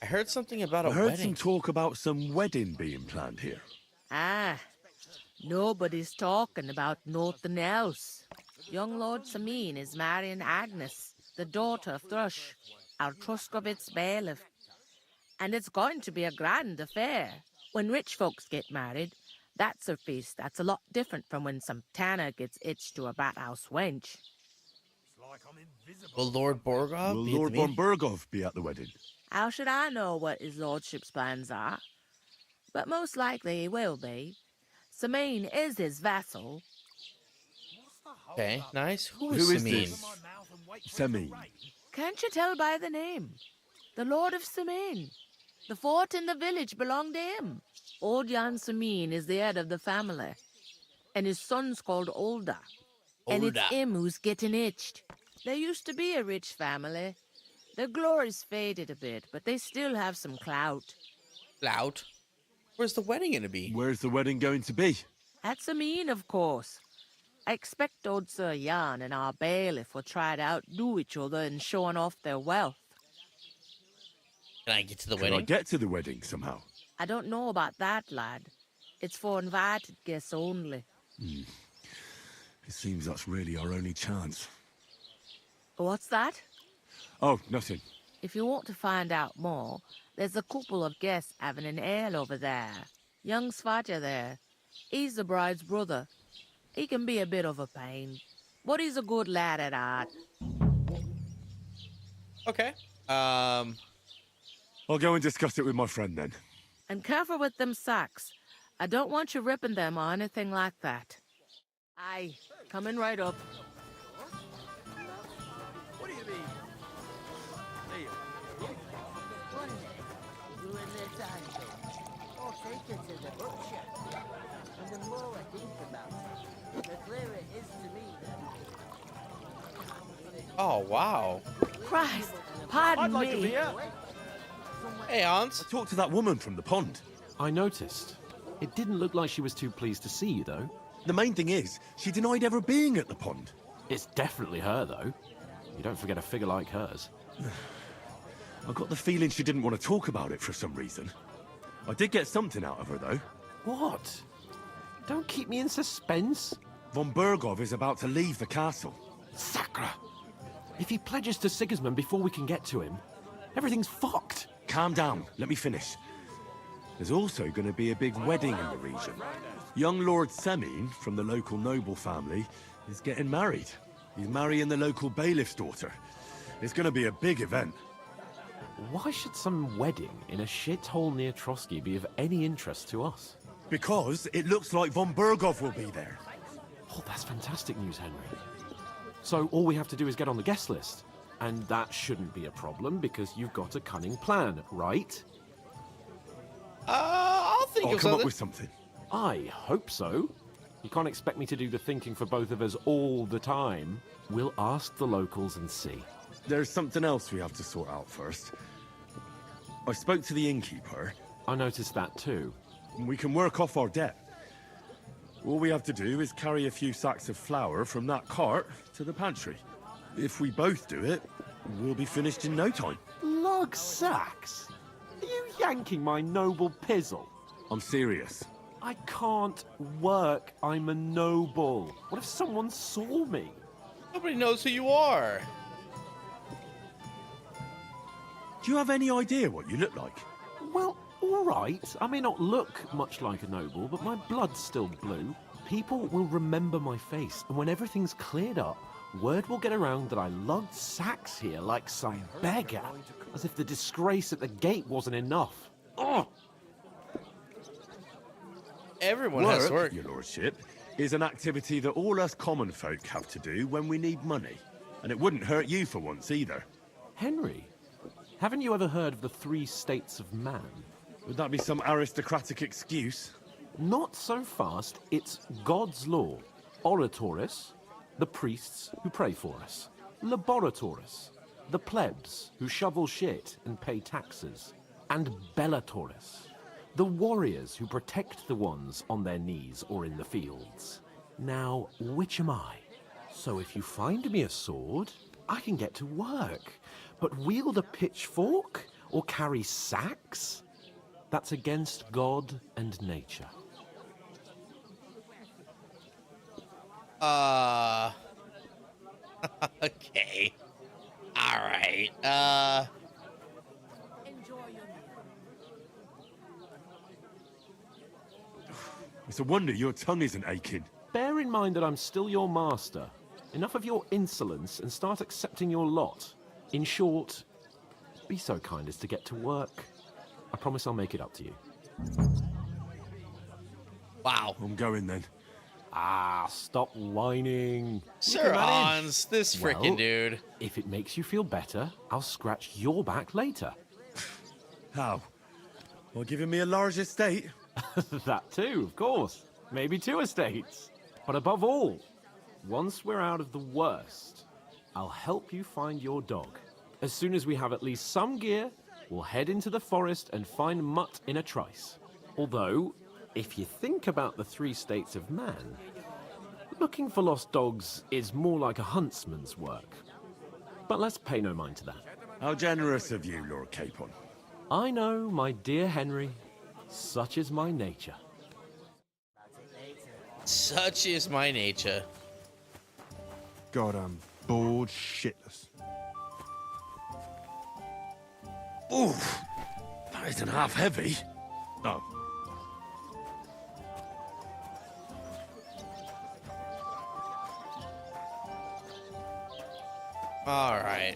I heard something about a
I heard
wedding.
some talk about some wedding being planned here.
Ah, nobody's talking about nothing else. Young Lord Sameen is marrying Agnes, the daughter of Thrush, our Truscovitz bailiff. And it's going to be a grand affair. When rich folks get married, that's a feast that's a lot different from when some tanner gets hitched to a bat-house wench.
Will Lord Borgov
Will
be at
Lord
the
von
meeting?
Bergov be at the wedding?
How should I know what his lordship's plans are? But most likely he will be. Sameen is his vassal.
Okay, nice. Who
Who is
Sameen?
this? Sameen.
Can't you tell by the name? The Lord of Sameen. The fort and the village belong to him. Old Jan Sameen is the head of the family. And his son's called Olda. And it's
Olda.
him who's getting itched. There used to be a rich family. Their glory's faded a bit, but they still have some clout.
Clout? Where's the wedding gonna be?
Where's the wedding going to be?
At Sameen, of course. I expect old Sir Jan and our bailiff will try to outdo each other in showing off their wealth.
Can I get to the
Can
wedding?
I get to the wedding somehow?
I don't know about that, lad. It's for invited guests only.
It seems that's really our only chance.
What's that?
Oh, nothing.
If you want to find out more, there's a couple of guests having an ale over there. Young Svatja there. He's the bride's brother. He can be a bit of a pain, but he's a good lad at heart.
Okay.
I'll go and discuss it with my friend then.
And careful with them sacks. I don't want you ripping them or anything like that. Aye, coming right up.
What do you mean?
Ruin their time, or take it to the butcher. And the more I think about it, the clearer it is to me that...
Oh, wow.
Christ, pardon
I'd like a
me.
beer.
Hey, Hans.
I talked to that woman from the pond.
I noticed. It didn't look like she was too pleased to see you, though.
The main thing is, she denied ever being at the pond.
It's definitely her, though. You don't forget a figure like hers.
I got the feeling she didn't want to talk about it for some reason. I did get something out of her, though.
What? Don't keep me in suspense.
Von Bergov is about to leave the castle.
Sacra! If he pledges to Sigismund before we can get to him, everything's fucked.
Calm down, let me finish. There's also going to be a big wedding in the region. Young Lord Semine, from the local noble family, is getting married. He's marrying the local bailiff's daughter. It's going to be a big event.
Why should some wedding in a shithole near Trotsky be of any interest to us?
Because it looks like von Bergov will be there.
Oh, that's fantastic news, Henry. So all we have to do is get on the guest list. And that shouldn't be a problem because you've got a cunning plan, right?
I'll think
I'll
of
come
something.
up with something.
I hope so. You can't expect me to do the thinking for both of us all the time. We'll ask the locals and see.
There's something else we have to sort out first. I spoke to the innkeeper.
I noticed that too.
We can work off our debt. All we have to do is carry a few sacks of flour from that cart to the pantry. If we both do it, we'll be finished in no time.
Lug sacks? Are you yanking my noble pizzle?
I'm serious.
I can't work. I'm a noble. What if someone saw me?
Nobody knows who you are.
Do you have any idea what you look like?
Well, all right. I may not look much like a noble, but my blood's still blue. People will remember my face, and when everything's cleared up, word will get around that I lugged sacks here like some beggar, as if the disgrace at the gate wasn't enough. Ugh!
Everyone has to work.
Your lordship, is an activity that all us common folk have to do when we need money. And it wouldn't hurt you for once either.
Henry, haven't you ever heard of the 3 states of man?
Would that be some aristocratic excuse?
Not so fast. It's God's law. Oratoris, the priests who pray for us. Laboratoris, the plebs who shovel shit and pay taxes. And Bellatoris, the warriors who protect the ones on their knees or in the fields. Now, which am I? So if you find me a sword, I can get to work. But wield a pitchfork or carry sacks? That's against God and nature.
Okay. All right.
It's a wonder your tongue isn't aching.
Bear in mind that I'm still your master. Enough of your insolence and start accepting your lot. In short, be so kind as to get to work. I promise I'll make it up to you.
Wow.
I'm going then.
Ah, stop whining.
Sir Hans, this
Well,
frickin' dude.
If it makes you feel better, I'll scratch your back later.
How? Well, giving me a large estate?
That too, of course. Maybe 2 estates. But above all, once we're out of the worst, I'll help you find your dog. As soon as we have at least some gear, we'll head into the forest and find Mutt in a trice. Although, if you think about the 3 states of man, looking for lost dogs is more like a huntsman's work. But let's pay no mind to that.
How generous of you, Lord Capon.
I know, my dear Henry. Such is my nature.
Such is my nature.
God, I'm bored shitless.
Oof! That isn't half heavy. Oh.
All right.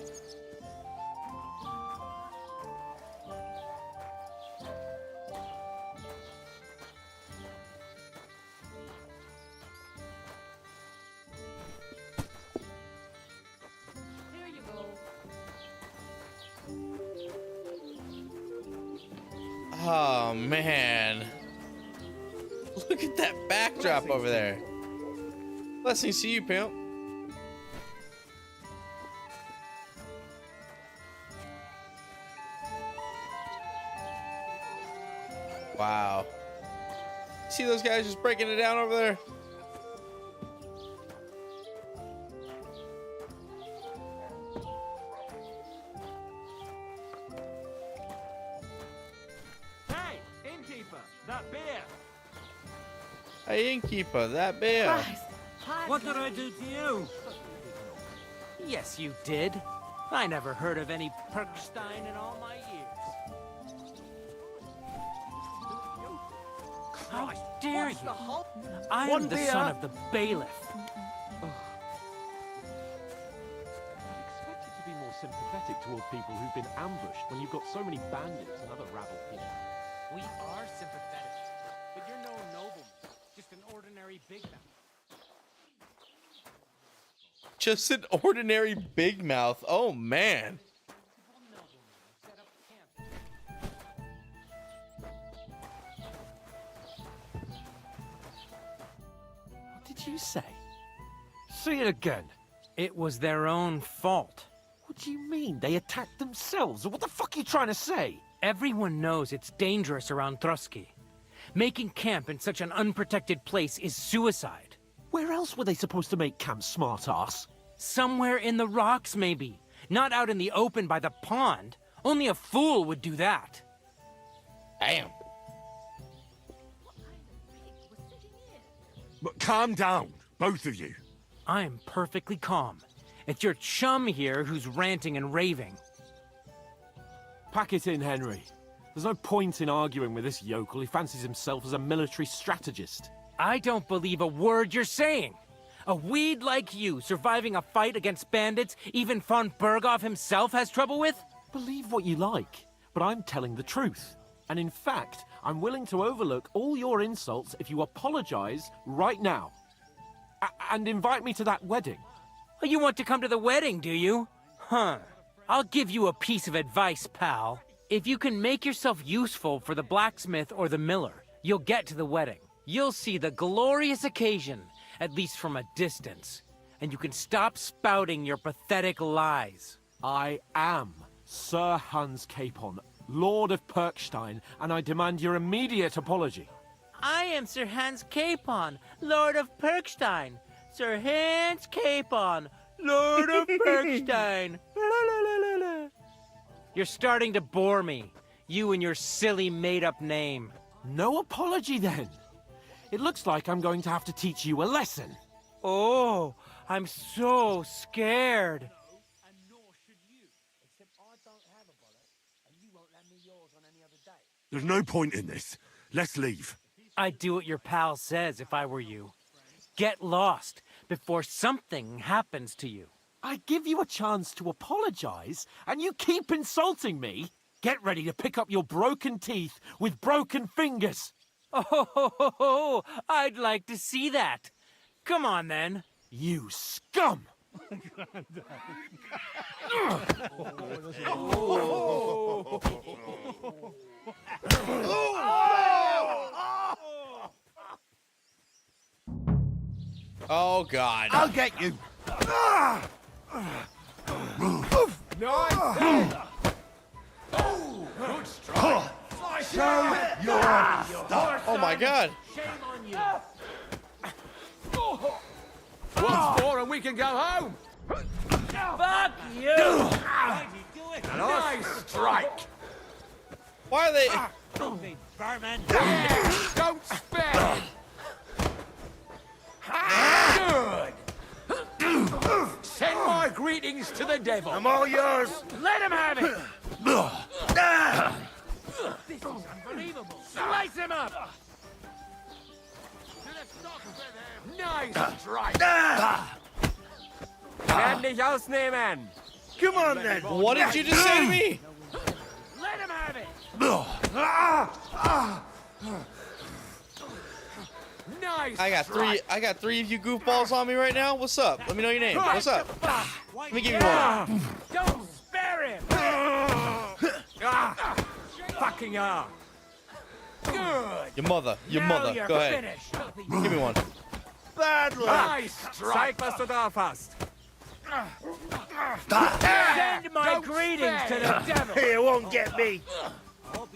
Oh man, look at that backdrop over there. Blessings to you, pimp. Wow. See those guys just breaking it down over there?
Hey, innkeeper, that beer.
Hey, innkeeper, that beer.
What did I do to you?
Yes, you did. I never heard of any Perkstein in all my years. How dare you? I am the son of the bailiff.
Expected to be more sympathetic toward people who've been ambushed when you've got so many bandits and other rabble here.
We are sympathetic, but you're no nobleman, just an ordinary big man.
Just an ordinary big mouth. Oh man.
What did you say?
Say it again. It was their own fault.
What do you mean? They attacked themselves? What the fuck are you trying to say?
Everyone knows it's dangerous around Trotsky. Making camp in such an unprotected place is suicide.
Where else were they supposed to make camp, smart-ass?
Somewhere in the rocks, maybe. Not out in the open by the pond. Only a fool would do that.
Damn.
But calm down, both of you.
I'm perfectly calm. It's your chum here who's ranting and raving.
Pack it in, Henry. There's no point in arguing with this yokel. He fancies himself as a military strategist.
I don't believe a word you're saying. A weed like you surviving a fight against bandits even von Berghoff himself has trouble with?
Believe what you like, but I'm telling the truth. And in fact, I'm willing to overlook all your insults if you apologize right now. And invite me to that wedding.
Well, you want to come to the wedding, do you? Huh. I'll give you a piece of advice, pal. If you can make yourself useful for the blacksmith or the miller, you'll get to the wedding. You'll see the glorious occasion, at least from a distance. And you can stop spouting your pathetic lies.
I am Sir Hans Capon, Lord of Perkstein, and I demand your immediate apology.
I am Sir Hans Capon, Lord of Perkstein. Sir Hans Capon, Lord of Perkstein. You're starting to bore me. You and your silly made-up name.
No apology, then. It looks like I'm going to have to teach you a lesson.
Oh, I'm so scared.
There's no point in this. Let's leave.
I'd do what your pal says if I were you. Get lost before something happens to you.
I give you a chance to apologize, and you keep insulting me? Get ready to pick up your broken teeth with broken fingers.
Oh, I'd like to see that. Come on, then.
You scum!
Oh, God.
I'll get you.
Nice.
Good strike. Show your stuff.
Oh, my God.
Shame on you.
Once more and we can go home.
Fuck you!
Nice strike.
Why are they...
Barman.
Don't spare. Good. Send my greetings to the devil.
I'm all yours.
Let him have it! This is unbelievable. Slice him up!
Nice strike. Kann dich ausnehmen.
Come on, then.
What did you just say to me?
Let him have it!
Nice.
I got three of you goofballs on me right now. What's up? Let me know your name. What's up? Let me give you one.
Don't spare him!
Fucking hell.
Good!
Your mother. Your
Now
mother.
you're
Go ahead.
finished.
Give me one.
Bad luck.
Nice strike. Zeig, was du da hast.
Send my greetings to the devil!
He won't get me. Fuck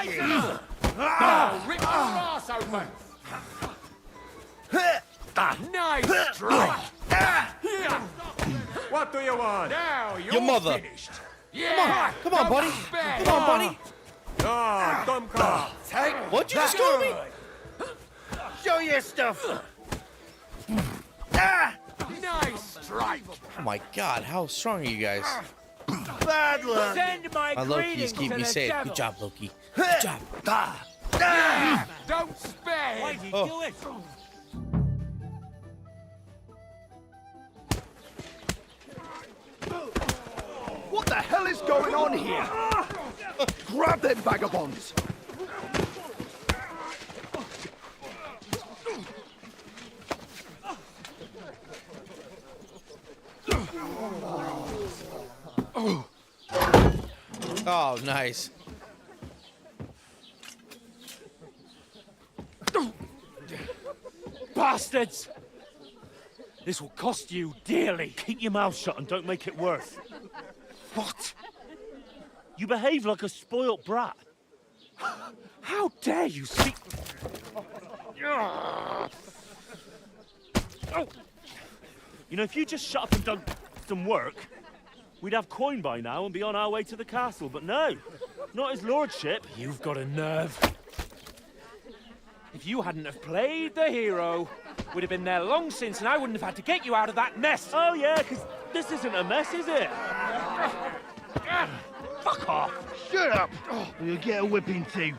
you.
Rip your ass open. Nice strike. What do you want? Now you're
Your mother.
finished. Yeah.
Come on, buddy. Come on, buddy.
Oh, dumb car.
What'd you just call me?
Show your stuff.
Nice strike.
Oh my God, how strong are you guys?
Bad luck.
Send my
My
greetings
Loki's keep
to
me
the
safe.
devil!
Good job, Loki. Good job.
Don't spare.
Why'd you
Oh.
do it?
What the hell is going on here? Grab them vagabonds!
Oh, nice.
Bastards! This will cost you dearly.
Keep your mouth shut and don't make it worse.
What?
You behave like a spoilt brat.
How dare you speak...
You know, if you just shut up and done some work, we'd have coin by now and be on our way to the castle. But no, not his lordship.
You've got a nerve. If you hadn't have played the hero, we'd have been there long since and I wouldn't have had to get you out of that mess.
Oh yeah, because this isn't a mess, is it?
Fuck off.
Shut up! Or you'll get a whipping too.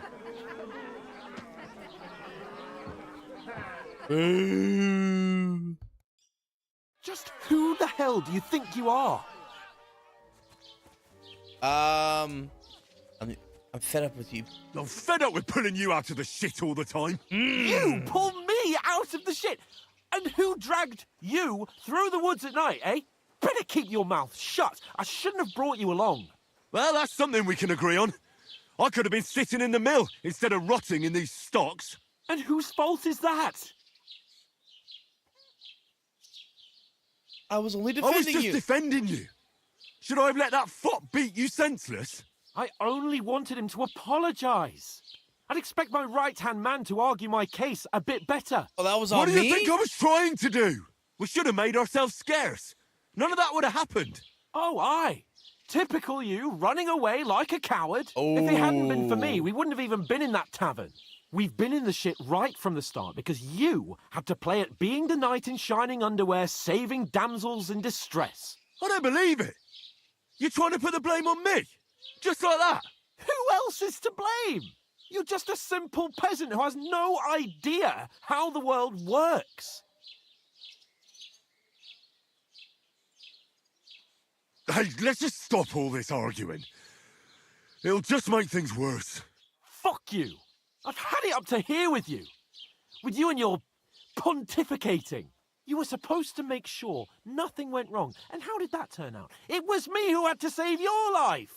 Just who the hell do you think you are?
I'm fed up with you.
I'm fed up with pulling you out of the shit all the time.
You pull me out of the shit. And who dragged you through the woods at night, eh? Better keep your mouth shut. I shouldn't have brought you along.
Well, that's something we can agree on. I could have been sitting in the mill instead of rotting in these stocks.
And whose fault is that?
I was only
I
defending
was just
you.
defending you. Should I have let that fop beat you senseless?
I only wanted him to apologise. I'd expect my right-hand man to argue my case a bit better.
Oh, that was
What
on
do
me?
you think I was trying to do? We should have made ourselves scarce. None of that would have happened.
Oh, aye. Typical you, running away like a coward. If it hadn't been for me, we wouldn't have even been in that tavern. We've been in the shit right from the start because you had to play at being the knight in shining underwear, saving damsels in distress.
I don't believe it. You're trying to put the blame on me? Just like that?
Who else is to blame? You're just a simple peasant who has no idea how the world works.
Hey, let's just stop all this arguing. It'll just make things worse.
Fuck you. I've had it up to here with you. With you and your pontificating. You were supposed to make sure nothing went wrong. And how did that turn out? It was me who had to save your life.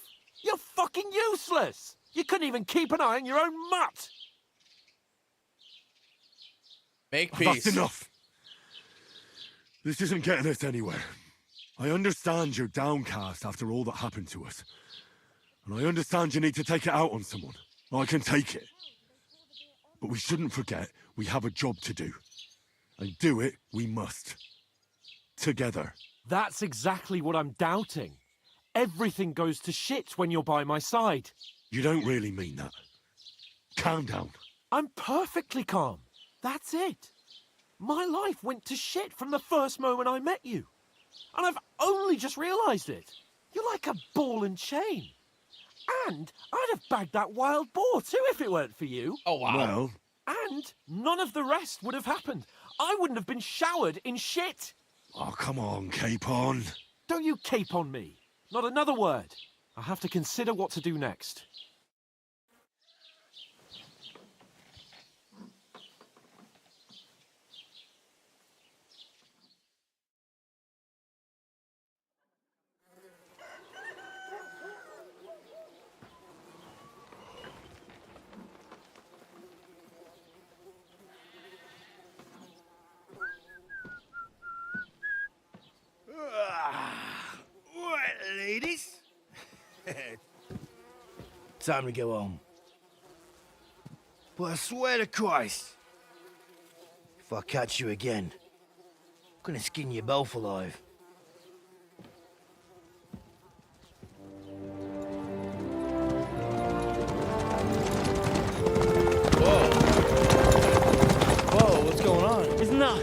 You're fucking useless. You couldn't even keep an eye on your own mutt.
Make peace.
That's enough. This isn't getting us anywhere. I understand you're downcast after all that happened to us. And I understand you need to take it out on someone. I can take it. But we shouldn't forget we have a job to do. And do it we must. Together.
That's exactly what I'm doubting. Everything goes to shit when you're by my side.
You don't really mean that. Calm down.
I'm perfectly calm. That's it. My life went to shit from the first moment I met you. And I've only just realised it. You're like a ball and chain. And I'd have bagged that wild boar too if it weren't for you.
Oh, wow.
Well,
And none of the rest would have happened. I wouldn't have been showered in shit.
oh, come on, Capon.
Don't you cape on me. Not another word. I have to consider what to do next.
Right, ladies. Time to go home. But I swear to Christ, if I catch you again, I'm gonna skin you both alive.
Whoa, what's going on?
Isn't that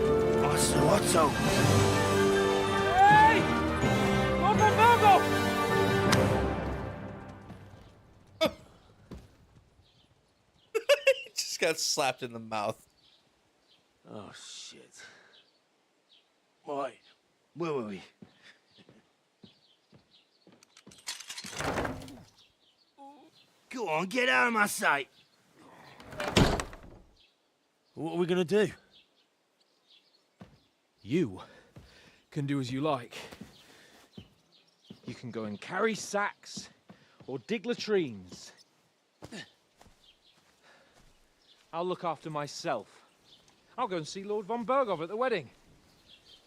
Otto?
Hey! Open Virgo!
He just got slapped in the mouth.
Oh, shit. Right, where were we? Go on, get out of my sight. What are we gonna do?
You can do as you like. You can go and carry sacks or dig latrines. I'll look after myself. I'll go and see Lord von Bergov at the wedding.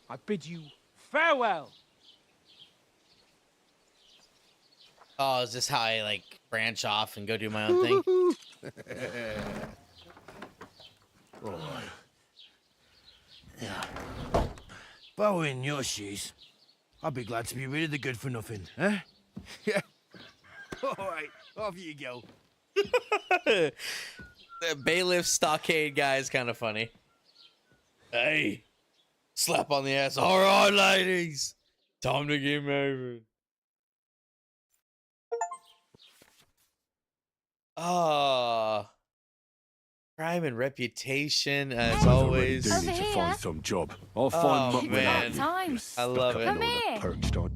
I bid you farewell.
Oh, is this how I like branch off and go do my own thing?
Right. Yeah. If I were in your shoes, I'd be glad to be rid of the good for nothing, eh? Yeah. All right, off you go.
The bailiff stockade guy is kind of funny. Hey, slap on the ass. All right, ladies, time to get married. Ah, crime and reputation as always.
Do need to find some job. I'll find muck without you.
Time.
I love it.
Come here.
Perched on.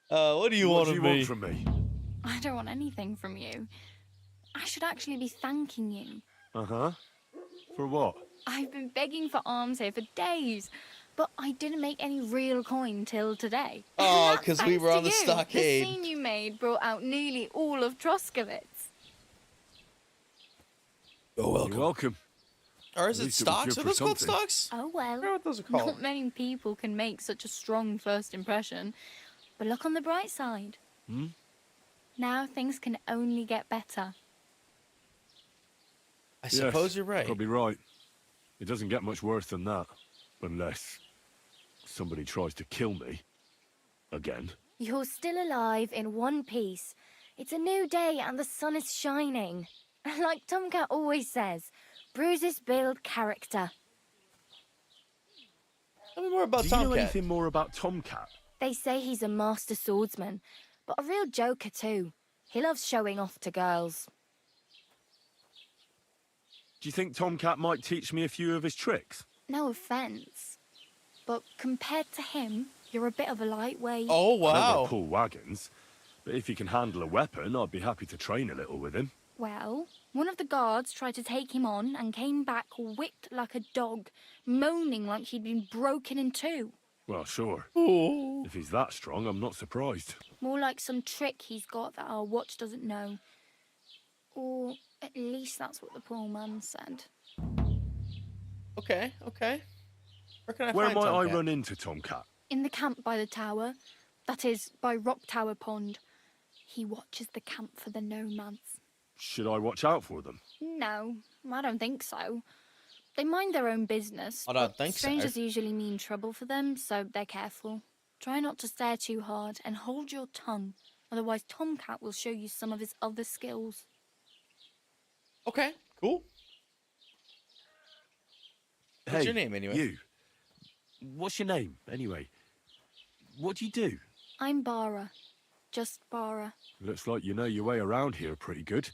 What do you want
What
of
do you
me?
want from me?
I don't want anything from you. I should actually be thanking you.
Uh-huh. For what?
I've been begging for alms here for days, but I didn't make any real coin till today.
Oh,
That's
because we
thanks
were
to
on the
you.
stockade.
The scene you made brought out nearly all of Troskowitz.
You're welcome.
You're welcome.
Or is
At
it
least it was
stocks?
good
Are
for
those called
something.
stocks?
Oh well.
I don't know what those are called.
Not many people can make such a strong first impression. But look on the bright side.
Hmm?
Now things can only get better.
I suppose you're right.
Probably right. It doesn't get much worse than that. Unless somebody tries to kill me. Again.
You're still alive in one piece. It's a new day and the sun is shining. Like Tomcat always says, bruises build character.
Tell me more about
Do you know
Tomcat.
anything more about Tomcat?
They say he's a master swordsman, but a real joker too. He loves showing off to girls.
Do you think Tomcat might teach me a few of his tricks?
No offence, but compared to him, you're a bit of a lightweight.
Oh,
I
wow.
don't pull wagons, but if he can handle a weapon, I'd be happy to train a little with him.
Well, one of the guards tried to take him on and came back whipped like a dog, moaning like he'd been broken in two.
Well, sure.
Oh.
If he's that strong, I'm not surprised.
More like some trick he's got that our watch doesn't know. Or at least that's what the poor man said.
Okay, okay. Where can I
Where
find
might
Tomcat?
I run into Tomcat?
In the camp by the tower, that is, by Rock Tower Pond. He watches the camp for the nomads.
Should I watch out for them?
No, I don't think so. They mind their own business.
I don't
but
think so.
strangers usually mean trouble for them, so they're careful. Try not to stare too hard and hold your tongue. Otherwise, Tomcat will show you some of his other skills.
Okay, cool. What's
Hey,
your name, anyway?
You. What's your name, anyway? What do you do?
I'm Bara. Just Bara.
Looks like you know your way around here pretty good.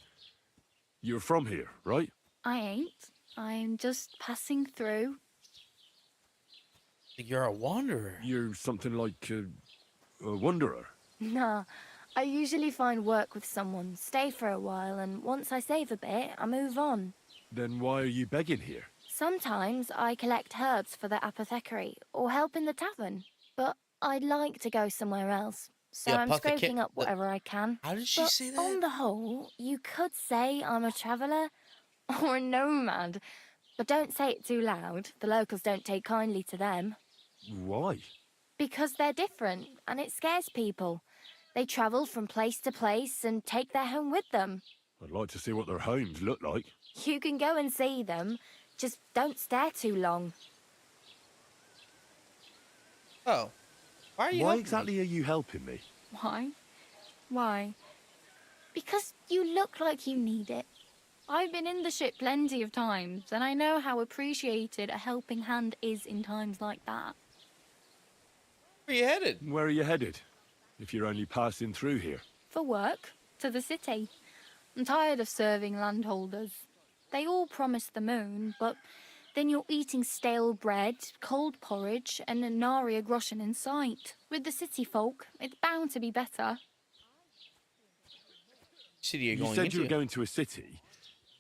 You're from here, right?
I ain't. I'm just passing through.
You're a wanderer.
You're something like a wanderer.
Nah, I usually find work with someone, stay for a while, and once I save a bit, I move on.
Then why are you begging here?
Sometimes I collect herbs for the apothecary or help in the tavern, but I'd like to go somewhere else. So
The
I'm
apotheca-
scraping up
the-
whatever I can.
How did she
But
say that?
on the whole, you could say I'm a traveller or a nomad. But don't say it too loud. The locals don't take kindly to them.
Why?
Because they're different, and it scares people. They travel from place to place and take their home with them.
I'd like to see what their homes look like.
You can go and see them, just don't stare too long.
Oh. Why are you
Why
helping
exactly are you helping me?
Why? Why?
Because you look like you need it.
I've been in the ship plenty of times, and I know how appreciated a helping hand is in times like that.
Where are you headed?
Where are you headed? If you're only passing through here.
For work, to the city. I'm tired of serving landholders. They all promise the moon, but then you're eating stale bread, cold porridge, and a nary a groschen in sight. With the city folk, it's bound to be better.
City you're
You
going
said
into?
you were going to a city.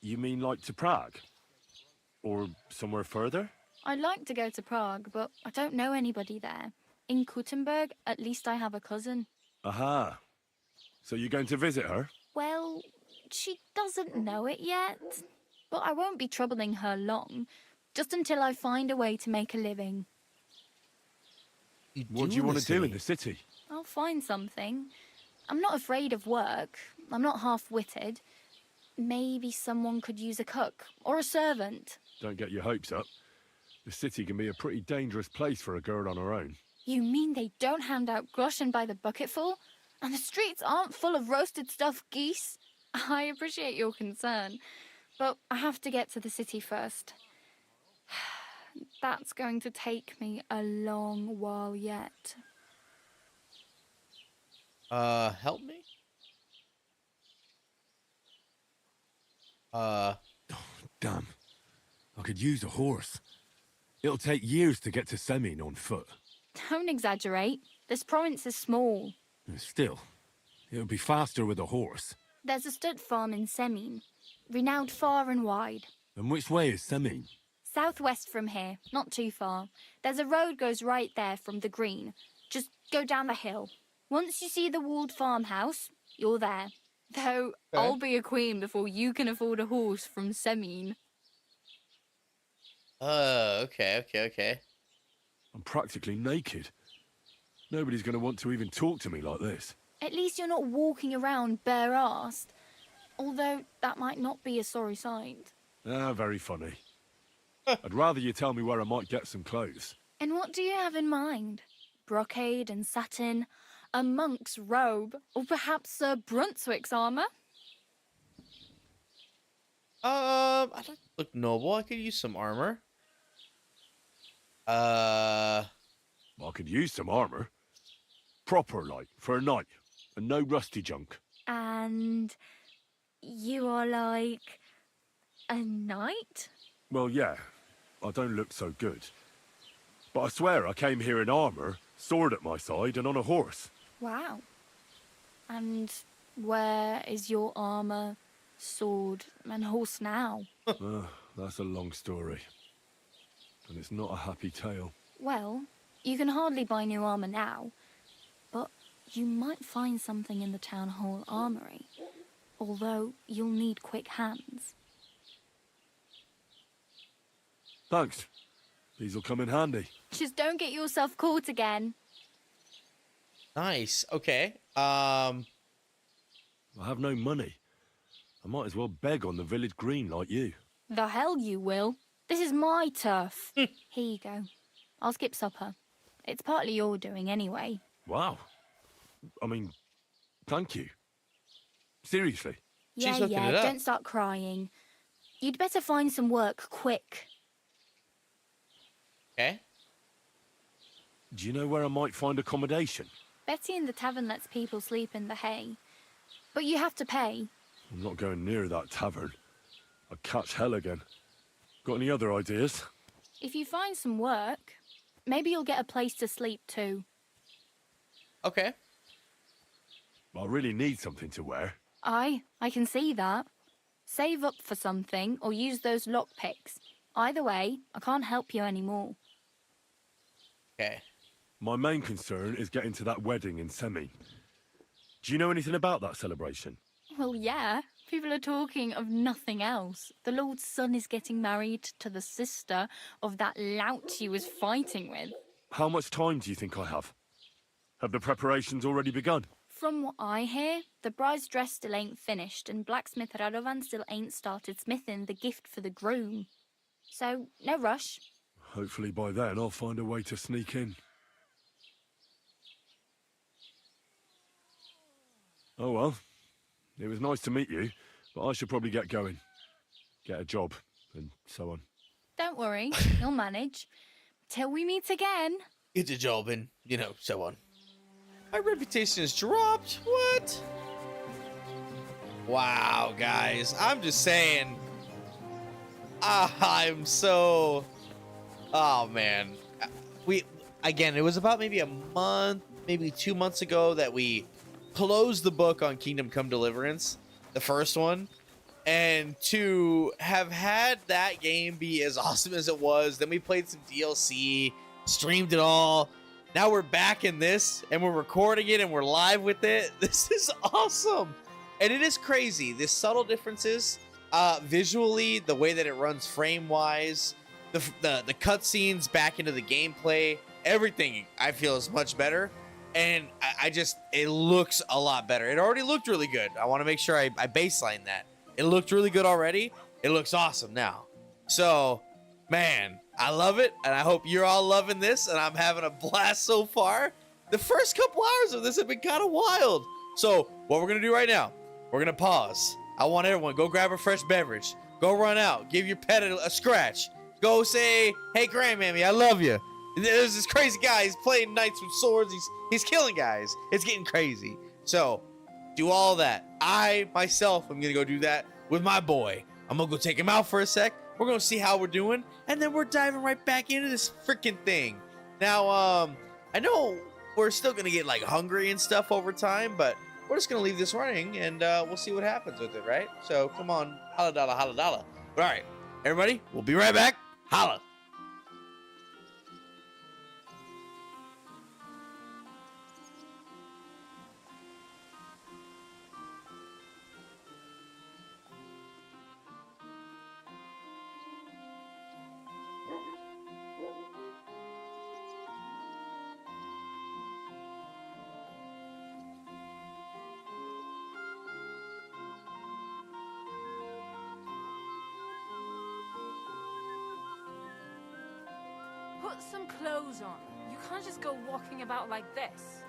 You mean like to Prague? Or somewhere further?
I'd like to go to Prague, but I don't know anybody there. In Kuttenberg, at least I have a cousin.
Aha. So you're going to visit her?
Well, she doesn't know it yet. But I won't be troubling her long, just until I find a way to make a living.
What do you want to do in the city?
I'll find something. I'm not afraid of work. I'm not half-witted. Maybe someone could use a cook or a servant.
Don't get your hopes up. The city can be a pretty dangerous place for a girl on her own.
You mean they don't hand out groschen by the bucketful? And the streets aren't full of roasted stuffed geese? I appreciate your concern, but I have to get to the city first. That's going to take me a long while yet.
Help me?
Damn. I could use a horse. It'll take years to get to Semin on foot.
Don't exaggerate. This province is small.
Still, it'll be faster with a horse.
There's a stud farm in Semin, renowned far and wide.
And which way is Semin?
Southwest from here, not too far. There's a road goes right there from the green. Just go down the hill. Once you see the walled farmhouse, you're there. Though I'll be a queen before you can afford a horse from Semin.
Okay.
I'm practically naked. Nobody's going to want to even talk to me like this.
At least you're not walking around bare-assed. Although that might not be a sorry sight.
Ah, very funny. I'd rather you tell me where I might get some clothes.
And what do you have in mind? Brocade and satin, a monk's robe, or perhaps Sir Brunswick's armour?
I'd like to look noble. I could use some armor.
I could use some armor. Proper, like, for a night. And no rusty junk.
And you are like a knight?
Well, yeah. I don't look so good. But I swear I came here in armor, sword at my side, and on a horse.
Wow. And where is your armour, sword, and horse now?
That's a long story. And it's not a happy tale.
Well, you can hardly buy new armour now, but you might find something in the town hall armoury. Although you'll need quick hands.
Thanks. These'll come in handy.
Just don't get yourself caught again.
Nice. Okay.
I have no money. I might as well beg on the village green like you.
The hell you will. This is my turf. Here you go. I'll skip supper. It's partly your doing anyway.
Wow. I mean, thank you. Seriously.
Yeah, don't start crying. You'd better find some work quick.
Okay.
Do you know where I might find accommodation?
Betty in the tavern lets people sleep in the hay. But you have to pay.
I'm not going near that tavern. I'd catch hell again. Got any other ideas?
If you find some work, maybe you'll get a place to sleep too.
Okay.
I really need something to wear.
I can see that. Save up for something or use those lockpicks. Either way, I can't help you anymore.
Okay.
My main concern is getting to that wedding in Semin. Do you know anything about that celebration?
Well, yeah. People are talking of nothing else. The Lord's son is getting married to the sister of that lout he was fighting with.
How much time do you think I have? Have the preparations already begun?
From what I hear, the bride's dress still ain't finished and blacksmith Radovan still ain't started smithing the gift for the groom. So, no rush.
Hopefully by then I'll find a way to sneak in. Oh well. It was nice to meet you, but I should probably get going. Get a job, and so on.
Don't worry, you'll manage. Till we meet again.
Get a job and, so on. My reputation has dropped? What? Wow, guys. I'm just saying. I'm so... Oh, man. It was about maybe a month, maybe 2 months ago that we closed the book on Kingdom Come Deliverance, the first one. And to have had that game be as awesome as it was, then we played some DLC, streamed it all. Now we're back in this, and we're recording it, and we're live with it. This is awesome. And it is crazy. There's subtle differences. Visually, the way that it runs frame-wise, the cutscenes back into the gameplay, everything I feel is much better. And it looks a lot better. It already looked really good. I want to make sure I baseline that. It looked really good already. It looks awesome now. So, man, I love it. And I hope you're all loving this. And I'm having a blast so far. The first couple hours of this have been kind of wild. So, what we're going to do right now, we're going to pause. I want everyone, go grab a fresh beverage. Go run out. Give your pet a scratch. Go say, hey, grandmammy, I love you. There's this crazy guy. He's playing knights with swords. He's killing guys. It's getting crazy. So, do all that. I, myself, am going to go do that with my boy. I'm going to go take him out for a sec. We're going to see how we're doing. And then we're diving right back into this freaking thing. Now, I know we're still going to get, hungry and stuff over time. But we're just gonna leave this running and we'll see what happens with it, right? So come on, holla dollar, holla dollar. But all right, everybody, we'll be right back. Holla.
Put some clothes on. You can't just go walking about like this.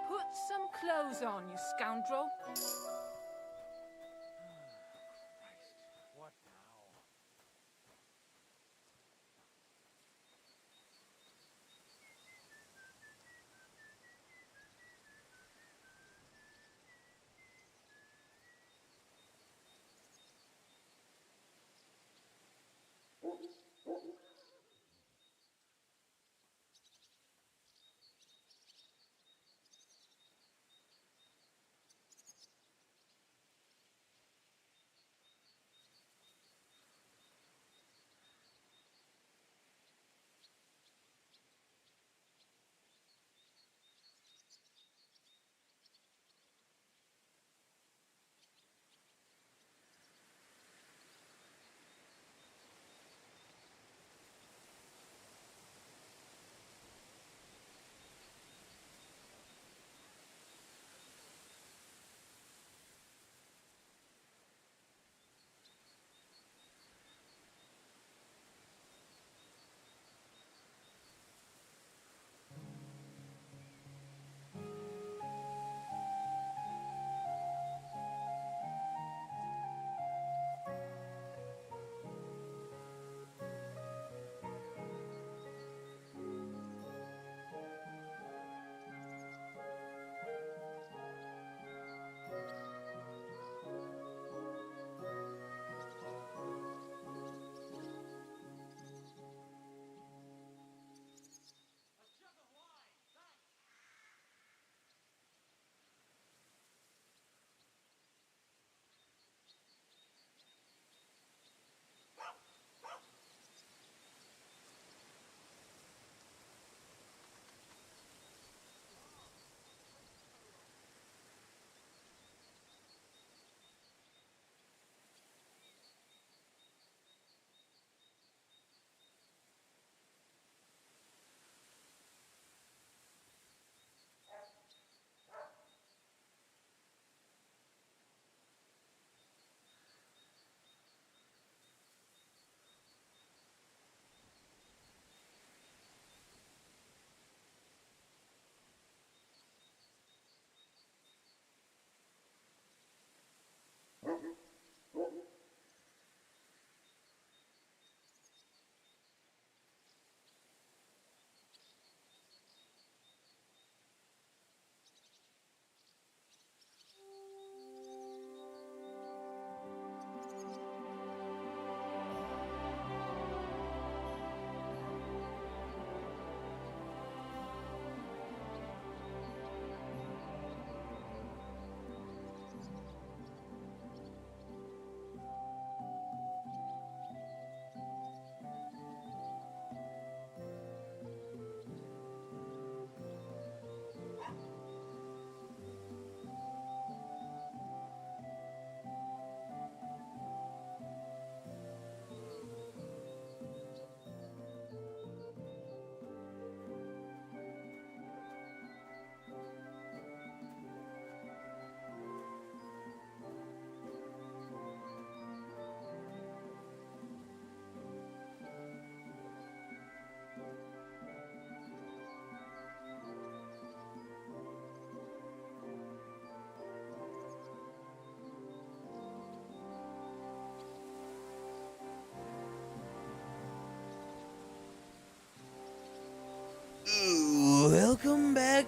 Put some clothes on, you scoundrel.
What now?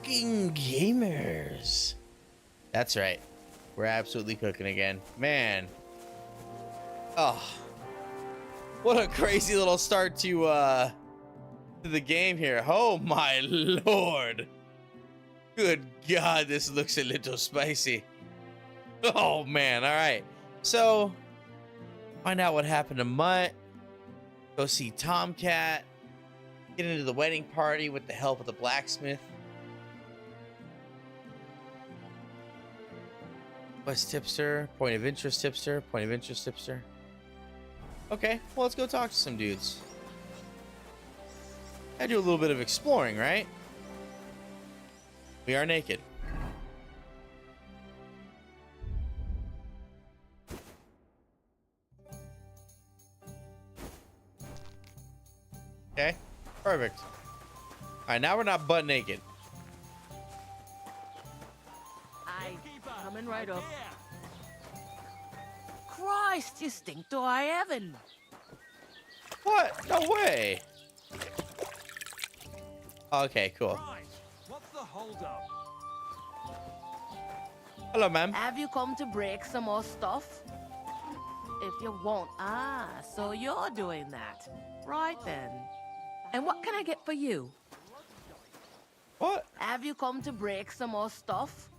Cooking gamers. That's right. We're absolutely cooking again. Man. Oh. What a crazy little start to the game here. Oh my lord. Good God, this looks a little spicy. Oh man, all right. So, find out what happened to Mutt. Go see Tomcat. Get into the wedding party with the help of the blacksmith. Quest tipster, point of interest tipster, point of interest tipster. Okay, well, let's go talk to some dudes. I do a little bit of exploring, right? We are naked. Okay, perfect. All right, now we're not butt naked.
Coming right up. Christ, you stink to high heaven.
What? No way. Okay, cool.
What's the holdup?
Hello, ma'am.
Have you come to break some more stuff? If you won't, so you're doing that. Right then. And what can I get for you?
What?
Have you come to break some more stuff?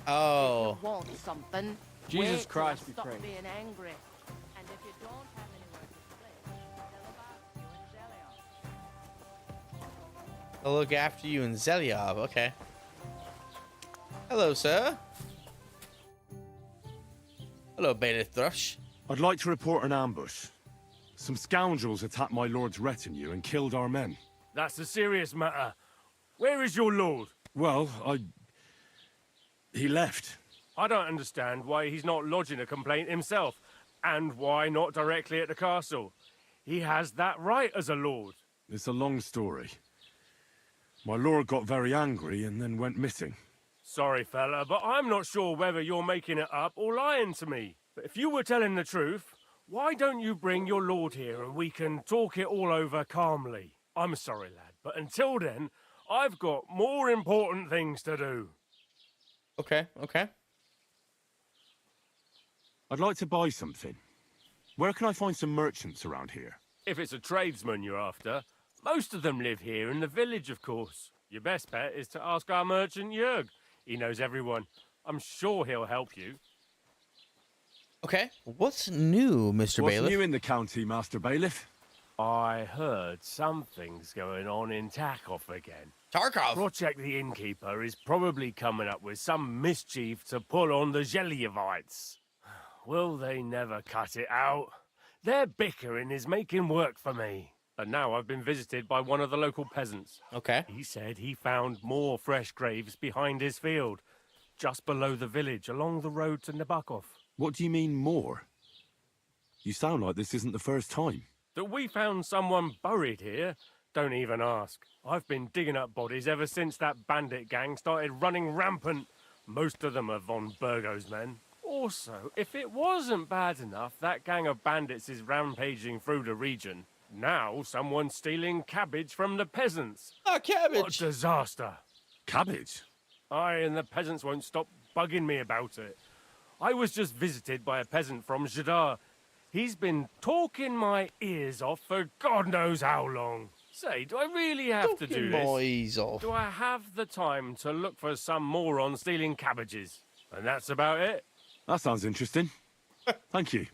Oh.
If you want something,
Jesus
wait till
Christ,
I
we
stop
pray.
being angry. And if you don't have anywhere to split, they'll look after you in Zeliob.
I'll look after you in Zeliob. Okay. Hello, sir. Hello, Bailiff Thrush.
I'd like to report an ambush. Some scoundrels attacked my lord's retinue and killed our men.
That's a serious matter. Where is your lord?
Well, he left.
I don't understand why he's not lodging a complaint himself, and why not directly at the castle. He has that right as a lord.
It's a long story. My lord got very angry and then went missing.
Sorry, fella, but I'm not sure whether you're making it up or lying to me. But if you were telling the truth, why don't you bring your lord here and we can talk it all over calmly? I'm sorry, lad, but until then, I've got more important things to do.
Okay, okay.
I'd like to buy something. Where can I find some merchants around here?
If it's a tradesman you're after, most of them live here in the village, of course. Your best bet is to ask our merchant Jörg. He knows everyone. I'm sure he'll help you.
Okay, what's new, Mr.
What's
Bailiff?
new in the county, Master Bailiff?
I heard something's going on in Tarkov again.
Tarkov?
Project the Innkeeper is probably coming up with some mischief to pull on the Zeliovites. Will they never cut it out? Their bickering is making work for me. And now I've been visited by one of the local peasants.
Okay.
He said he found more fresh graves behind his field, just below the village, along the road to Nabokov.
What do you mean, more? You sound like this isn't the first time.
That we found someone buried here? Don't even ask. I've been digging up bodies ever since that bandit gang started running rampant. Most of them are von Burgo's men. Also, if it wasn't bad enough, that gang of bandits is rampaging through the region. Now someone's stealing cabbage from the peasants.
Ah, cabbage!
What a disaster.
Cabbage?
Aye, and the peasants won't stop bugging me about it. I was just visited by a peasant from Jadar. He's been talking my ears off for God knows how long. Say, do I really have to do this?
My ears off.
Do I have the time to look for some moron stealing cabbages? And that's about it.
That sounds interesting. Thank you.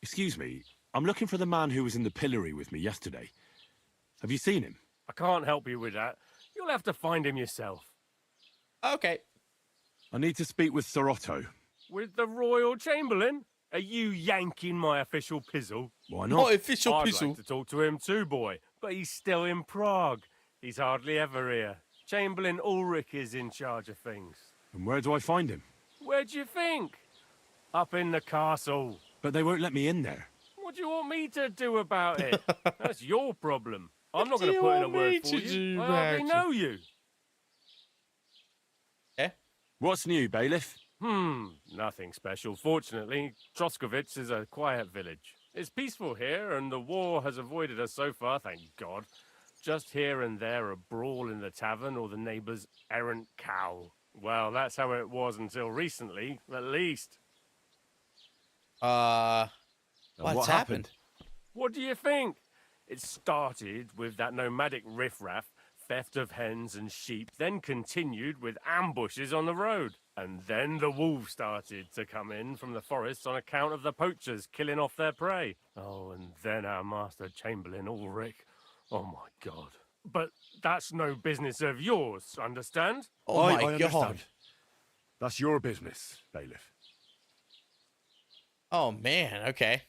Excuse me. I'm looking for the man who was in the pillory with me yesterday. Have you seen him?
I can't help you with that. You'll have to find him yourself.
Okay.
I need to speak with Sir Otto.
With the Royal Chamberlain? Are you yanking my official pizzle?
Why not?
My official
I'd
pizzle.
like to talk to him too, boy. But he's still in Prague. He's hardly ever here. Chamberlain Ulrich is in charge of things.
And where do I find him?
Where do you think? Up in the castle.
But they won't let me in there.
What do you want me to do about it? That's your problem. I'm not
do
going to
you
put in a
want me
word for
to
you.
do
I hardly
about
know you.
What's new, Bailiff?
Nothing special. Fortunately, Troskovitz is a quiet village. It's peaceful here, and the war has avoided us so far, thank God.
just here and there a brawl in the tavern or the neighbour's errant cow. Well, that's how it was until recently, at least.
What's happened?
What do you think? It started with that nomadic riffraff, theft of hens and sheep, then continued with ambushes on the road. And then the wolves started to come in from the forests on account of the poachers killing off their prey. Oh, and then our master Chamberlain Ulrich. Oh my god. But that's no business of yours, understand?
Oh
I
my god.
understand. That's your business, bailiff.
Oh man, okay.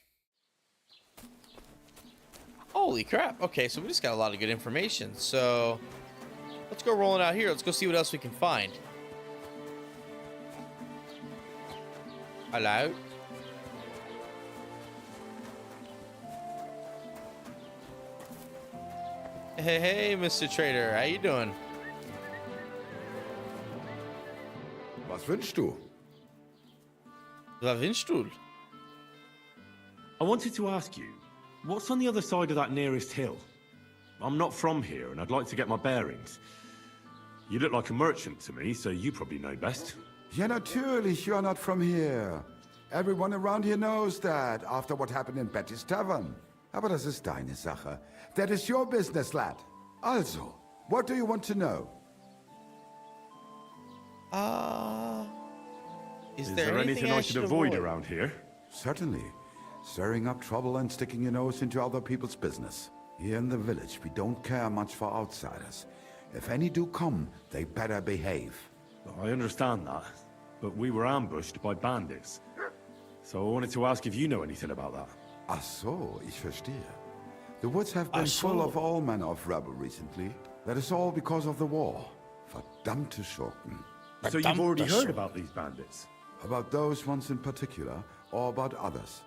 Holy crap. Okay, so we just got a lot of good information. So let's go rolling out here. Let's go see what else we can find. Hello? Hey, hey, Mr. Trader. How you doing?
Was wünschst du?
Was wünschst du?
I wanted to ask you, what's on the other side of that nearest hill? I'm not from here, and I'd like to get my bearings. You look like a merchant to me, so you probably know best.
Ja, natürlich, you're not from here. Everyone around here knows that, after what happened in Betty's Tavern. Aber das ist deine Sache. That is your business, lad. Also, what do you want to know?
Is
there
anything I should avoid around here?
Certainly. Stirring up trouble and sticking your nose into other people's business. Here in the village, we don't care much for outsiders. If any do come, they better behave.
I understand that, but we were ambushed by bandits. So I wanted to ask if you know anything about that.
Ach so, ich verstehe. The woods have been full of all manner of rebel recently. That is all because of the war. Verdammte Schurken.
So you've already heard about these bandits?
About those ones in particular, or about others.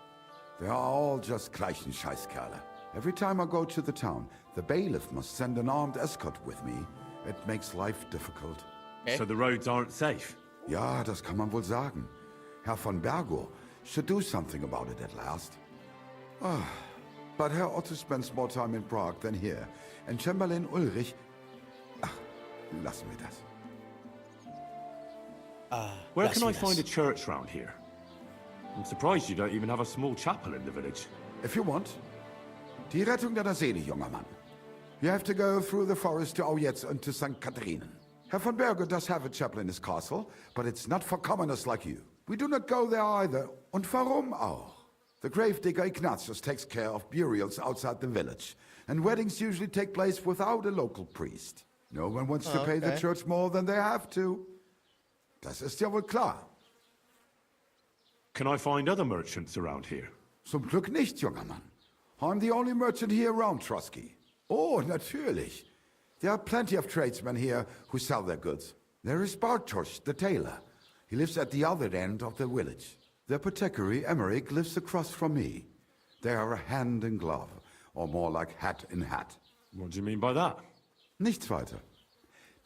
They are all just gleichen Scheißkerle. Every time I go to the town, the bailiff must send an armed escort with me. It makes life difficult.
So the roads aren't safe?
Ja, das kann man wohl sagen. Herr von Bergo should do something about it at last. But Herr Otto spends more time in Prague than here, and Chamberlain Ulrich... Ach, lassen wir das.
Where can I find a church round here? I'm surprised you don't even have a small chapel in the village.
If you want. Die Rettung deiner Seele, junger Mann. You have to go through the forest to Aujetz and to St. Katharinen. Herr von Berger does have a chapel in his castle, but it's not for commoners like you. We do not go there either. Und warum auch? The gravedigger Ignatius takes care of burials outside the village, and weddings usually take place without a local priest. No one wants to pay the church more than they have to. Das ist ja wohl klar.
Can I find other merchants around here?
Zum Glück nicht, junger Mann. I'm the only merchant here around Trotsky. Oh, natürlich. There are plenty of tradesmen here who sell their goods. There is Bartosz, the tailor. He lives at the other end of the village. The apothecary, Emmerich, lives across from me. They are hand in glove, or more like hat in hat.
What do you mean by that?
Nichts weiter.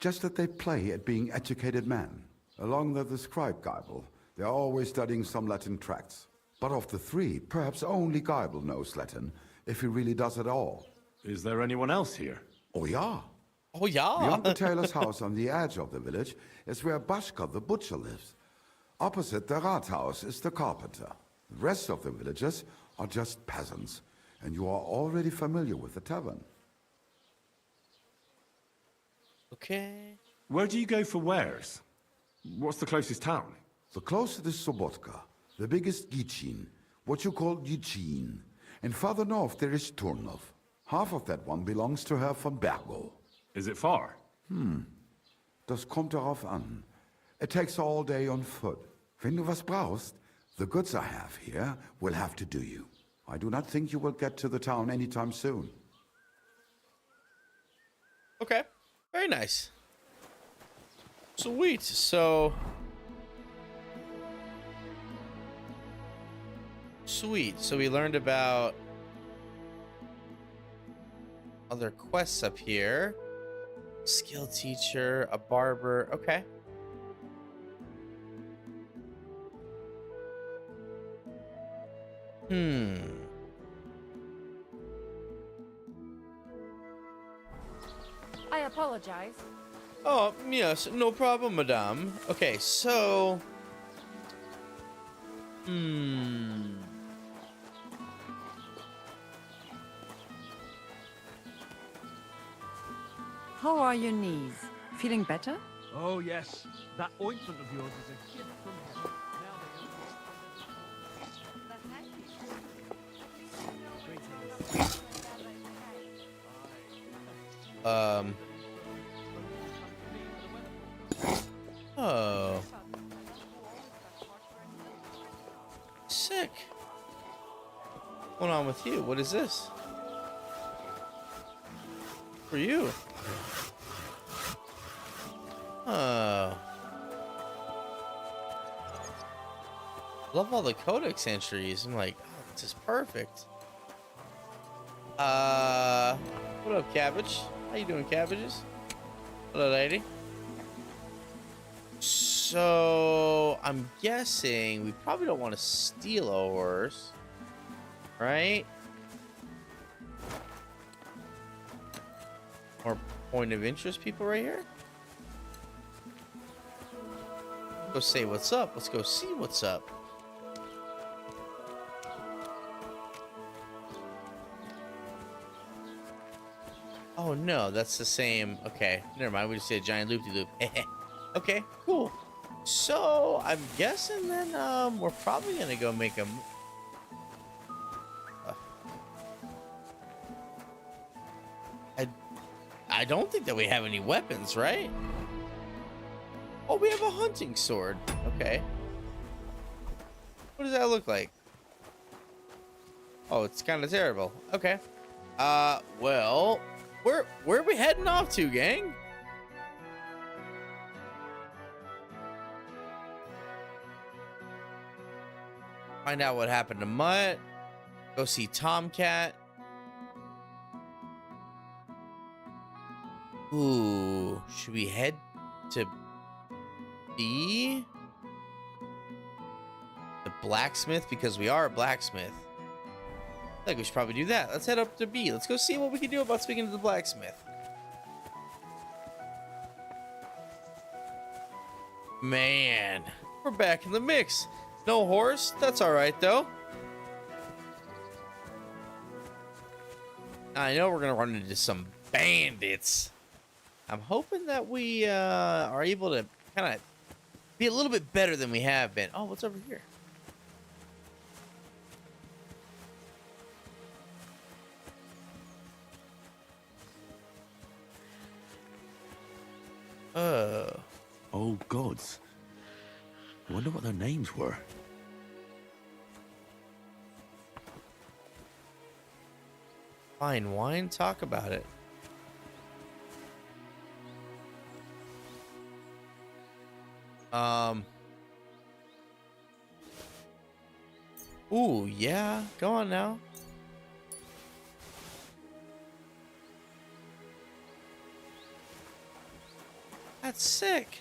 Just that they play at being educated men. Along with the scribe Geibel, they are always studying some Latin tracts. But of the three, perhaps only Geibel knows Latin, if he really does at all.
Is there anyone else here?
Oh yeah.
Oh yeah.
Beyond the tailor's house on the edge of the village is where Bashka the butcher lives. Opposite the Rathaus is the carpenter. The rest of the villagers are just peasants, and you are already familiar with the tavern.
Okay.
Where do you go for wares? What's the closest town?
The closest is Sobotka, the biggest Gichin, what you call Gichin. And farther north there is Turnov. Half of that one belongs to Herr von Bergo.
Is it far?
Das kommt darauf an. It takes all day on foot. Wenn du was brauchst, the goods I have here will have to do you. I do not think you will get to the town anytime soon.
Okay. Very nice. Sweet. So... Sweet. So we learned about other quests up here. Skill teacher, a barber. Okay.
I apologize.
Oh, yes, no problem, madame. Okay, so...
How are your knees? Feeling better?
Oh, yes. That ointment of yours is a gift from heaven.
Oh. Sick. What's going on with you? What is this? For you. Oh. Love all the codex entries. I'm like, oh, this is perfect. What up, Cabbage? How you doing, Cabbages? Hello, lady. So, I'm guessing we probably don't want to steal a horse, right? Or point of interest people right here? Go say what's up. Let's go see what's up. Oh no, that's the same. Okay, never mind. We just did a giant loop-de-loop. Okay, cool. So I'm guessing then we're probably gonna go make a. I don't think that we have any weapons, right? Oh, we have a hunting sword. Okay. What does that look like? Oh, it's kind of terrible. Okay. Well, where are we heading off to, gang? Find out what happened to Mutt. Go see Tomcat. Ooh, should we head to B? The blacksmith, because we are a blacksmith. I think we should probably do that. Let's head up to B. Let's go see what we can do about speaking to the blacksmith. Man, we're back in the mix. No horse? That's all right, though. I know we're going to run into some bandits. I'm hoping that we are able to kind of be a little bit better than we have been. Oh, what's over here?
Oh, gods. I wonder what their names were.
Fine wine? Talk about it. Ooh, yeah. Go on now. That's sick.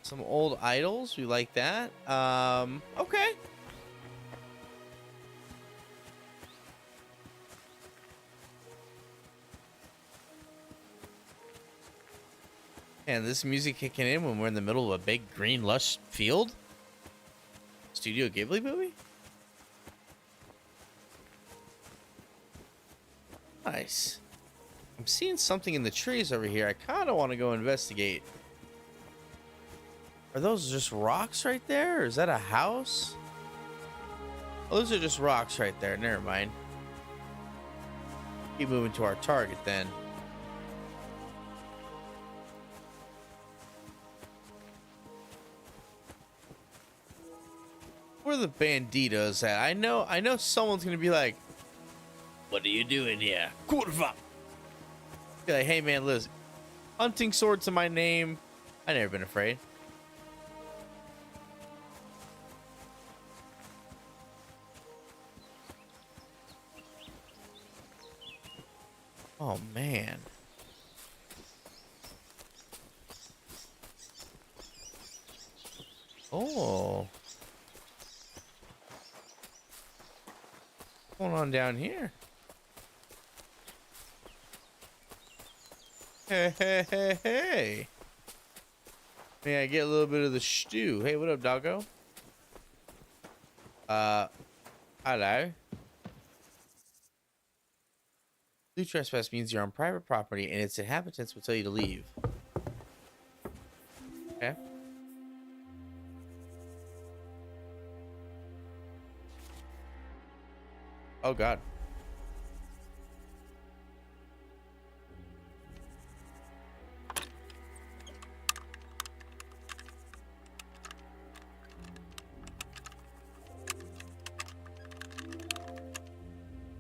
Some old idols. We like that. Okay. And this music kicking in when we're in the middle of a big green lush field? Studio Ghibli movie? Nice. I'm seeing something in the trees over here. I kind of want to go investigate. Are those just rocks right there? Or is that a house? Oh, those are just rocks right there. Never mind. Keep moving to our target then. Where are the banditos at? I know someone's gonna be like, "What are you doing here?" Kurva. Be like, "Hey man, Liz, hunting sword to my name. I never been afraid." Oh man. Oh. What's going on down here? Hey, hey, hey, hey. May I get a little bit of the stew? Hey, what up, doggo? Hello. Blue trespass means you're on private property and its inhabitants will tell you to leave. Okay. Oh, God.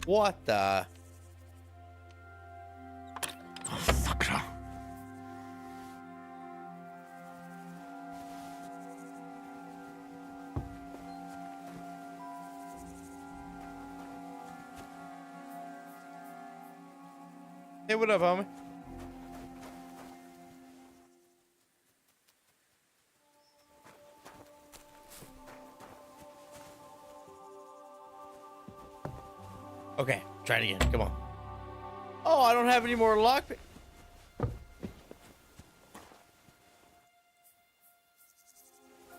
What the? Hey, what up, homie? Okay, try it again. Come on. Oh, I don't have any more luck.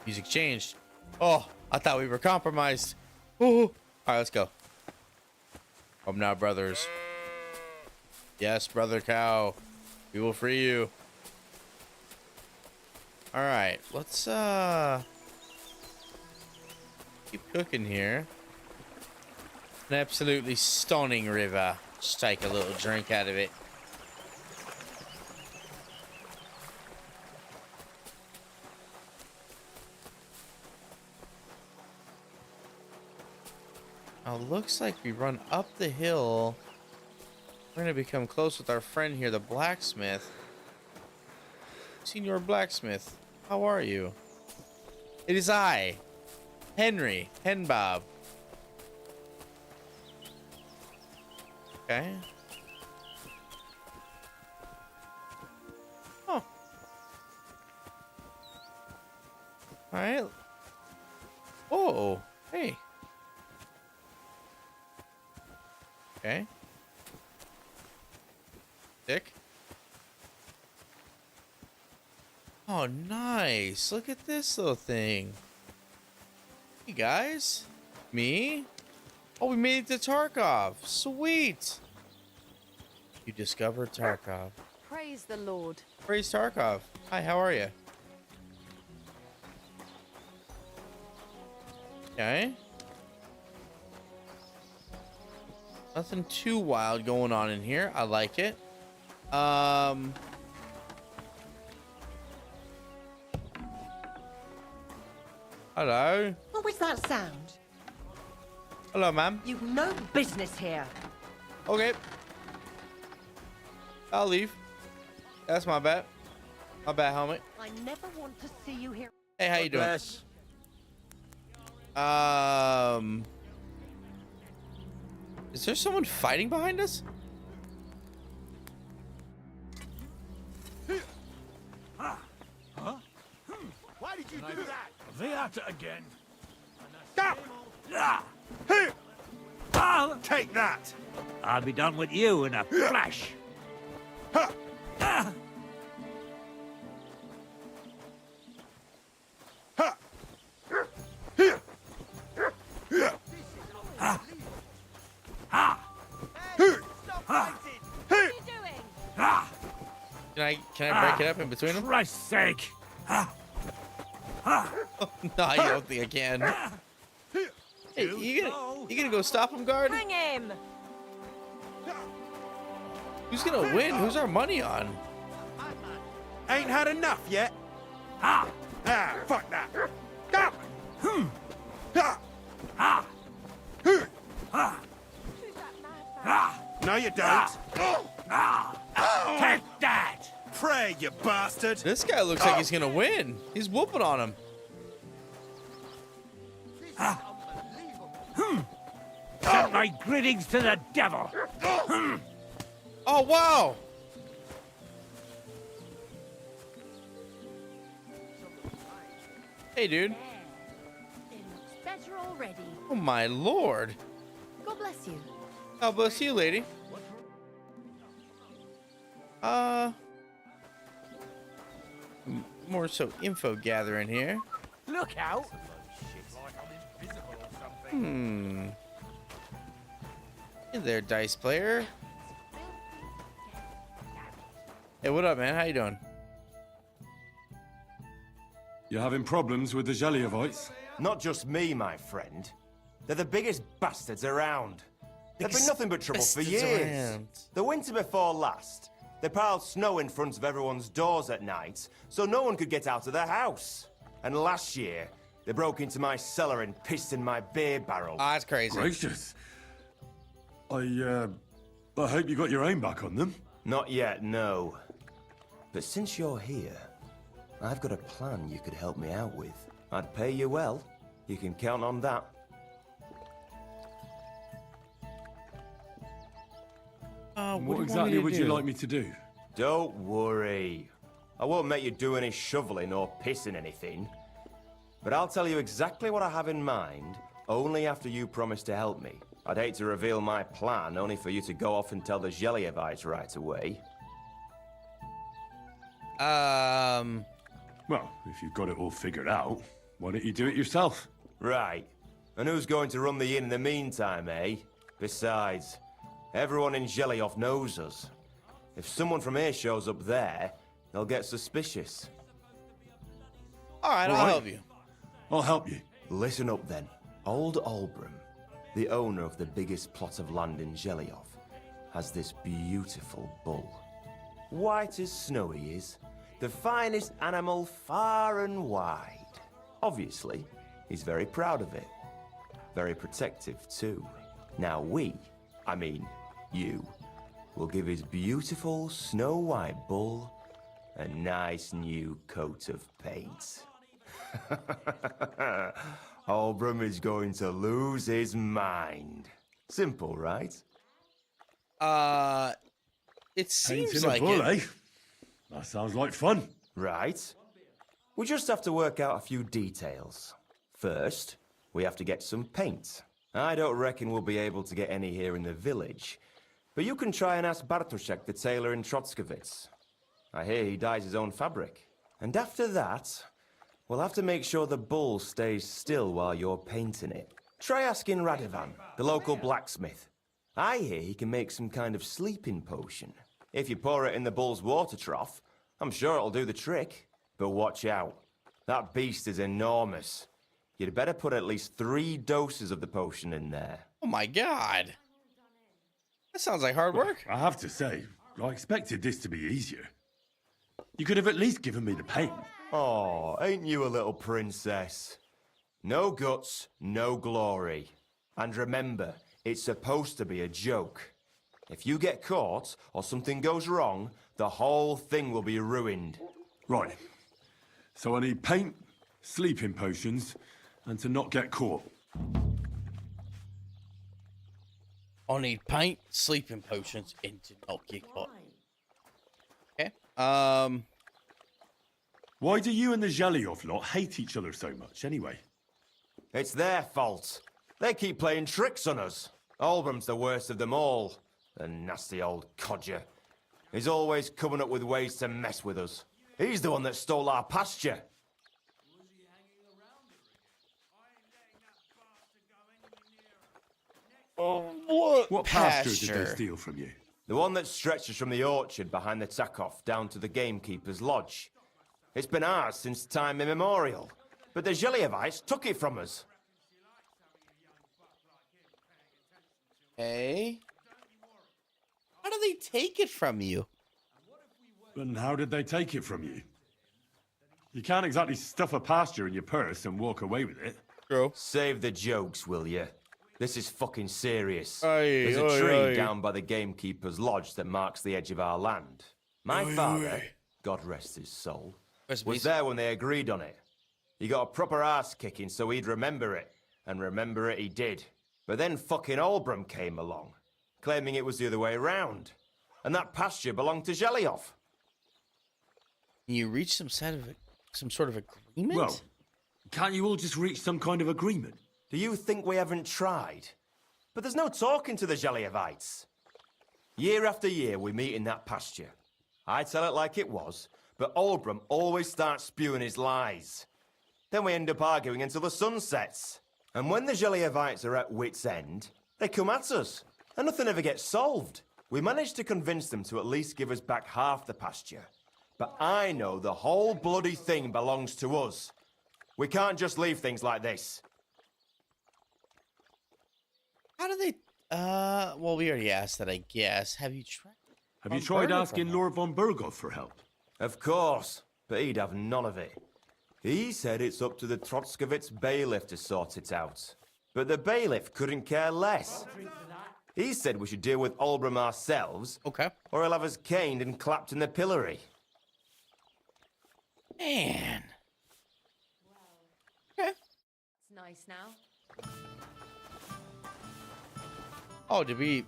Music changed. Oh, I thought we were compromised. Ooh. All right, let's go. Come now, brothers. Yes, brother cow. We will free you. All right, let's keep cooking here. An absolutely stunning river. Just take a little drink out of it. Now, looks like we run up the hill. We're gonna become close with our friend here, the blacksmith. Senior Blacksmith, how are you? It is I, Henry, Henbob. Okay. Oh. Alright. Whoa. Hey. Okay. Dick. Oh, nice. Look at this little thing. Hey, guys. Me? Oh, we made it to Tarkov. Sweet. You discovered Tarkov.
Praise the Lord.
Praise Tarkov. Hi, how are you? Okay. Nothing too wild going on in here. I like it. Hello.
What was that sound?
Hello, ma'am.
You've no business here.
Okay. I'll leave. That's my bad. My bad, homie.
I never want to see you here.
Hey, how you doing?
Bless.
Is there someone fighting behind us?
Huh? Why did you do that? They at it again. Take that!
I'll be done with you in a flash.
Can I break it up in between them?
Christ's sake!
No, I don't think I can. Hey, you gonna go stop him, guard?
Hang him!
Who's gonna win? Who's our money on?
Ain't had enough yet? Ah, fuck that. No, you don't.
Take that!
Pray, you bastard!
This guy looks like he's gonna win. He's whooping on him.
Send my greetings to the devil.
Oh, wow. Hey, dude.
It looks better already.
Oh, my lord.
God bless you.
God bless you, lady. more so info gathering here.
Look out!
Hey there, dice player. Hey, what up, man? How you doing?
You having problems with the Zheliovites?
Not just me, my friend. They're the biggest bastards around. They've been nothing but trouble for
Bastards
years.
around.
The winter before last, they piled snow in front of everyone's doors at night, so no one could get out of their house. And last year, they broke into my cellar and pissed in my beer barrel.
Ah, that's crazy.
Gracious. I hope you got your aim back on them.
Not yet, no. But since you're here, I've got a plan you could help me out with. I'd pay you well. You can count on that.
What exactly would you like me to do?
Don't worry. I won't make you do any shoveling or pissing anything. But I'll tell you exactly what I have in mind, only after you promise to help me. I'd hate to reveal my plan, only for you to go off and tell the Zheliovites right away.
Well, if you've got it all figured out, why don't you do it yourself?
Right. And who's going to run the inn in the meantime, eh? Besides, everyone in Zheliov knows us. If someone from here shows up there, they'll get suspicious.
All right, I'll help you.
I'll help you.
Listen up then. Old Olbram, the owner of the biggest plot of land in Zheliov, has this beautiful bull. White as snow he is. The finest animal far and wide. Obviously, he's very proud of it. Very protective too. Now I mean you, will give his beautiful snow white bull a nice new coat of paint. Olbram is going to lose his mind. Simple, right?
It seems
Painting
like
a bull,
it.
eh? That sounds like fun.
Right. We just have to work out a few details. First, we have to get some paint. I don't reckon we'll be able to get any here in the village, but you can try and ask Bartoszek, the tailor in Trotskovitz. I hear he dyes his own fabric. And after that, we'll have to make sure the bull stays still while you're painting it. Try asking Radovan, the local blacksmith. I hear he can make some kind of sleeping potion. If you pour it in the bull's water trough, I'm sure it'll do the trick. But watch out. That beast is enormous. You'd better put at least 3 doses of the potion in there.
Oh my god. That sounds like hard work.
I have to say, I expected this to be easier. You could have at least given me the paint.
Oh, ain't you a little princess? No guts, no glory. And remember, it's supposed to be a joke. If you get caught or something goes wrong, the whole thing will be ruined.
Right. So I need paint, sleeping potions, and to not get caught.
I'll need paint, sleeping potions, and to not get caught. Okay.
Why do you and the Zheliov lot hate each other so much, anyway?
It's their fault. They keep playing tricks on us. Olbram's the worst of them all. The nasty old codger. He's always coming up with ways to mess with us. He's the one that stole our pasture.
What pasture did they steal from you?
The one that stretches from the orchard behind the Takov down to the gamekeeper's lodge. It's been ours since time immemorial, but the Zheliovites took it from us.
Hey. How do they take it from you?
And how did they take it from you? You can't exactly stuff a pasture in your purse and walk away with it.
True.
Save the jokes, will you? This is fucking serious.
Aye,
There's a
aye,
tree
aye.
down by the gamekeeper's lodge that marks the edge of our land. My father, God rest his soul, was there when they agreed on it. He got a proper ass kicking so he'd remember it, and remember it he did. But then fucking Olbram came along, claiming it was the other way around, and that pasture belonged to Zheliov.
You reach some sort of agreement?
Well, can't you all just reach some kind of agreement?
Do you think we haven't tried? But there's no talking to the Zheliovites. Year after year we meet in that pasture. I tell it like it was, but Oldbrum always starts spewing his lies. Then we end up arguing until the sun sets. And when the Gelievites are at wit's end, they come at us, and nothing ever gets solved. We managed to convince them to at least give us back half the pasture. But I know the whole bloody thing belongs to us. We can't just leave things like this.
How do they... well, we already asked that, I guess. Have you tried...
Have you tried asking Lord von Burgov for help?
Of course, but he'd have none of it. He said it's up to the Trotskovitz bailiff to sort it out. But the bailiff couldn't care less. He said we should deal with Oldbrum ourselves.
Okay.
Or he'll have us caned and clapped in the pillory.
Man. Okay.
It's nice now.
Oh, did we...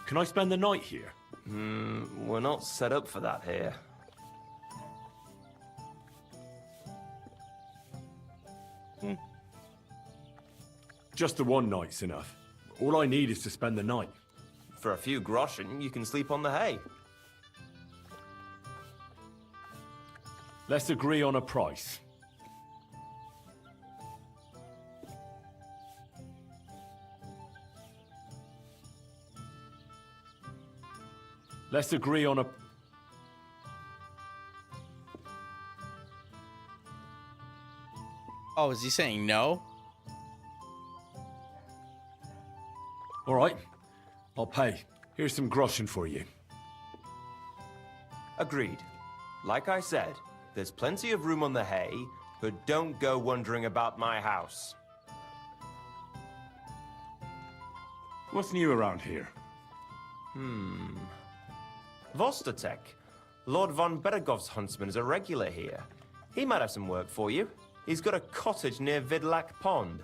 Can I spend the night here?
We're not set up for that here.
Just the one night's enough. All I need is to spend the night.
For a few groschen, you can sleep on the hay.
Let's agree on a price. Let's agree on a...
Oh, is he saying no?
All right, I'll pay. Here's some groschen for you.
Agreed. Like I said, there's plenty of room on the hay, but don't go wandering about my house.
What's new around here?
Vostatek. Lord von Beregov's huntsman is a regular here. He might have some work for you. He's got a cottage near Vidlak Pond.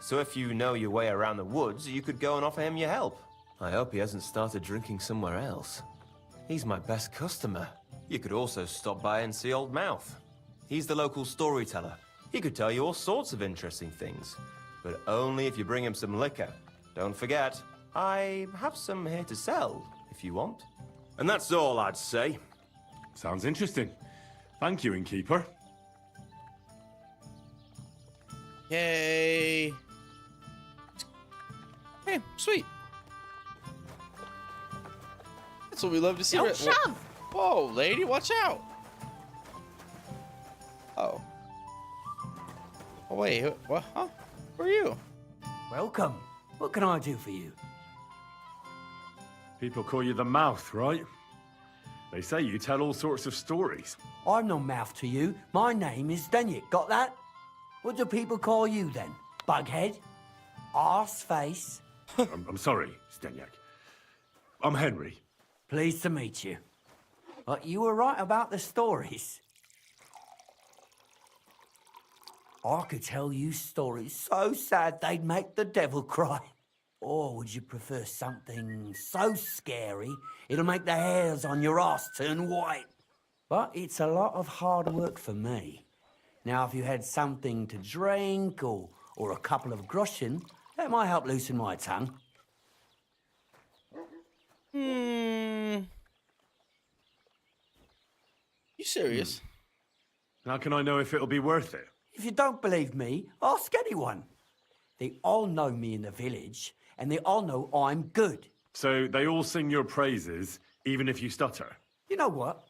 So if you know your way around the woods, you could go and offer him your help. I hope he hasn't started drinking somewhere else. He's my best customer. You could also stop by and see Old Mouth. He's the local storyteller. He could tell you all sorts of interesting things, but only if you bring him some liquor. Don't forget, I have some here to sell, if you want. And that's all I'd say.
Sounds interesting. Thank you, innkeeper.
Yay. Hey, sweet. That's what we love to see.
Don't shove!
Whoa, lady, watch out. Oh. Oh, wait, what? Huh? Who are you?
Welcome. What can I do for you?
People call you the Mouth, right? They say you tell all sorts of stories.
I'm no mouth to you. My name is Denyek. Got that? What do people call you then? Bughead? Arseface?
I'm sorry, Stenyak. I'm Henry.
Pleased to meet you. But you were right about the stories. I could tell you stories so sad they'd make the devil cry. Or would you prefer something so scary it'll make the hairs on your ass turn white? But it's a lot of hard work for me. Now, if you had something to drink or a couple of groschen, that might help loosen my tongue.
You serious?
How can I know if it'll be worth it?
If you don't believe me, ask anyone. They all know me in the village, and they all know I'm good.
So they all sing your praises, even if you stutter?
You know what?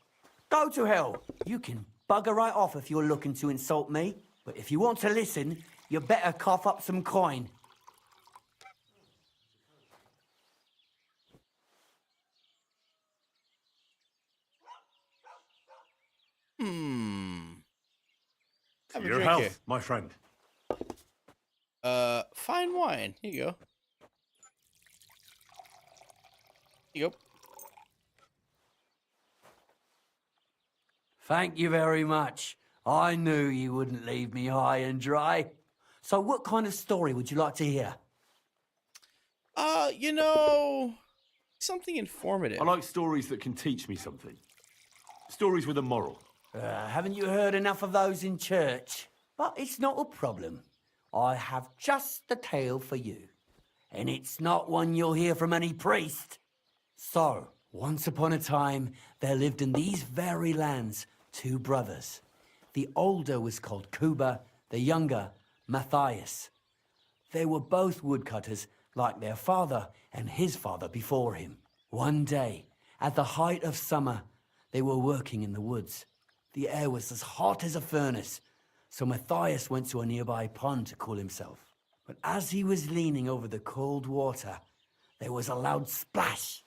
Go to hell. You can bugger right off if you're looking to insult me. But if you want to listen, you better cough up some coin.
Have a
Your
drink
health,
here.
my friend.
Fine wine. Here you go. Here you go.
Thank you very much. I knew you wouldn't leave me high and dry. So what kind of story would you like to hear?
You know, something informative.
I like stories that can teach me something. Stories with a moral.
Haven't you heard enough of those in church? But it's not a problem. I have just the tale for you. And it's not one you'll hear from any priest. So,
Once upon a time, there lived in these very lands 2 brothers. The older was called Kuba, the younger, Matthias. They were both woodcutters, like their father and his father before him. One day, at the height of summer, they were working in the woods. The air was as hot as a furnace, so Matthias went to a nearby pond to cool himself. But as he was leaning over the cold water, there was a loud splash.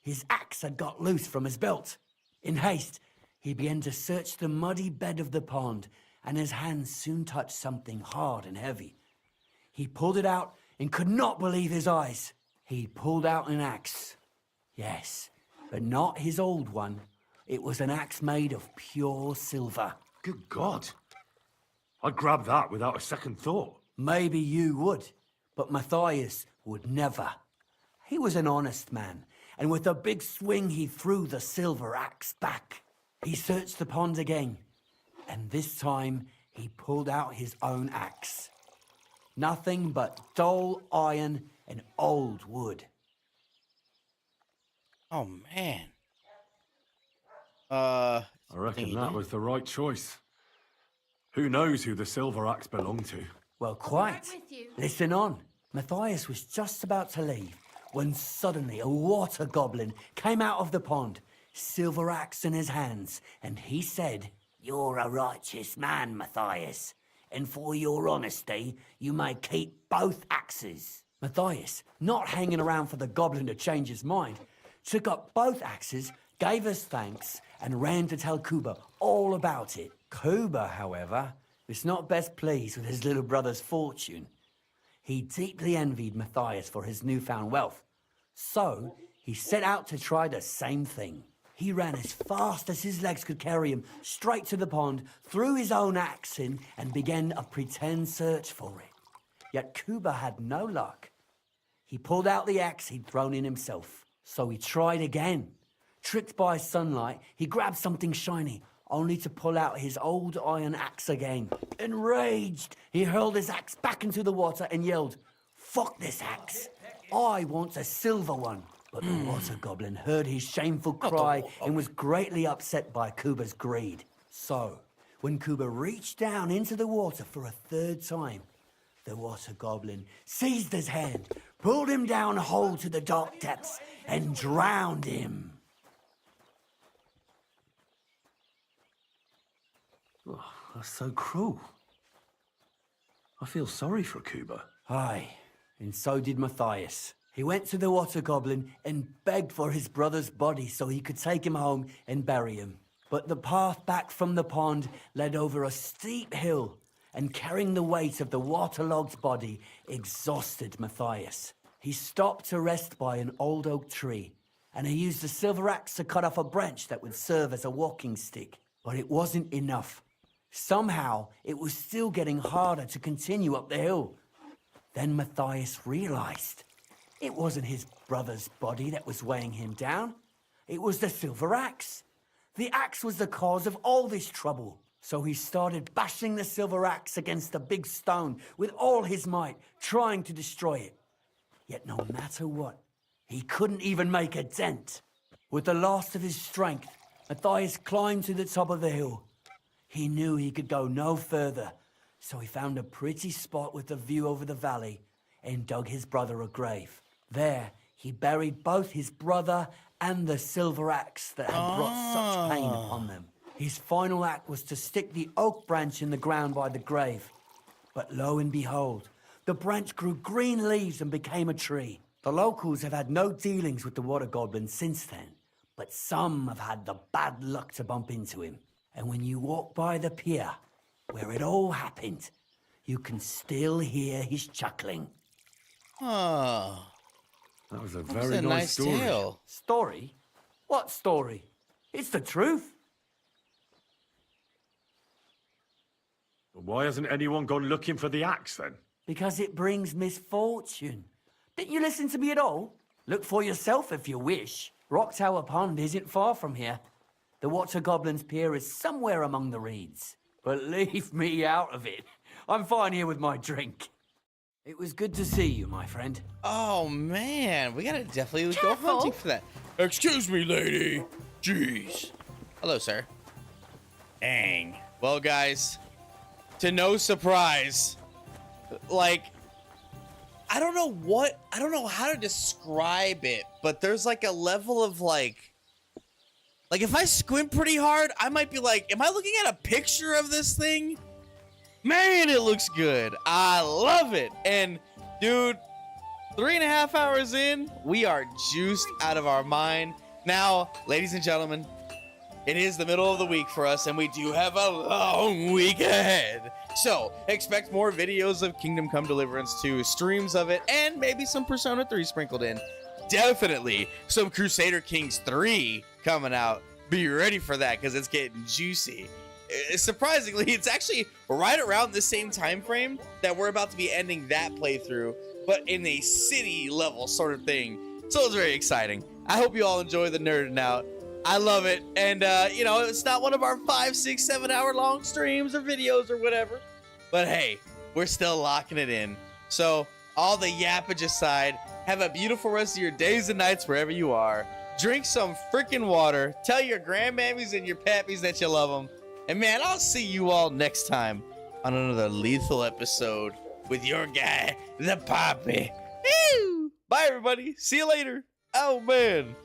His axe had got loose from his belt. In haste, he began to search the muddy bed of the pond, and his hands soon touched something hard and heavy. He pulled it out and could not believe his eyes. He pulled out an axe. Yes, but not his old one. It was an axe made of pure silver.
Good God. I'd grab that without a second thought.
Maybe you would, but Matthias would never. He was an honest man, and with a big swing he threw the silver axe back. He searched the pond again, and this time he pulled out his own axe. Nothing but dull iron and old wood.
Oh, man.
I reckon that was the right choice. Who knows who the silver axe belonged to?
Well, quite. Listen on. Matthias was just about to leave when suddenly a water goblin came out of the pond, silver axe in his hands, and he said, "You're a righteous man, Matthias, and for your honesty, you may keep both axes." Matthias, not hanging around for the goblin to change his mind, took up both axes, gave us thanks, and ran to tell Kuba all about it. Kuba, however, was not best pleased with his little brother's fortune. He deeply envied Matthias for his newfound wealth, so he set out to try the same thing. He ran as fast as his legs could carry him straight to the pond, threw his own axe in, and began a pretend search for it. Yet Kuba had no luck. He pulled out the axe he'd thrown in himself, so he tried again. Tricked by sunlight, he grabbed something shiny, only to pull out his old iron axe again. Enraged, he hurled his axe back into the water and yelled, "Fuck this axe! I want a silver one!" But the water goblin heard his shameful cry and was greatly upset by Kuba's greed. So, when Kuba reached down into the water for a third time, the water goblin seized his hand, pulled him down whole to the dark depths, and drowned him.
Oh, that's so cruel. I feel sorry for Kuba.
Aye, and so did Matthias. He went to the water goblin and begged for his brother's body so he could take him home and bury him. But the path back from the pond led over a steep hill, and carrying the weight of the waterlogged body exhausted Matthias. He stopped to rest by an old oak tree, and he used a silver axe to cut off a branch that would serve as a walking stick. But it wasn't enough. Somehow, it was still getting harder to continue up the hill. Then Matthias realized it wasn't his brother's body that was weighing him down. It was the silver axe. The axe was the cause of all this trouble. So he started bashing the silver axe against a big stone with all his might, trying to destroy it. Yet no matter what, he couldn't even make a dent. With the last of his strength, Matthias climbed to the top of the hill. He knew he could go no further, so he found a pretty spot with a view over the valley and dug his brother a grave. There, he buried both his brother and the silver axe that had brought such pain upon them. His final act was to stick the oak branch in the ground by the grave. But lo and behold, the branch grew green leaves and became a tree. The locals have had no dealings with the water goblin since then, but some have had the bad luck to bump into him. And when you walk by the pier, where it all happened, you can still hear his chuckling.
Oh.
That was a
That
very
was a nice
story.
tale.
Story? What story? It's the truth.
But why hasn't anyone gone looking for the axe then?
Because it brings misfortune. Didn't you listen to me at all? Look for yourself if you wish. Rock Tower Pond isn't far from here. The Water Goblin's Pier is somewhere among the reeds. But leave me out of it. I'm fine here with my drink. It was good to see you, my friend.
Oh man, we gotta definitely go hunting for that. Excuse me, lady. Jeez. Hello, sir. Dang. Well, guys, to no surprise, like, I don't know how to describe it, but there's like a level of like if I squint pretty hard, I might be like, am I looking at a picture of this thing? Man, it looks good. I love it. And dude, 3.5 hours in, we are juiced out of our mind. Now, ladies and gentlemen, it is the middle of the week for us, and we do have a long week ahead. So expect more videos of Kingdom Come Deliverance 2, streams of it, and maybe some Persona 3 sprinkled in. Definitely some Crusader Kings 3 coming out. Be ready for that, because it's getting juicy. Surprisingly, it's actually right around the same time frame that we're about to be ending that playthrough, but in a city level sort of thing. So it's very exciting. I hope you all enjoy the nerding out. I love it. And, you know, it's not one of our 5, 6, 7 hour long streams or videos or whatever. But hey, we're still locking it in. So all the yappage aside, have a beautiful rest of your days and nights wherever you are. Drink some freaking water. Tell your grandmammies and your pappies that you love them. And man, I'll see you all next time on another lethal episode with your guy, the Poppy. Woo! Bye, everybody. See you later. Oh, man.